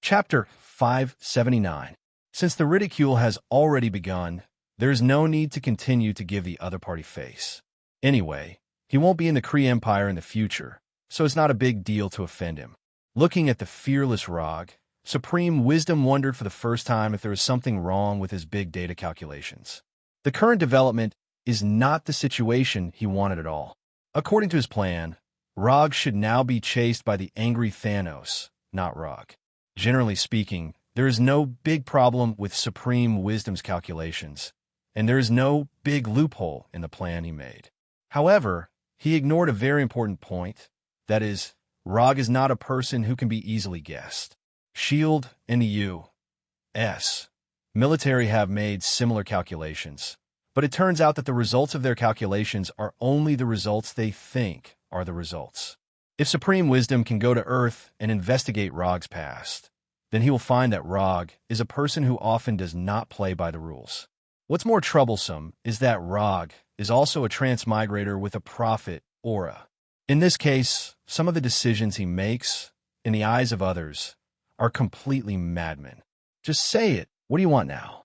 Chapter 579. Since the ridicule has already begun, there is no need to continue to give the other party face. Anyway, he won't be in the Kree Empire in the future, so it's not a big deal to offend him. Looking at the fearless Rog, Supreme Wisdom wondered for the first time if there was something wrong with his big data calculations. The current development is not the situation he wanted at all. According to his plan, Rog should now be chased by the angry Thanos, not Rog. Generally speaking, there is no big problem with Supreme Wisdom's calculations, and there is no big loophole in the plan he made. However, he ignored a very important point, that is, Rog is not a person who can be easily guessed. SHIELD and the U.S. military have made similar calculations, but it turns out that the results of their calculations are only the results they think are the results. If Supreme Wisdom can go to Earth and investigate Rog's past, then he will find that Rog is a person who often does not play by the rules. What's more troublesome is that Rog is also a transmigrator with a prophet aura. In this case, some of the decisions he makes, in the eyes of others, are completely madmen. Just say it. What do you want now?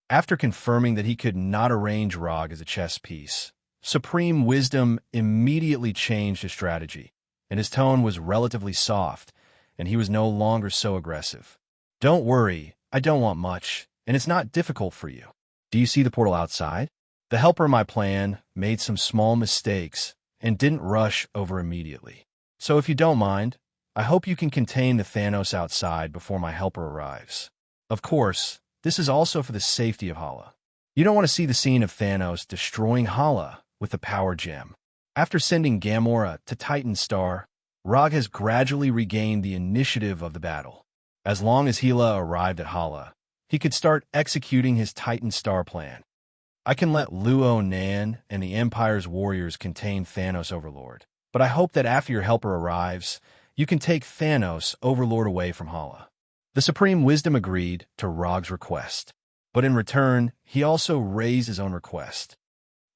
After confirming that he could not arrange Rog as a chess piece, Supreme Wisdom immediately changed his strategy, and his tone was relatively soft, and he was no longer so aggressive. Don't worry, I don't want much, and it's not difficult for you. Do you see the portal outside? The helper in my plan made some small mistakes and didn't rush over immediately. So if you don't mind, I hope you can contain the Thanos outside before my helper arrives. Of course, this is also for the safety of Hala. You don't want to see the scene of Thanos destroying Hala with the power gem. After sending Gamora to Titan Star, Rog has gradually regained the initiative of the battle. As long as Hela arrived at Hala, he could start executing his Titan Star plan. I can let Luo Nan and the Empire's warriors contain Thanos Overlord, but I hope that after your helper arrives, you can take Thanos Overlord away from Hala. The Supreme Wisdom agreed to Rog's request, but in return, he also raised his own request.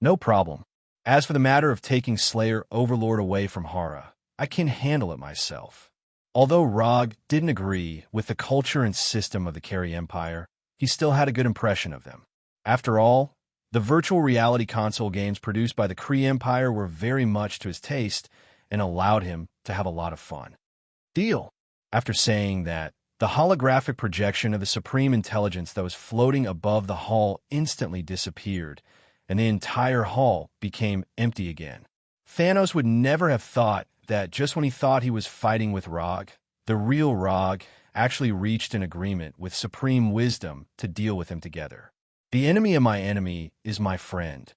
No problem. As for the matter of taking Slayer Overlord away from Hara, I can handle it myself. Although Rog didn't agree with the culture and system of the Carey Empire, he still had a good impression of them. After all, the virtual reality console games produced by the Kree Empire were very much to his taste and allowed him to have a lot of fun. Deal. After saying that, the holographic projection of the Supreme Intelligence that was floating above the hall instantly disappeared, and the entire hall became empty again. Thanos would never have thought that just when he thought he was fighting with Rog, the real Rog actually reached an agreement with Supreme Wisdom to deal with him together. The enemy of my enemy is my friend.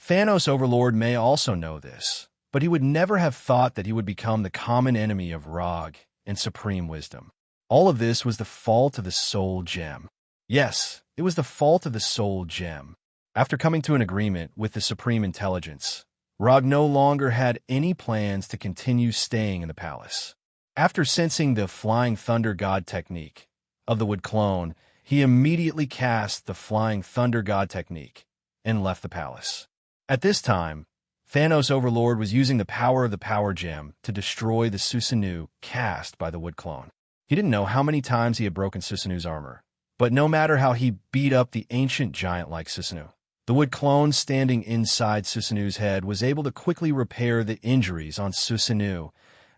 Thanos Overlord may also know this, but he would never have thought that he would become the common enemy of Rog and Supreme Wisdom. All of this was the fault of the Soul Gem. Yes, it was the fault of the Soul Gem. After coming to an agreement with the Supreme Intelligence, Rog no longer had any plans to continue staying in the palace. After sensing the Flying Thunder God technique of the Wood Clone, he immediately cast the Flying Thunder God technique and left the palace. At this time, Thanos Overlord was using the power of the Power Gem to destroy the Susanoo cast by the Wood Clone. He didn't know how many times he had broken Susanoo's armor, but no matter how he beat up the ancient giant like Susanoo, the Wood Clone standing inside Susanoo's head was able to quickly repair the injuries on Susanoo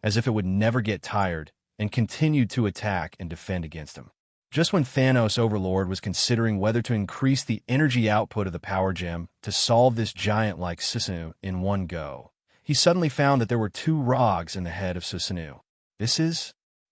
as if it would never get tired and continued to attack and defend against him. Just when Thanos Overlord was considering whether to increase the energy output of the Power Gem to solve this giant like Susanoo in one go, he suddenly found that there were two Rogs in the head of Susanoo.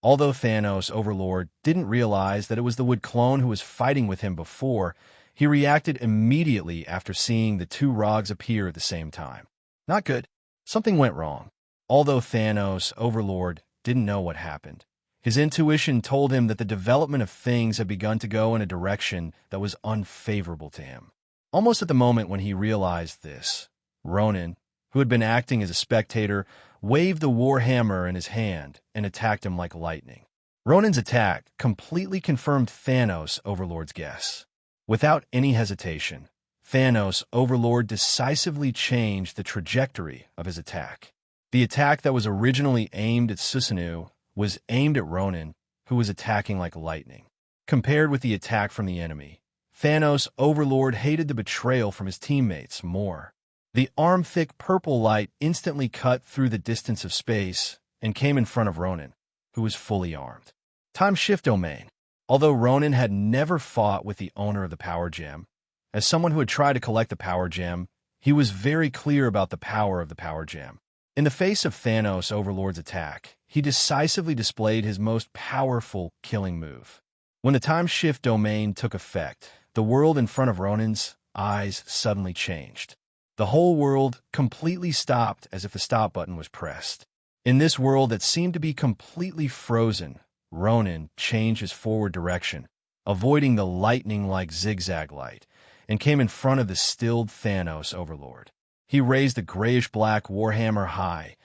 Although Thanos Overlord didn't realize that it was the Wood Clone who was fighting with him before, he reacted immediately after seeing the two Rogs appear at the same time. Not good. Something went wrong. Although Thanos Overlord didn't know what happened, His intuition told him that the development of things had begun to go in a direction that was unfavorable to him. Almost at the moment when he realized this, Ronan, who had been acting as a spectator, waved the war hammer in his hand and attacked him like lightning. Ronan's attack completely confirmed Thanos' Overlord's guess. Without any hesitation, Thanos' Overlord decisively changed the trajectory of his attack. The attack that was originally aimed at Susanoo was aimed at Ronan, who was attacking like lightning. Compared with the attack from the enemy, Thanos' Overlord hated the betrayal from his teammates more. The arm-thick purple light instantly cut through the distance of space and came in front of Ronan, who was fully armed. Time Shift Domain. Although Ronan had never fought with the owner of the Power Gem, as someone who had tried to collect the Power Gem, he was very clear about the power of the Power Gem. In the face of Thanos' Overlord's attack, he decisively displayed his most powerful killing move. When the Time Shift Domain took effect, the world in front of Ronan's eyes suddenly changed. The whole world completely stopped as if the stop button was pressed. In this world that seemed to be completely frozen, Ronan changed his forward direction, avoiding the lightning-like zigzag light, and came in front of the stilled Thanos Overlord. He raised the grayish-black warhammer high,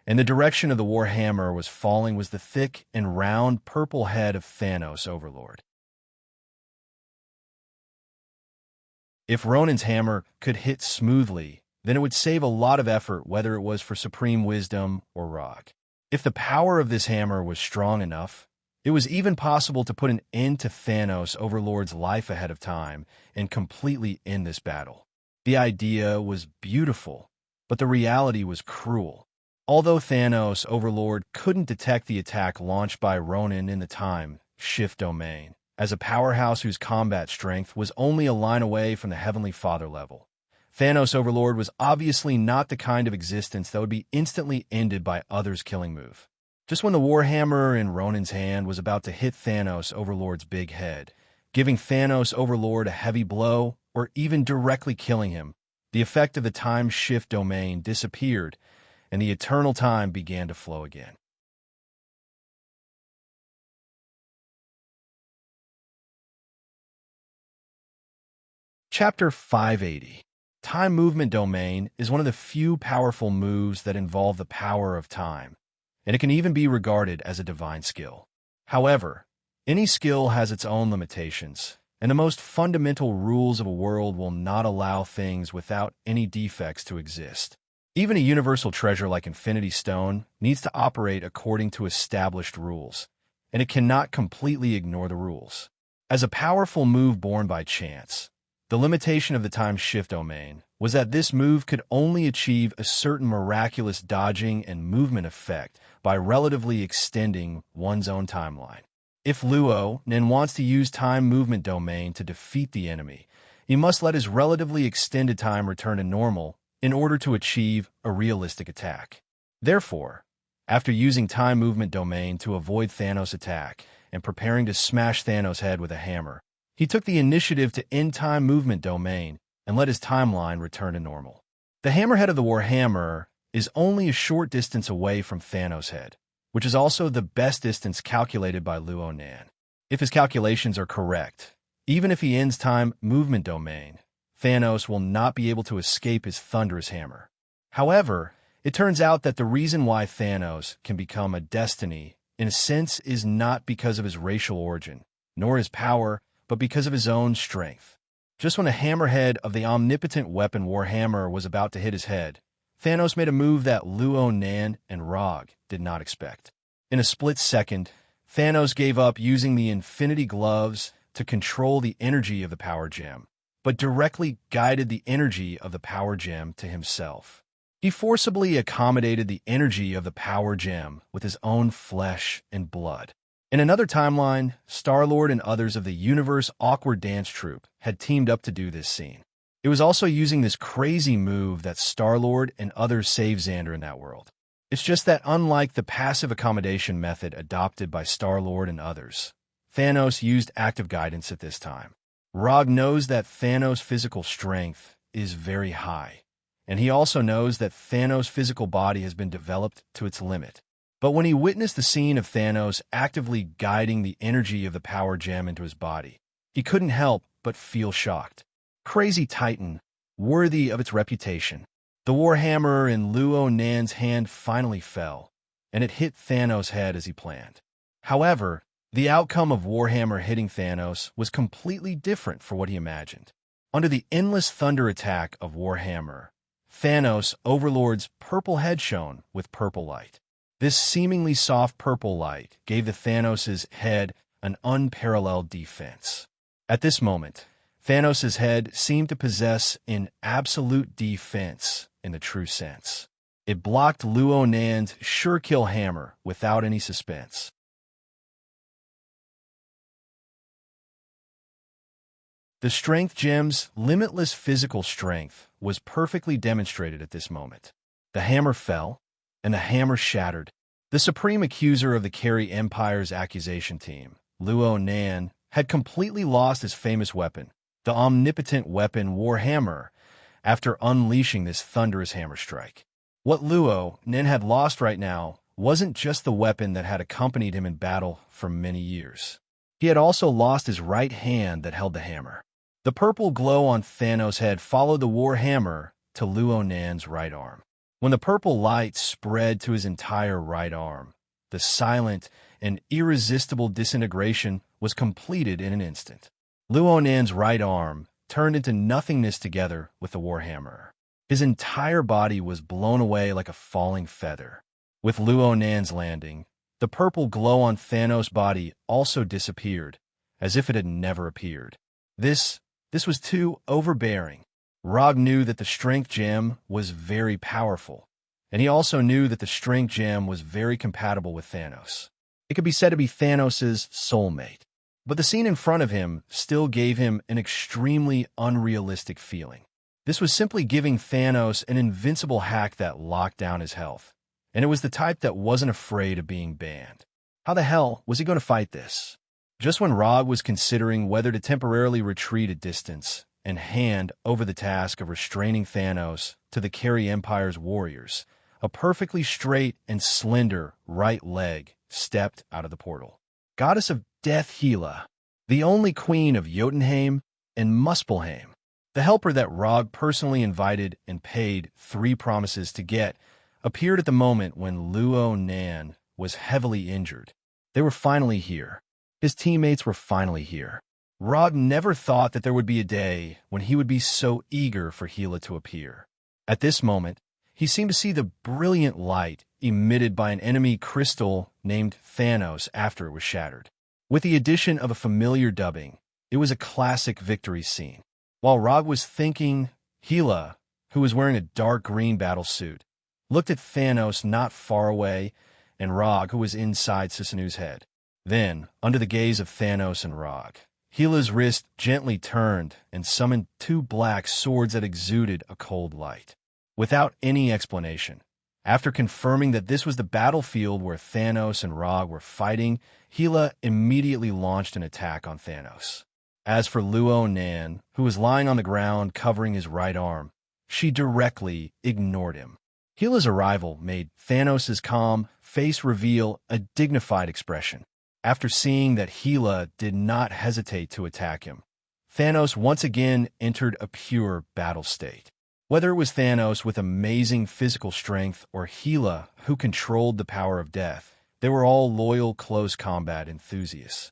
and the direction of the warhammer was falling was the thick and round purple head of Thanos Overlord. If Ronan's hammer could hit smoothly, then it would save a lot of effort, whether it was for Supreme Wisdom or Rock. If the power of this hammer was strong enough, it was even possible to put an end to Thanos Overlord's life ahead of time and completely end this battle. The idea was beautiful, but the reality was cruel. Although Thanos Overlord couldn't detect the attack launched by Ronan in the Time Shift Domain, as a powerhouse whose combat strength was only a line away from the Heavenly Father level, Thanos Overlord was obviously not the kind of existence that would be instantly ended by others' killing move. Just when the warhammer in Ronan's hand was about to hit Thanos Overlord's big head, giving Thanos Overlord a heavy blow or even directly killing him, the effect of the Time Shift Domain disappeared and the eternal time began to flow again. Chapter 580. Time Movement Domain is one of the few powerful moves that involve the power of time, and it can even be regarded as a divine skill. However, any skill has its own limitations, and the most fundamental rules of a world will not allow things without any defects to exist. Even a universal treasure like Infinity Stone needs to operate according to established rules, and it cannot completely ignore the rules. As a powerful move born by chance, the limitation of the Time Shift Domain was that this move could only achieve a certain miraculous dodging and movement effect by relatively extending one's own timeline. If Luo Nen wants to use Time Movement Domain to defeat the enemy, he must let his relatively extended time return to normal in order to achieve a realistic attack. Therefore, after using Time Movement Domain to avoid Thanos' attack and preparing to smash Thanos' head with a hammer, he took the initiative to end Time Movement Domain and let his timeline return to normal. The hammerhead of the Warhammer is only a short distance away from Thanos' head, which is also the best distance calculated by Luo Nan. If his calculations are correct, even if he ends Time Movement Domain, Thanos will not be able to escape his thunderous hammer. However, it turns out that the reason why Thanos can become a destiny, in a sense, is not because of his racial origin, nor his power, but because of his own strength. Just when the hammerhead of the omnipotent weapon Warhammer was about to hit his head, Thanos made a move that Luo Nan and Rog did not expect. In a split second, Thanos gave up using the Infinity Gloves to control the energy of the Power Gem, but directly guided the energy of the Power Gem to himself. He forcibly accommodated the energy of the Power Gem with his own flesh and blood. In another timeline, Star-Lord and others of the Universe Awkward Dance Troupe had teamed up to do this scene. It was also using this crazy move that Star-Lord and others saved Xander in that world. It's just that unlike the passive accommodation method adopted by Star-Lord and others, Thanos used active guidance at this time. Rog knows that Thanos' physical strength is very high, and he also knows that Thanos' physical body has been developed to its limit. But when he witnessed the scene of Thanos actively guiding the energy of the power gem into his body, he couldn't help but feel shocked. Crazy Titan, worthy of its reputation. The Warhammer in Luo Nan's hand finally fell, and it hit Thanos' head as he planned. However, the outcome of Warhammer hitting Thanos was completely different from what he imagined. Under the endless thunder attack of Warhammer, Thanos' Overlord's purple head shone with purple light. This seemingly soft purple light gave the Thanos' head an unparalleled defense. At this moment, Thanos' head seemed to possess an absolute defense in the true sense. It blocked Luo Nan's sure-kill hammer without any suspense. The Strength Gem's limitless physical strength was perfectly demonstrated at this moment. The hammer fell, and the hammer shattered. The supreme accuser of the Carry Empire's accusation team, Luo Nan, had completely lost his famous weapon, the omnipotent weapon Warhammer, after unleashing this thunderous hammer strike. What Luo Nan had lost right now wasn't just the weapon that had accompanied him in battle for many years. He had also lost his right hand that held the hammer. The purple glow on Thanos' head followed the Warhammer to Luo Nan's right arm. When the purple light spread to his entire right arm, the silent and irresistible disintegration was completed in an instant. Luo Nan's right arm turned into nothingness together with the Warhammer. His entire body was blown away like a falling feather. With Luo Nan's landing, the purple glow on Thanos' body also disappeared, as if it had never appeared. This was too overbearing. Rog knew that the Strength Gem was very powerful, and he also knew that the Strength Gem was very compatible with Thanos. It could be said to be Thanos' soulmate. But the scene in front of him still gave him an extremely unrealistic feeling. This was simply giving Thanos an invincible hack that locked down his health, and it was the type that wasn't afraid of being banned. How the hell was he going to fight this? Just when Rog was considering whether to temporarily retreat a distance and hand over the task of restraining Thanos to the Carry Empire's warriors, a perfectly straight and slender right leg stepped out of the portal. Goddess of Death Hela, the only queen of Jotunheim and Muspelheim, the helper that Rog personally invited and paid 3 promises to get, appeared at the moment when Luo Nan was heavily injured. They were finally here. His teammates were finally here. Rog never thought that there would be a day when he would be so eager for Hela to appear. At this moment, he seemed to see the brilliant light emitted by an enemy crystal named Thanos after it was shattered. With the addition of a familiar dubbing, it was a classic victory scene. While Rog was thinking, Hela, who was wearing a dark green battle suit, looked at Thanos not far away, and Rog, who was inside Susanu's head. Then, under the gaze of Thanos and Rog, Hela's wrist gently turned and summoned 2 black swords that exuded a cold light. Without any explanation, after confirming that this was the battlefield where Thanos and Rog were fighting, Hela immediately launched an attack on Thanos. As for Luo Nan, who was lying on the ground covering his right arm, she directly ignored him. Hela's arrival made Thanos' calm face reveal a dignified expression. After seeing that Hela did not hesitate to attack him, Thanos once again entered a pure battle state. Whether it was Thanos with amazing physical strength or Hela who controlled the power of death, they were all loyal close combat enthusiasts.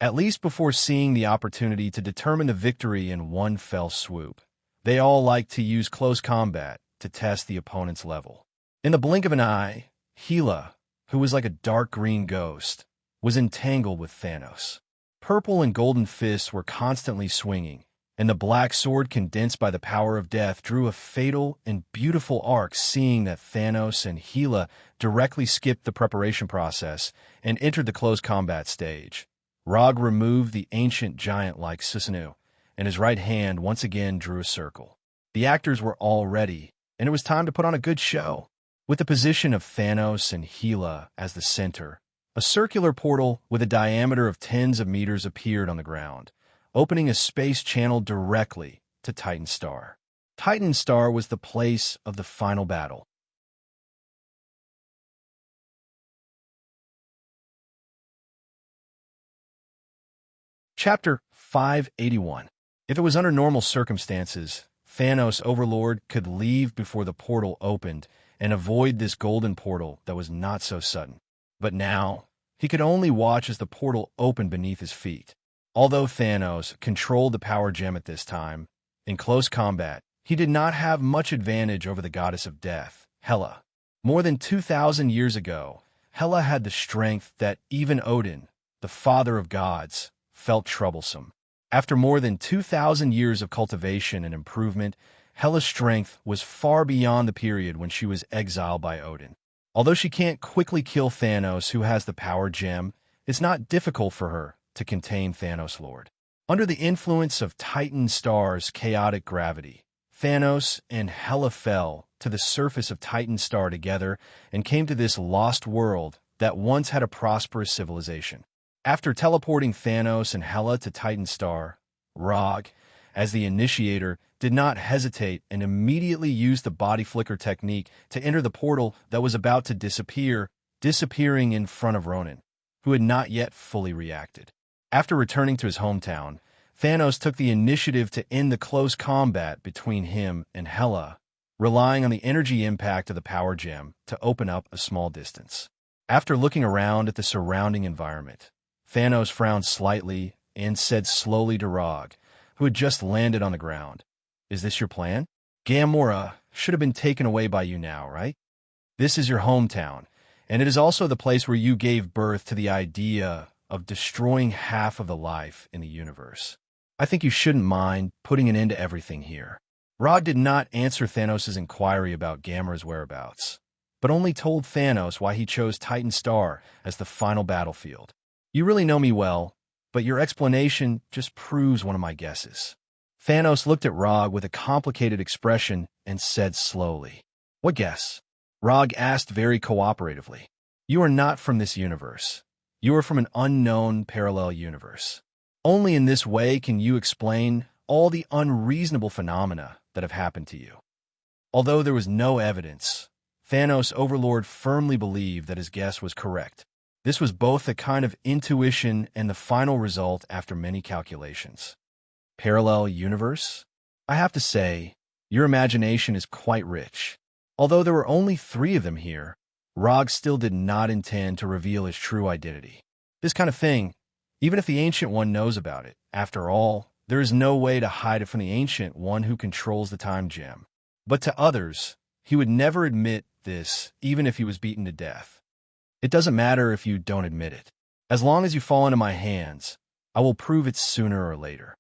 At least before seeing the opportunity to determine the victory in one fell swoop, they all liked to use close combat to test the opponent's level. In the blink of an eye, Hela, who was like a dark green ghost, was entangled with Thanos. Purple and golden fists were constantly swinging, and the black sword condensed by the power of death drew a fatal and beautiful arc, seeing that Thanos and Hela directly skipped the preparation process and entered the close combat stage. Rog removed the ancient giant like Susanu, and his right hand once again drew a circle. The actors were all ready, and it was time to put on a good show. With the position of Thanos and Hela as the center, a circular portal with a diameter of tens of meters appeared on the ground, opening a space channel directly to Titan Star. Titan Star was the place of the final battle. Chapter 581. If it was under normal circumstances, Thanos Overlord could leave before the portal opened and avoid this golden portal that was not so sudden. But now, he could only watch as the portal opened beneath his feet. Although Thanos controlled the power gem at this time, in close combat, he did not have much advantage over the goddess of death, Hela. More than 2,000 years ago, Hela had the strength that even Odin, the father of gods, felt troublesome. After more than 2,000 years of cultivation and improvement, Hela's strength was far beyond the period when she was exiled by Odin. Although she can't quickly kill Thanos, who has the power gem, it's not difficult for her to contain Thanos Lord. Under the influence of Titan Star's chaotic gravity, Thanos and Hela fell to the surface of Titan Star together and came to this lost world that once had a prosperous civilization. After teleporting Thanos and Hela to Titan Star, Rog, as the initiator, did not hesitate and immediately used the body flicker technique to enter the portal that was about to disappear, disappearing in front of Ronan, who had not yet fully reacted. After returning to his hometown, Thanos took the initiative to end the close combat between him and Hela, relying on the energy impact of the power gem to open up a small distance. After looking around at the surrounding environment, Thanos frowned slightly and said slowly to Rog, who had just landed on the ground, "Is this your plan? Gamora should have been taken away by you now, right? This is your hometown, and it is also the place where you gave birth to the idea of destroying half of the life in the universe. I think you shouldn't mind putting an end to everything here." Rog did not answer Thanos' inquiry about Gamora's whereabouts, but only told Thanos why he chose Titan Star as the final battlefield. "You really know me well, but your explanation just proves one of my guesses." Thanos looked at Rog with a complicated expression and said slowly, "What guess?" Rog asked very cooperatively. "You are not from this universe. You are from an unknown parallel universe. Only in this way can you explain all the unreasonable phenomena that have happened to you." Although there was no evidence, Thanos Overlord firmly believed that his guess was correct. This was both a kind of intuition and the final result after many calculations. Parallel universe? I have to say, your imagination is quite rich. Although there were only 3 of them here, Rog still did not intend to reveal his true identity. This kind of thing, even if the Ancient One knows about it, after all, there is no way to hide it from the Ancient One who controls the time gem. But to others, he would never admit this, even if he was beaten to death. It doesn't matter if you don't admit it. As long as you fall into my hands, I will prove it sooner or later.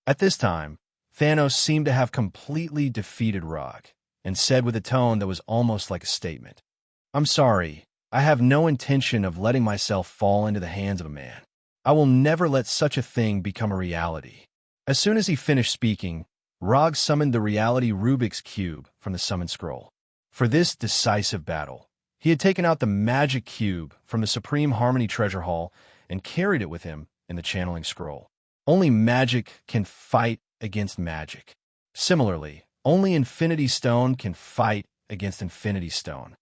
At this time, Thanos seemed to have completely defeated Rog, and said with a tone that was almost like a statement, "I'm sorry, I have no intention of letting myself fall into the hands of a man. I will never let such a thing become a reality." As soon as he finished speaking, Rog summoned the reality Rubik's Cube from the summon scroll. For this decisive battle, he had taken out the magic cube from the Supreme Harmony Treasure Hall and carried it with him in the channeling scroll. Only magic can fight against magic. Similarly, only Infinity Stone can fight against Infinity Stone.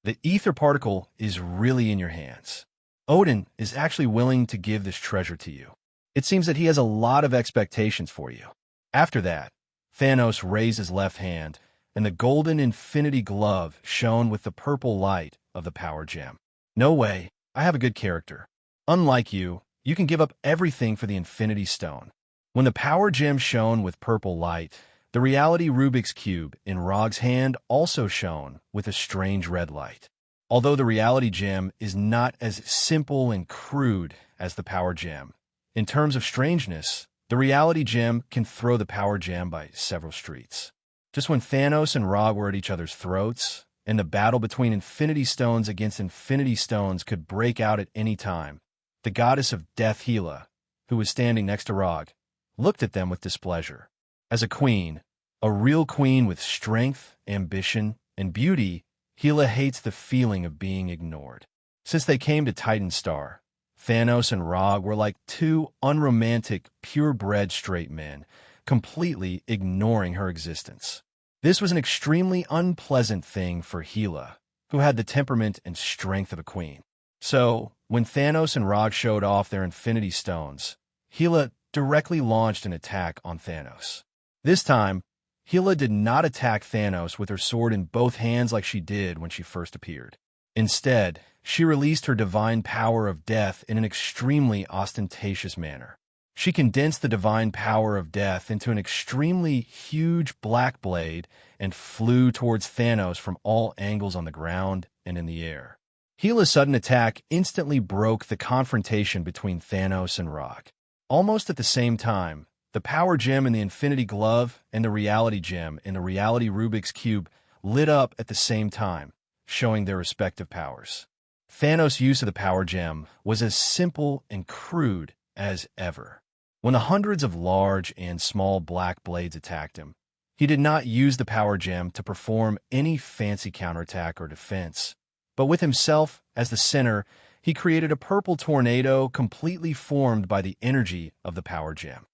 The ether particle is really in your hands. Odin is actually willing to give this treasure to you. It seems that he has a lot of expectations for you. After that, Thanos raised his left hand, and the golden infinity glove shone with the purple light of the power gem. "No way, I have a good character. Unlike you, you can give up everything for the Infinity Stone." When the power gem shone with purple light, the reality Rubik's Cube in Rog's hand also shone with a strange red light. Although the reality gem is not as simple and crude as the power gem, in terms of strangeness, the reality gem can throw the power gem by several streets. Just when Thanos and Rog were at each other's throats, and the battle between Infinity Stones against Infinity Stones could break out at any time, the goddess of death Hela, who was standing next to Rog, looked at them with displeasure. As a queen, a real queen with strength, ambition, and beauty, Hela hates the feeling of being ignored. Since they came to Titan Star, Thanos and Rog were like two unromantic, purebred straight men, completely ignoring her existence. This was an extremely unpleasant thing for Gila, who had the temperament and strength of a queen. So, when Thanos and Rog showed off their Infinity Stones, Gila directly launched an attack on Thanos. This time, Gila did not attack Thanos with her sword in both hands like she did when she first appeared. Instead, she released her divine power of death in an extremely ostentatious manner. She condensed the divine power of death into an extremely huge black blade and flew towards Thanos from all angles on the ground and in the air. Gila's sudden attack instantly broke the confrontation between Thanos and Rog. Almost at the same time, the Power Gem in the Infinity Glove and the Reality Gem in the Reality Rubik's Cube lit up at the same time, showing their respective powers. Thanos' use of the Power Gem was as simple and crude as ever. When the hundreds of large and small black blades attacked him, he did not use the Power Gem to perform any fancy counterattack or defense, but with himself as the center, he created a purple tornado completely formed by the energy of the Power Gem.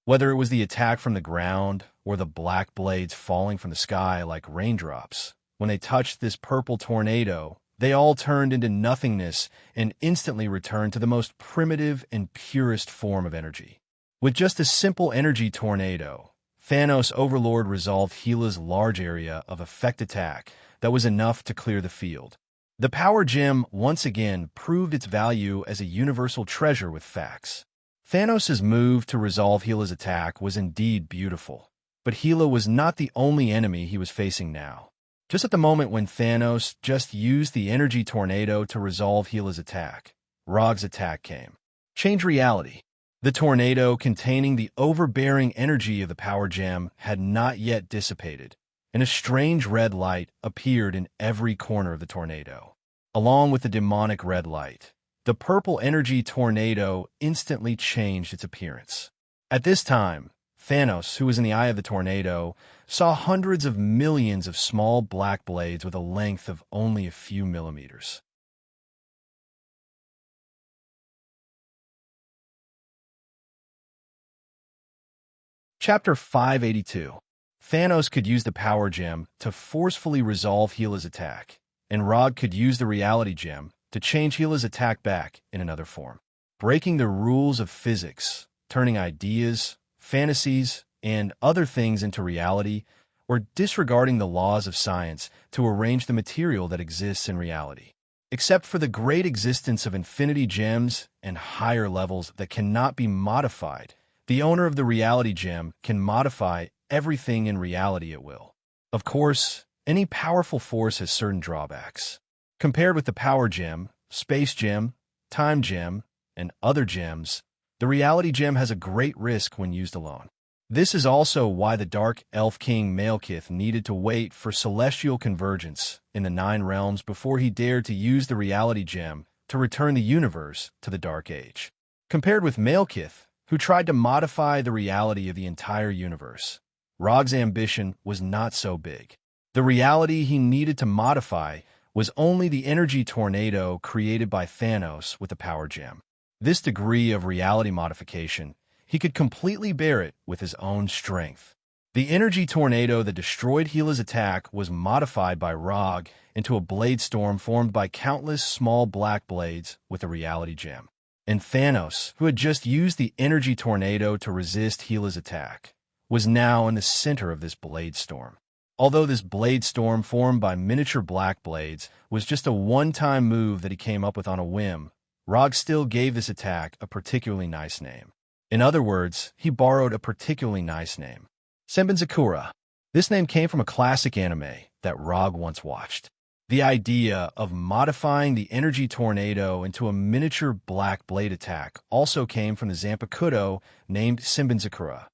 Whether it was the attack from the ground or the black blades falling from the sky like raindrops, when they touched this purple tornado, they all turned into nothingness and instantly returned to the most primitive and purest form of energy. With just a simple energy tornado, Thanos Overlord resolved Gila's large area of effect attack that was enough to clear the field. The Power Gem once again proved its value as a universal treasure with facts. Thanos' move to resolve Gila's attack was indeed beautiful, but Gila was not the only enemy he was facing now. Just at the moment when Thanos just used the energy tornado to resolve Gila's attack, Rog's attack came. Change reality. The tornado containing the overbearing energy of the Power Gem had not yet dissipated, and a strange red light appeared in every corner of the tornado. Along with the demonic red light, the purple energy tornado instantly changed its appearance. At this time, Thanos, who was in the eye of the tornado, saw hundreds of millions of small black blades with a length of only a few millimeters. Chapter 582. Thanos could use the Power Gem to forcefully resolve Gila's attack, and Rog could use the Reality Gem to change Gila's attack back in another form. Breaking the rules of physics, turning ideas, fantasies, and other things into reality, or disregarding the laws of science to arrange the material that exists in reality. Except for the great existence of infinity gems and higher levels that cannot be modified, the owner of the Reality Gem can modify everything in reality at will. Of course, any powerful force has certain drawbacks. Compared with the Power Gem, Space Gem, Time Gem, and other gems, the Reality Gem has a great risk when used alone. This is also why the Dark Elf King Malekith needed to wait for celestial convergence in the 9 realms before he dared to use the Reality Gem to return the universe to the Dark Age. Compared with Malekith, who tried to modify the reality of the entire universe, Rog's ambition was not so big. The reality he needed to modify was only the energy tornado created by Thanos with the Power Gem. This degree of reality modification, he could completely bear it with his own strength. The energy tornado that destroyed Gila's attack was modified by Rog into a blade storm formed by countless small black blades with a Reality Gem. And Thanos, who had just used the energy tornado to resist Gila's attack, was now in the center of this blade storm. Although this blade storm formed by miniature black blades was just a one-time move that he came up with on a whim, Rog still gave this attack a particularly nice name. In other words, he borrowed a particularly nice name. Senbenzakura. This name came from a classic anime that Rog once watched. The idea of modifying the energy tornado into a miniature black blade attack also came from the Zanpakuto named Senbenzakura.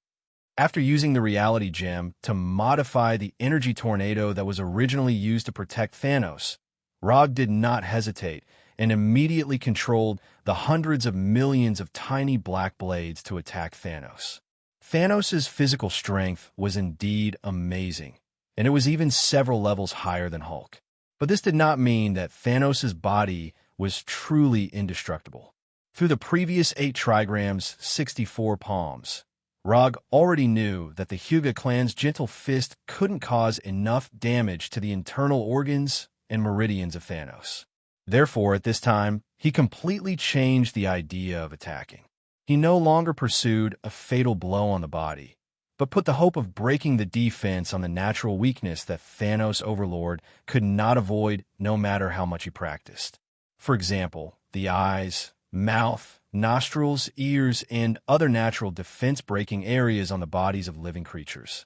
After using the Reality Gem to modify the energy tornado that was originally used to protect Thanos, Rog did not hesitate and immediately controlled the hundreds of millions of tiny black blades to attack Thanos. Thanos' physical strength was indeed amazing, and it was even several levels higher than Hulk. But this did not mean that Thanos' body was truly indestructible. Through the previous 8 trigrams, 64 palms, Rog already knew that the Hyuga clan's gentle fist couldn't cause enough damage to the internal organs and meridians of Thanos. Therefore, at this time, he completely changed the idea of attacking. He no longer pursued a fatal blow on the body, but put the hope of breaking the defense on the natural weakness that Thanos' Overlord could not avoid no matter how much he practiced. For example, the eyes, mouth, nostrils, ears, and other natural defense-breaking areas on the bodies of living creatures.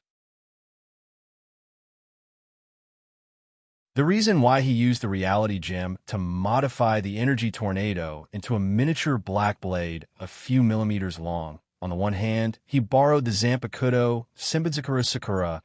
The reason why he used the reality gem to modify the energy tornado into a miniature black blade a few millimeters long. On the one hand, he borrowed the Zanpakuto Shimbazakura Sakura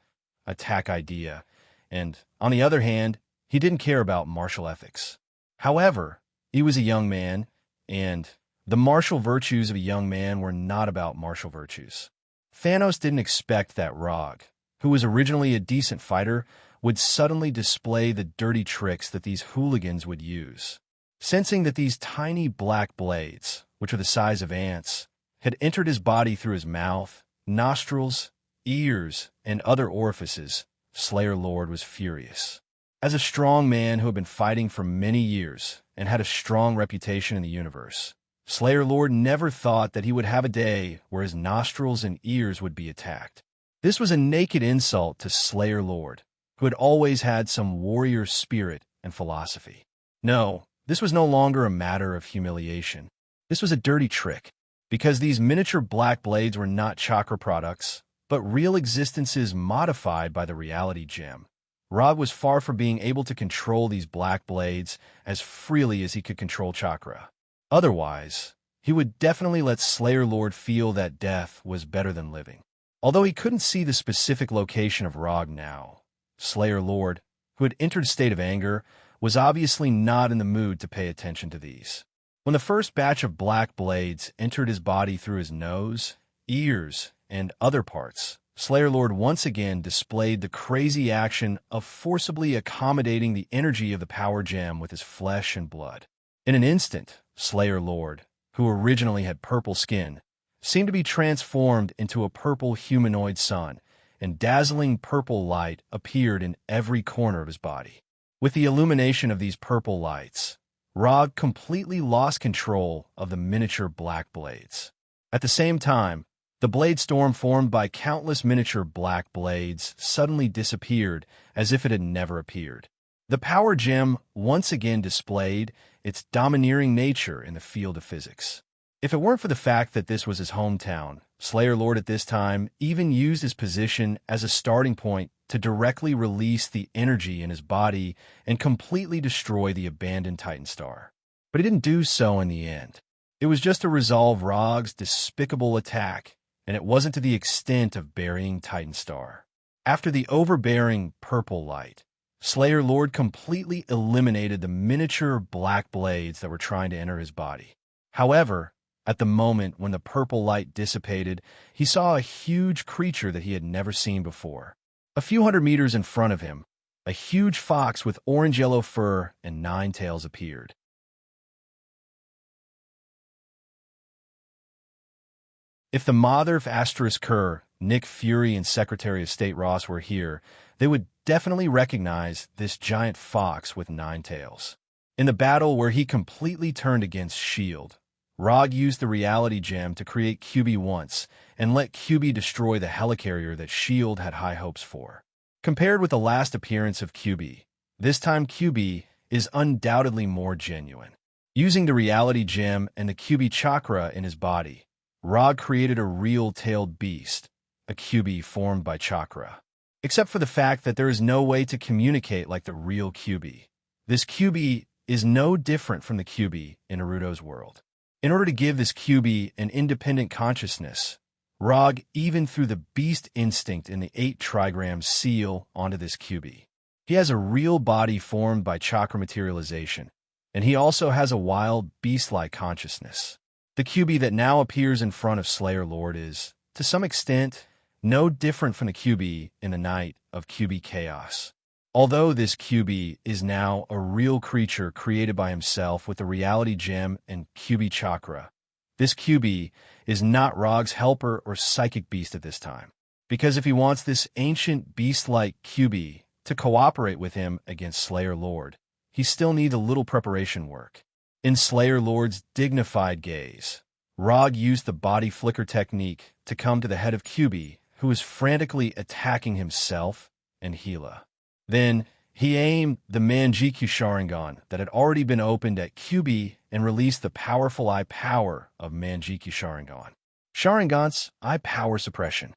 attack idea, and on the other hand, he didn't care about martial ethics. However, he was a young man, and the martial virtues of a young man were not about martial virtues. Thanos didn't expect that Rog, who was originally a decent fighter, would suddenly display the dirty tricks that these hooligans would use. Sensing that these tiny black blades, which are the size of ants, had entered his body through his mouth, nostrils, ears, and other orifices, Slayer Lord was furious. As a strong man who had been fighting for many years and had a strong reputation in the universe, Slayer Lord never thought that he would have a day where his nostrils and ears would be attacked. This was a naked insult to Slayer Lord, who had always had some warrior spirit and philosophy. No, this was no longer a matter of humiliation. This was a dirty trick, because these miniature black blades were not chakra products, but real existences modified by the reality gem. Rog was far from being able to control these black blades as freely as he could control chakra. Otherwise, he would definitely let Slayer Lord feel that death was better than living. Although he couldn't see the specific location of Rog now, Slayer Lord, who had entered a state of anger, was obviously not in the mood to pay attention to these. When the first batch of black blades entered his body through his nose, ears, and other parts, Slayer Lord once again displayed the crazy action of forcibly accommodating the energy of the power gem with his flesh and blood. In an instant, Slayer Lord, who originally had purple skin, seemed to be transformed into a purple humanoid sun, and dazzling purple light appeared in every corner of his body. With the illumination of these purple lights, Rog completely lost control of the miniature black blades. At the same time, the blade storm formed by countless miniature black blades suddenly disappeared as if it had never appeared. The power gem once again displayed its domineering nature in the field of physics. If it weren't for the fact that this was his hometown, Slayer Lord at this time even used his position as a starting point to directly release the energy in his body and completely destroy the abandoned Titan Star. But he didn't do so in the end. It was just to resolve Rog's despicable attack, and it wasn't to the extent of burying Titan Star. After the overbearing purple light, Slayer Lord completely eliminated the miniature black blades that were trying to enter his body. However, at the moment when the purple light dissipated, he saw a huge creature that he had never seen before. A few hundred meters in front of him, a huge fox with orange-yellow fur and 9 tails appeared. If the Mother of Asterisk Kerr, Nick Fury, and Secretary of State Ross were here, they would definitely recognize this giant fox with 9 tails. In the battle where he completely turned against S.H.I.E.L.D., Rog used the reality gem to create QB once and let QB destroy the helicarrier that S.H.I.E.L.D. had high hopes for. Compared with the last appearance of QB, this time QB is undoubtedly more genuine. Using the reality gem and the QB chakra in his body, Rog created a real-tailed beast, a QB formed by chakra. Except for the fact that there is no way to communicate like the real QB. This QB is no different from the QB in Naruto's world. In order to give this QB an independent consciousness, Rog even threw the beast instinct in the 8 trigram seal onto this QB. He has a real body formed by chakra materialization, and he also has a wild, beast-like consciousness. The QB that now appears in front of Slayer Lord is, to some extent, no different from the QB in the night of QB Chaos. Although this QB is now a real creature created by himself with the reality gem and QB chakra, this QB is not Rog's helper or psychic beast at this time. Because if he wants this ancient beast-like QB to cooperate with him against Slayer Lord, he still needs a little preparation work. In Slayer Lord's dignified gaze, Rog used the body flicker technique to come to the head of QB, who was frantically attacking himself and Gila. Then, he aimed the Manjikyu Sharingan that had already been opened at QB and released the powerful eye power of Manjikyu Sharingan. Sharingan's eye power suppression.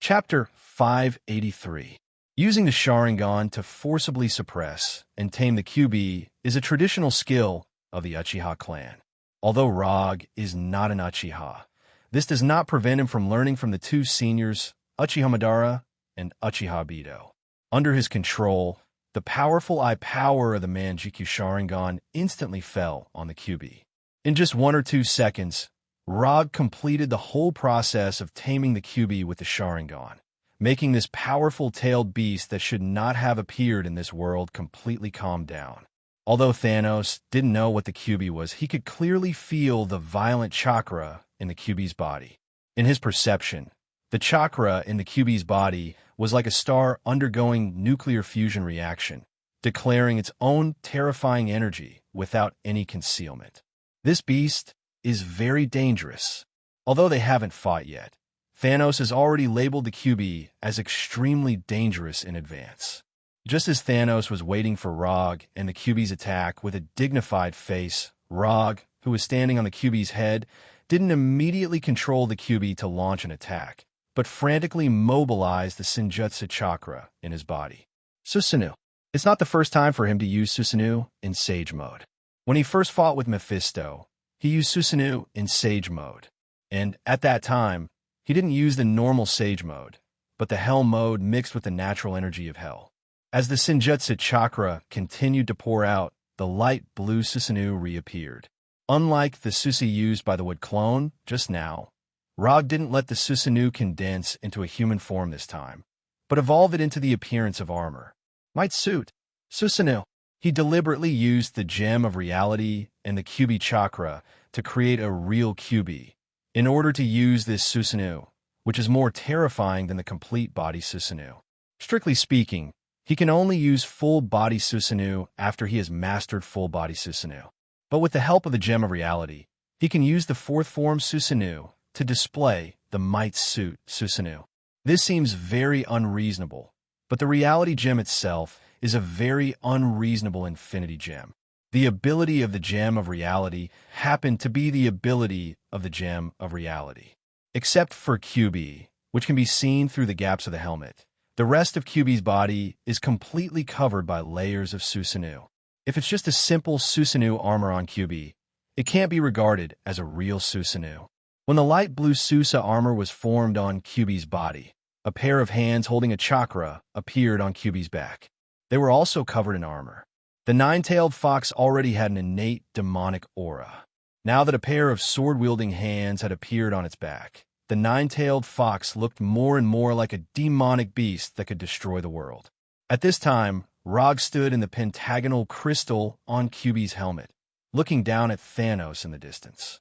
Chapter 583. Using the Sharingan to forcibly suppress and tame the QB is a traditional skill of the Uchiha clan. Although Rog is not an Uchiha, this does not prevent him from learning from the two seniors, Uchiha Madara and Uchiha Obito. Under his control, the powerful eye power of the Manjikyu Sharingan instantly fell on the QB. In just 1 or 2 seconds, Rog completed the whole process of taming the QB with the Sharingan, making this powerful tailed beast that should not have appeared in this world completely calm down. Although Thanos didn't know what the QB was, he could clearly feel the violent chakra in the QB's body. In his perception, the chakra in the QB's body was like a star undergoing nuclear fusion reaction, declaring its own terrifying energy without any concealment. This beast is very dangerous. Although they haven't fought yet, Thanos has already labeled the QB as extremely dangerous in advance. Just as Thanos was waiting for Rog and the QB's attack with a dignified face, Rog, who was standing on the QB's head, didn't immediately control the QB to launch an attack, but frantically mobilized the Senjutsu chakra in his body. Susanoo. It's not the first time for him to use Susanoo in Sage mode. When he first fought with Mephisto, he used Susanoo in Sage mode, and at that time, he didn't use the normal Sage mode, but the Hell mode mixed with the natural energy of Hell. As the Senjutsu chakra continued to pour out, the light blue Susanoo reappeared. Unlike the Susi used by the Wood clone just now, Rog didn't let the Susanoo condense into a human form this time, but evolve it into the appearance of armor. Might suit Susanoo. He deliberately used the Gem of Reality and the QB chakra to create a real QB, in order to use this Susanoo, which is more terrifying than the complete body Susanoo. Strictly speaking, he can only use full-body Susanoo after he has mastered full-body Susanoo. But with the help of the Gem of Reality, he can use the fourth form Susanoo to display the Might Suit Susanoo. This seems very unreasonable, but the Reality Gem itself is a very unreasonable Infinity Gem. The ability of the Gem of Reality happened to be the ability of the Gem of Reality. Except for QB, which can be seen through the gaps of the helmet, the rest of QB's body is completely covered by layers of Susanoo. If it's just a simple Susanoo armor on QB, it can't be regarded as a real Susanoo. When the light blue Susa armor was formed on QB's body, a pair of hands holding a chakra appeared on QB's back. They were also covered in armor. The nine-tailed fox already had an innate demonic aura. Now that a pair of sword-wielding hands had appeared on its back, the nine-tailed fox looked more and more like a demonic beast that could destroy the world. At this time, Rog stood in the pentagonal crystal on QB's helmet, looking down at Thanos in the distance.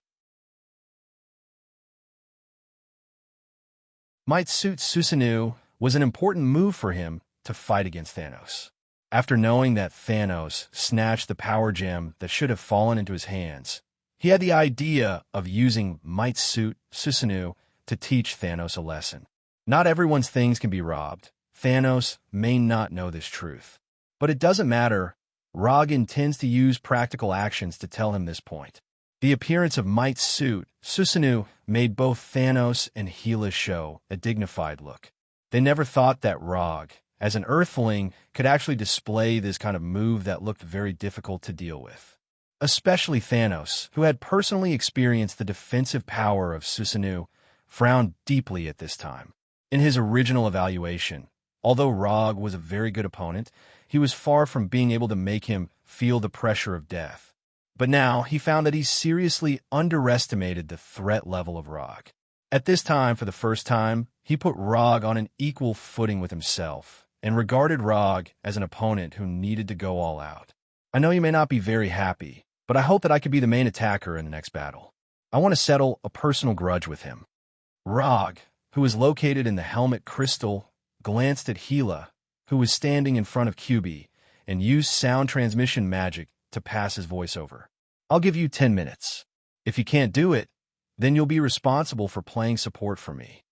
Might Suit Susanoo was an important move for him to fight against Thanos. After knowing that Thanos snatched the power gem that should have fallen into his hands, he had the idea of using Might Suit Susanoo to teach Thanos a lesson. Not everyone's things can be robbed. Thanos may not know this truth. But it doesn't matter. Rog intends to use practical actions to tell him this point. The appearance of Might Suit Susanoo made both Thanos and Gila show a dignified look. They never thought that Rog, as an Earthling, could actually display this kind of move that looked very difficult to deal with. Especially Thanos, who had personally experienced the defensive power of Susanoo, frowned deeply at this time. In his original evaluation, although Rog was a very good opponent, he was far from being able to make him feel the pressure of death. But now he found that he seriously underestimated the threat level of Rog. At this time, for the first time, he put Rog on an equal footing with himself and regarded Rog as an opponent who needed to go all out. I know you may not be very happy, but I hope that I could be the main attacker in the next battle. I want to settle a personal grudge with him. Rog, who was located in the helmet crystal, glanced at Gila, who was standing in front of QB, and used sound transmission magic to pass his voice over. I'll give you 10 minutes. If you can't do it, then you'll be responsible for playing support for me.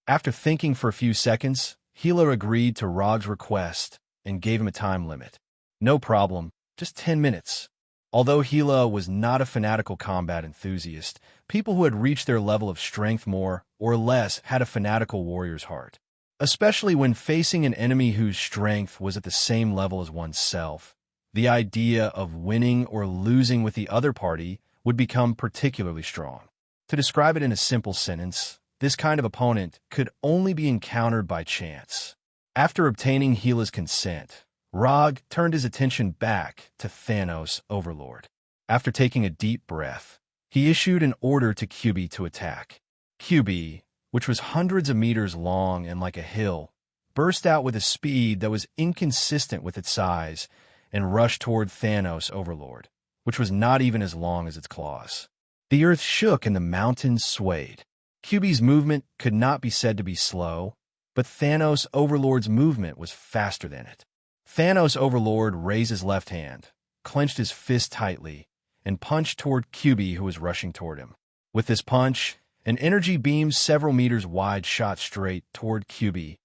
After thinking for a few seconds, Gila agreed to Rog's request and gave him a time limit. No problem, just 10 minutes. Although Gila was not a fanatical combat enthusiast, people who had reached their level of strength more or less had a fanatical warrior's heart. Especially when facing an enemy whose strength was at the same level as oneself, the idea of winning or losing with the other party would become particularly strong. To describe it in a simple sentence, this kind of opponent could only be encountered by chance. After obtaining Gila's consent, Rog turned his attention back to Thanos' Overlord. After taking a deep breath, he issued an order to QB to attack. QB, which was hundreds of meters long and like a hill, burst out with a speed that was inconsistent with its size and rushed toward Thanos' Overlord, which was not even as long as its claws. The earth shook and the mountains swayed. QB's movement could not be said to be slow, but Thanos' Overlord's movement was faster than it. Thanos' Overlord raised his left hand, clenched his fist tightly, and punched toward QB, who was rushing toward him. With this punch, an energy beam several meters wide shot straight toward QB,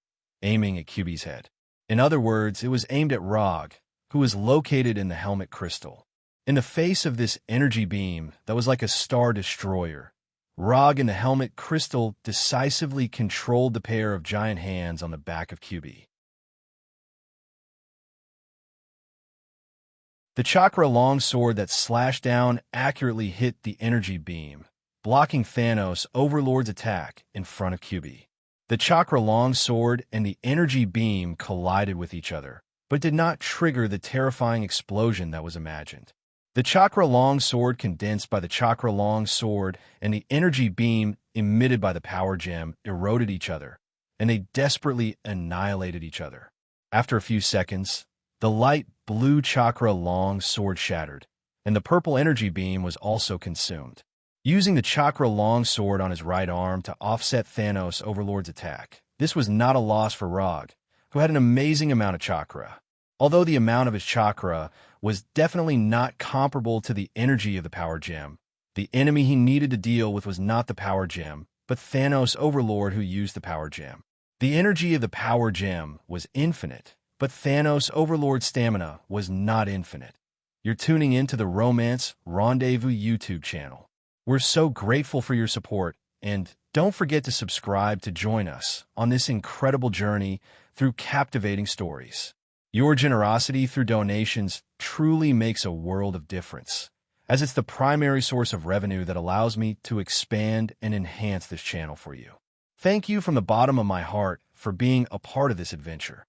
aiming at QB's head. In other words, it was aimed at Rog, who was located in the helmet crystal. In the face of this energy beam that was like a star destroyer, Rog in the helmet crystal decisively controlled the pair of giant hands on the back of QB. The chakra longsword that slashed down accurately hit the energy beam, blocking Thanos' Overlord's attack in front of QB. The chakra longsword and the energy beam collided with each other, but did not trigger the terrifying explosion that was imagined. The chakra longsword condensed by the chakra longsword and the energy beam emitted by the power gem eroded each other, and they desperately annihilated each other. After a few seconds, the light blue chakra longsword shattered, and the purple energy beam was also consumed. Using the chakra longsword on his right arm to offset Thanos' Overlord's attack, this was not a loss for Rog, who had an amazing amount of chakra. Although the amount of his chakra was definitely not comparable to the energy of the power gem, the enemy he needed to deal with was not the power gem, but Thanos' Overlord, who used the power gem. The energy of the power gem was infinite, but Thanos' Overlord's stamina was not infinite. You're tuning into the Romance Rendezvous YouTube channel. We're so grateful for your support, and don't forget to subscribe to join us on this incredible journey through captivating stories. Your generosity through donations truly makes a world of difference, as it's the primary source of revenue that allows me to expand and enhance this channel for you. Thank you from the bottom of my heart for being a part of this adventure.